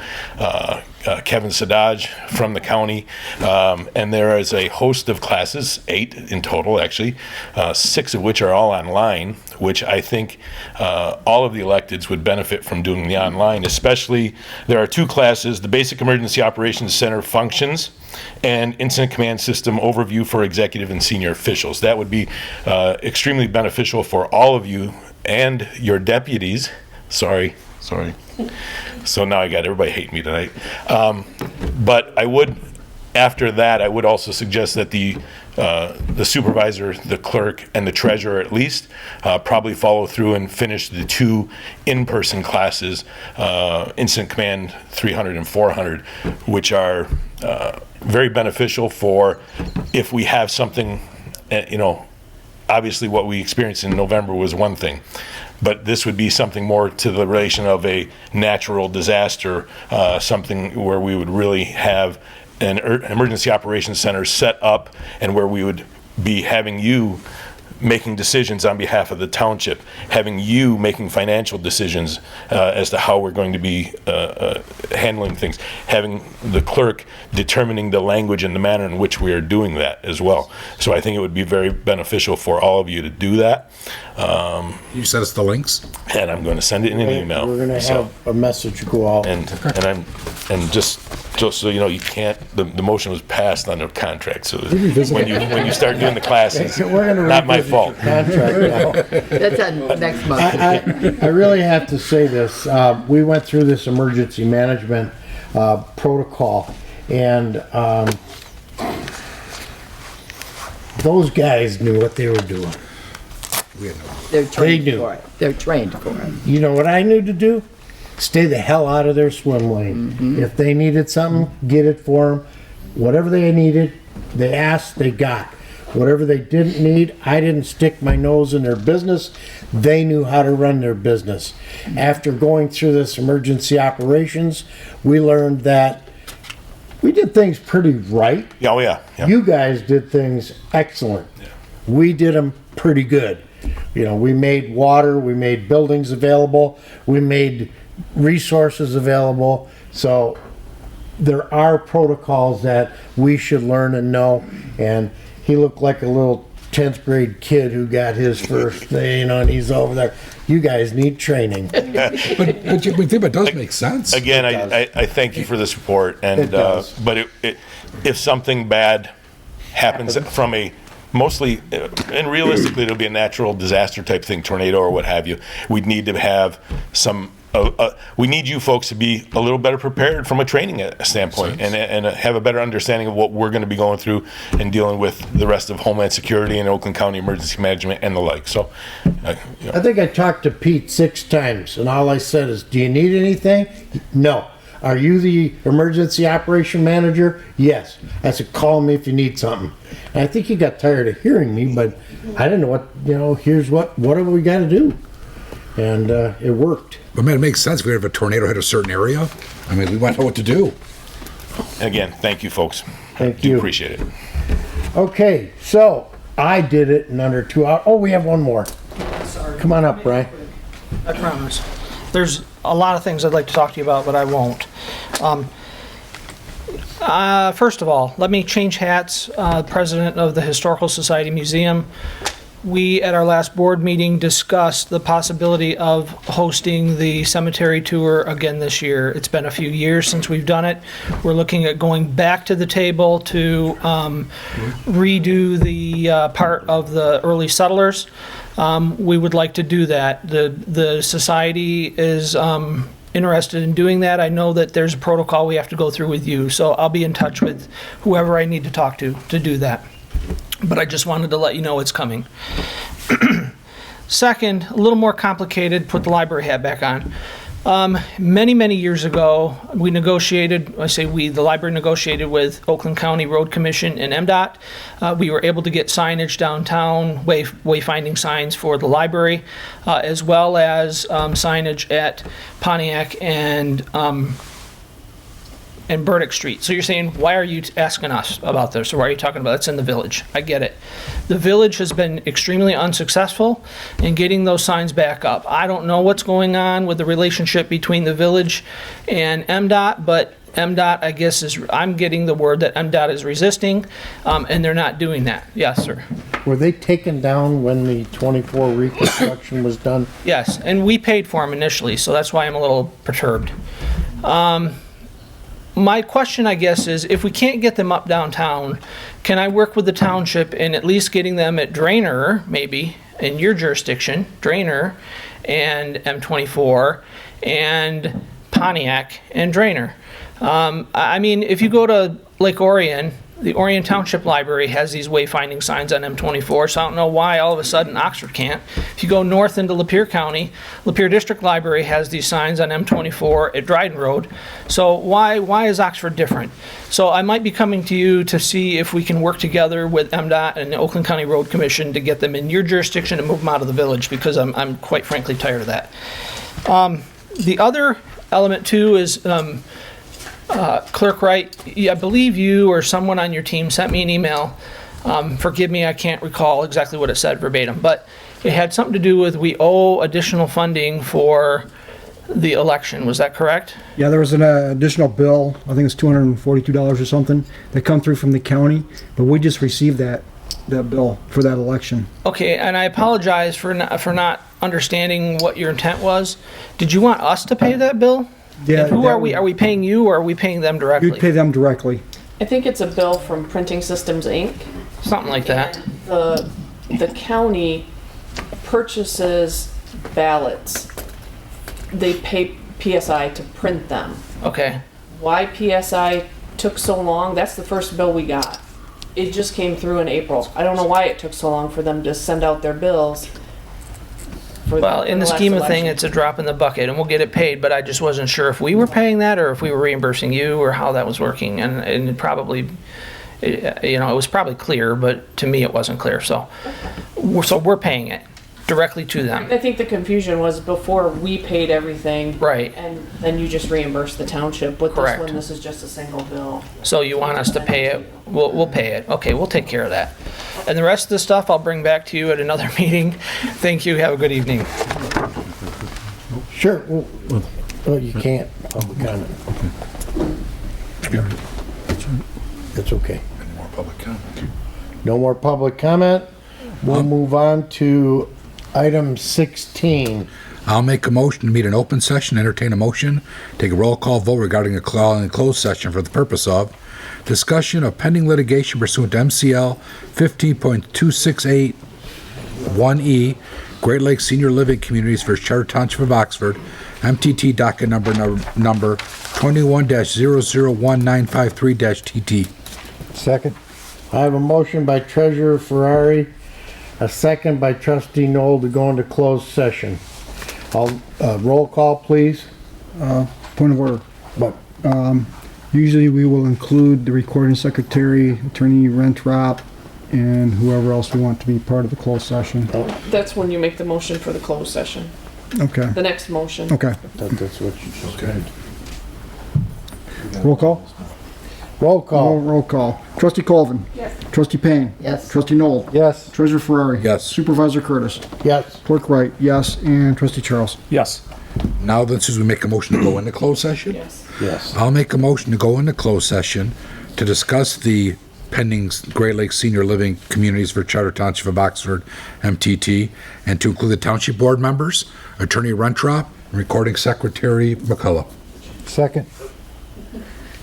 Kevin Sadaj from the county, and there is a host of classes, 8 in total actually, 6 of which are all online, which I think all of the electeds would benefit from doing the online, especially there are 2 classes, the Basic Emergency Operations Center Functions and Incident Command System Overview for Executive and Senior Officials. That would be extremely beneficial for all of you and your deputies. Sorry. So now I got everybody hating me tonight. But I would, after that, I would also suggest that the supervisor, the clerk, and the treasurer at least probably follow through and finish the 2 in-person classes, Incident Command 300 and 400, which are very beneficial for if we have something, obviously what we experienced in November was one thing. But this would be something more to the relation of a natural disaster, something where we would really have an emergency operations center set up and where we would be having you making decisions on behalf of the township, having you making financial decisions as to how we're going to be handling things, having the clerk determining the language and the manner in which we are doing that as well. So I think it would be very beneficial for all of you to do that. You sent us the links? And I'm going to send it in an email. We're going to have a message go out. And just so you know, you can't. The motion was passed under contract. So when you start doing the classes, not my fault. Contract now. That's on next month. I really have to say this. We went through this emergency management protocol, and those guys knew what they were doing. They're trained for it. They're trained for it. You know what I knew to do? Stay the hell out of their swim lane. If they needed something, get it for them. Whatever they needed, they asked, they got. Whatever they didn't need, I didn't stick my nose in their business. They knew how to run their business. After going through this emergency operations, we learned that we did things pretty right. Oh, yeah. You guys did things excellent. We did them pretty good. You know, we made water, we made buildings available, we made resources available. So there are protocols that we should learn and know. And he looked like a little 10th grade kid who got his first thing, you know, and he's over there. You guys need training. But it does make sense. Again, I thank you for this report, and It does. but if something bad happens from a mostly, and realistically, it'll be a natural disaster type thing, tornado or what have you, we'd need to have some. We need you folks to be a little better prepared from a training standpoint and have a better understanding of what we're going to be going through and dealing with the rest of Homeland Security and Oakland County Emergency Management and the like. So, I think I talked to Pete 6 times, and all I said is, do you need anything? No. Are you the emergency operation manager? Yes. I said, call me if you need something. And I think he got tired of hearing me, but I didn't know what, you know, here's what have we got to do? And it worked. But man, it makes sense. If we have a tornado hit a certain area, I mean, we might know what to do. Again, thank you, folks. Thank you. you. Appreciate it. Okay, so I did it in under 2 hours. Oh, we have one more. Come on up, Brian. I promise. There's a lot of things I'd like to talk to you about, but I won't. First of all, let me change hats. President of the Historical Society Museum. We, at our last board meeting, discussed the possibility of hosting the cemetery tour again this year. It's been a few years since we've done it. We're looking at going back to the table to redo the part of the early settlers. We would like to do that. The society is interested in doing that. I know that there's a protocol we have to go through with you, so I'll be in touch with whoever I need to talk to do that. But I just wanted to let you know it's coming. Second, a little more complicated, put the library hat back on. Many years ago, we negotiated, the library negotiated with Oakland County Road Commission and MDOT. We were able to get signage downtown, wayfinding signs for the library, as well as signage at Pontiac and Burdick Street. So you're saying, why are you asking us about this, or why are you talking about it? It's in the village. I get it. The village has been extremely unsuccessful in getting those signs back up. I don't know what's going on with the relationship between the village and MDOT, but MDOT, I guess, I'm getting the word that MDOT is resisting, and they're not doing that. Yes, sir. Were they taken down when the 24 reconstruction was done? Yes, and we paid for them initially, so that's why I'm a little perturbed. My question, I guess, is if we can't get them up downtown, can I work with the township in at least getting them at Draynor, maybe, in your jurisdiction, Draynor and M24 and Pontiac and Draynor? I mean, if you go to Lake Orion, the Orion Township Library has these wayfinding signs on M24, so I don't know why all of a sudden Oxford can't. If you go north into Lapeer County, Lapeer District Library has these signs on M24 at Dryden Road. So why is Oxford different? So I might be coming to you to see if we can work together with MDOT and the Oakland County Road Commission to get them in your jurisdiction and move them out of the village, because I'm quite frankly tired of that. The other element too is Clerk Wright, I believe you or someone on your team sent me an email. Forgive me, I can't recall exactly what it said verbatim, but it had something to do with we owe additional funding for the election. Was that correct? Yeah, there was an additional bill, I think it's $242 or something, that come through from the county, but we just received that bill for that election. Okay, and I apologize for not understanding what your intent was. Did you want us to pay that bill? Yeah. And who are we? Are we paying you, or are we paying them directly? You'd pay them directly. I think it's a bill from Printing Systems, Inc. Something like that. The county purchases ballots. They pay PSI to print them. Okay. Why PSI took so long, that's the first bill we got. It just came through in April. I don't know why it took so long for them to send out their bills. Well, in the scheme of things, it's a drop in the bucket, and we'll get it paid, but I just wasn't sure if we were paying that or if we were reimbursing you or how that was working, and it probably You know, it was probably clear, but to me it wasn't clear, so we're paying it directly to them. I think the confusion was before we paid everything. Right. And then you just reimbursed the township. With Correct. this one, this is just a single bill. So you want us to pay it, we'll pay it. Okay, we'll take care of that. And the rest of the stuff I'll bring back to you at another meeting. Thank you, have a good evening. Sure. Well, you can't. Public comment. It's okay. Any more public comment? No more public comment. We'll move on to item 16. I'll make a motion to meet an open session, entertain a motion, take a roll call vote regarding a closed session for the purpose of discussion of pending litigation pursuant to MCL 15.268(1)E, Great Lakes Senior Living Communities for Charter Township of Oxford, MTT docket number 21-001953-TT. Second. I have a motion by Treasurer Ferrari, a second by Trustee Knoll to go into closed session. Roll call, please. Point of order. But Usually we will include the recording secretary, attorney Rentrop, and whoever else we want to be part of the closed session. That's when you make the motion for the closed session. Okay. The next motion. Okay. That's what you just said. Roll call? Roll call. Roll call. Trustee Colvin? Yes. Trustee Payne? Yes. Trustee Knoll? Yes. Treasurer Ferrari? Yes. Supervisor Curtis? Yes. Clerk Wright? Yes. And Trustee Charles? Yes. Now then, since we make a motion to go into closed session? Yes. Yes. I'll make a motion to go into closed session to discuss the pending Great Lakes Senior Living Communities for Charter Township of Oxford, MTT, and to include the Township Board members, Attorney Rentrop, and Recording Secretary McCullough. Second.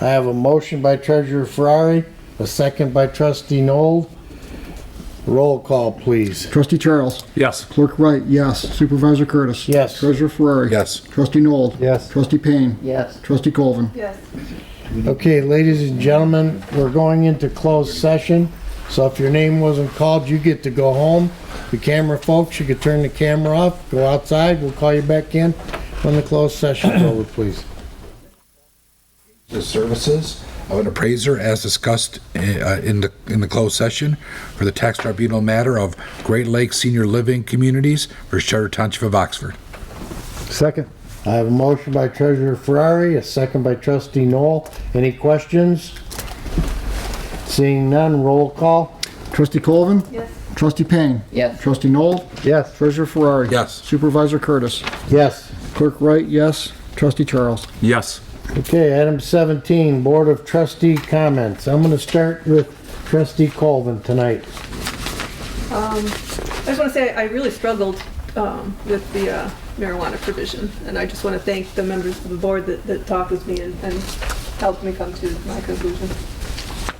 I have a motion by Treasurer Ferrari, a second by Trustee Knoll. Roll call, please. Trustee Charles? Yes. Clerk Wright? Yes. Supervisor Curtis? Yes. Treasurer Ferrari? Yes. Trustee Knoll? Yes. Trustee Payne? Yes. Trustee Colvin? Yes. Okay, ladies and gentlemen, we're going into closed session. So if your name wasn't called, you get to go home. The camera folks, you could turn the camera off, go outside. We'll call you back in when the closed session's over, please. The services of an appraiser as discussed in the closed session for the tax tribunal matter of Great Lakes Senior Living Communities for Charter Township of Oxford. Second. I have a motion by Treasurer Ferrari, a second by Trustee Knoll. Any questions? Seeing none, roll call. Trustee Colvin? Yes. Trustee Payne? Yes. Trustee Knoll? Yes. Treasurer Ferrari? Yes. Supervisor Curtis? Yes. Clerk Wright? Yes. Trustee Charles? Yes. Okay, item 17, Board of Trustee comments. I'm going to start with Trustee Colvin tonight. I just want to say I really struggled with the marijuana provision, and I just want to thank the members of the board that talked with me and helped me come to my conclusion.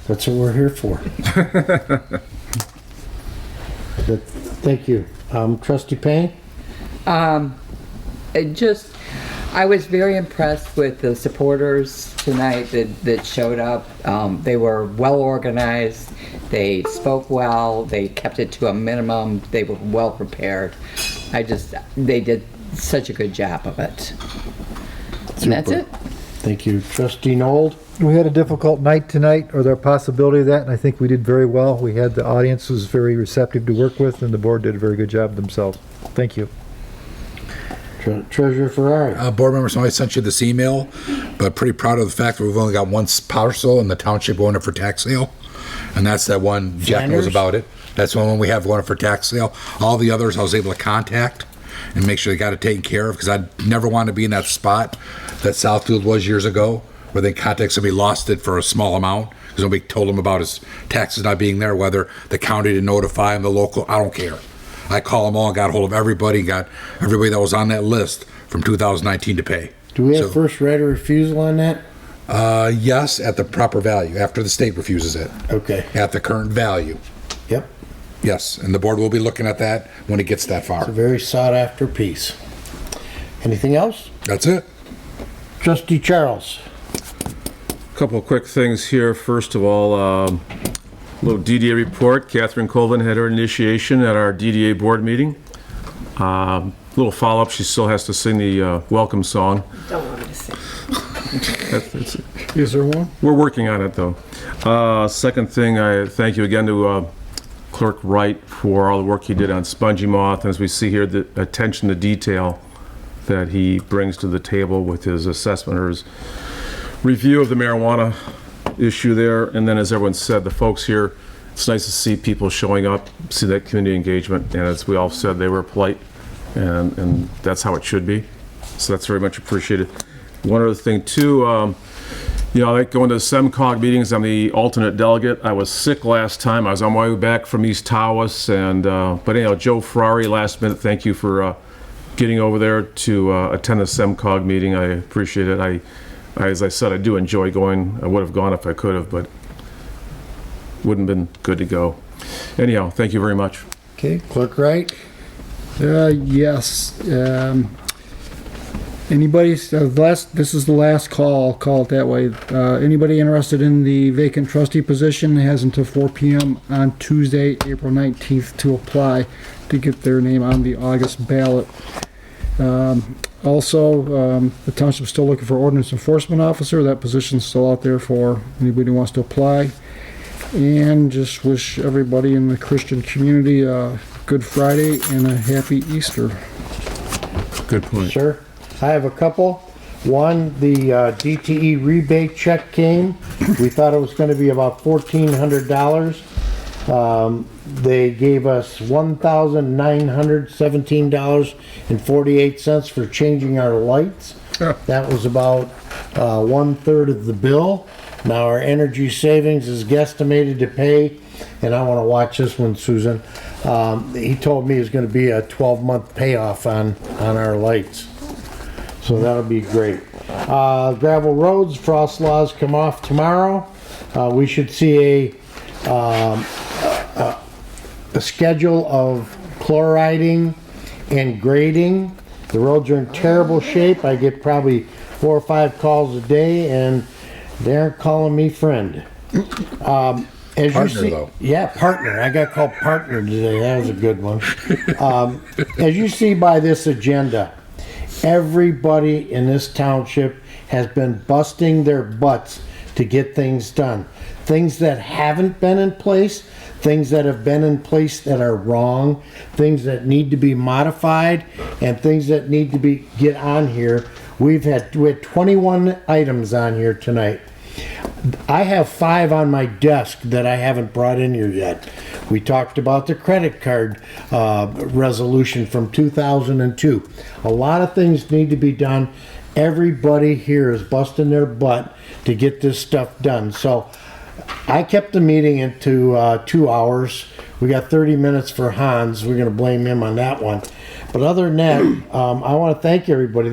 That's what we're here for. Thank you. Trustee Payne? I was very impressed with the supporters tonight that showed up. They were well organized. They spoke well. They kept it to a minimum. They were well prepared. They did such a good job of it. And that's it. Thank you. Trustee Knoll? We had a difficult night tonight, or there a possibility of that, and I think we did very well. We had the audience was very receptive to work with, and the board did a very good job themselves. Thank you. Treasurer Ferrari. Board members, I sent you this email, but pretty proud of the fact that we've only got one parcel in the township going up for tax sale. And that's that one, Jack knows about it. That's the one we have going up for tax sale. All the others I was able to contact and make sure they got it taken care of, because I never want to be in that spot that Southfield was years ago, where they contact somebody, lost it for a small amount, because nobody told them about his taxes not being there, whether the county didn't notify him, the local, I don't care. I call them all and got hold of everybody, got everybody that was on that list from 2019 to pay. Do we have first right of refusal on that? Yes, at the proper value, after the state refuses it. Okay. At the current value. Yep. Yes, and the board will be looking at that when it gets that far. It's a very sought after piece. Anything else? That's it. Trustee Charles. Couple of quick things here. First of all, little DDA report. Catherine Colvin had her initiation at our DDA board meeting. Little follow-up, she still has to sing the welcome song. Don't want me to sing. That's Is there one? We're working on it, though. Second thing, I thank you again to Clerk Wright for all the work he did on Spongy Moth, and as we see here, the attention to detail that he brings to the table with his assessment or his review of the marijuana issue there. And then, as everyone said, the folks here, it's nice to see people showing up, see that community engagement, and as we all said, they were polite, and that's how it should be. So that's very much appreciated. One other thing too, you know, I like going to SEMCOG meetings. I'm the alternate delegate. I was sick last time. I was on my way back from East Tawas, and but anyhow, Joe Ferrari, last minute, thank you for getting over there to attend the SEMCOG meeting. I appreciate it. I, as I said, I do enjoy going. I would have gone if I could have, but wouldn't have been good to go. Anyhow, thank you very much. Okay, Clerk Wright? Yes. Anybody, this is the last call, I'll call it that way. Anybody interested in the vacant trustee position has until 4 p.m. on Tuesday, April 19th to apply to get their name on the August ballot. Also, the township's still looking for ordinance enforcement officer. That position's still out there for anybody who wants to apply. And just wish everybody in the Christian community a Good Friday and a happy Easter. Good point. Sure. I have a couple. One, the DTE rebate check came. We thought it was going to be about $1,400. They gave us $1,917.48 for changing our lights. That was about 1/3 of the bill. Now our energy savings is guesstimated to pay, and I want to watch this one, Susan. He told me it's going to be a 12-month payoff on our lights. So that'll be great. Gravel roads, frost laws come off tomorrow. We should see a schedule of chloriding and grading. The roads are in terrible shape. I get probably 4 or 5 calls a day, and they're calling me friend. As Partner, you see, though. Yeah, partner. I got called partner today. That was a good one. As you see by this agenda, everybody in this township has been busting their butts to get things done. Things that haven't been in place, things that have been in place that are wrong, things that need to be modified, and things that need to be get on here. We had 21 items on here tonight. I have 5 on my desk that I haven't brought in here yet. We talked about the credit card resolution from 2002. A lot of things need to be done. Everybody here is busting their butt to get this stuff done. So I kept the meeting into 2 hours. We got 30 minutes for Hans. We're going to blame him on that one. But other than that, I want to thank everybody.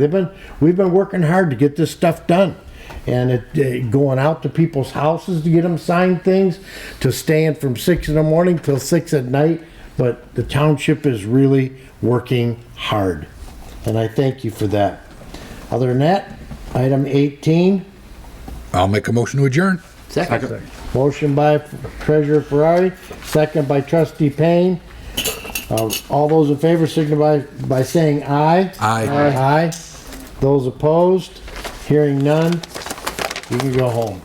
We've been working hard to get this stuff done. And going out to people's houses to get them signed things, to staying from 6 in the morning till 6 at night. But the township is really working hard. And I thank you for that. Other than that, item 18. I'll make a motion to adjourn. Second. Motion by Treasurer Ferrari, second by Trustee Payne. All those in favor signify by saying aye. Aye. Aye. Those opposed, hearing none, you can go home.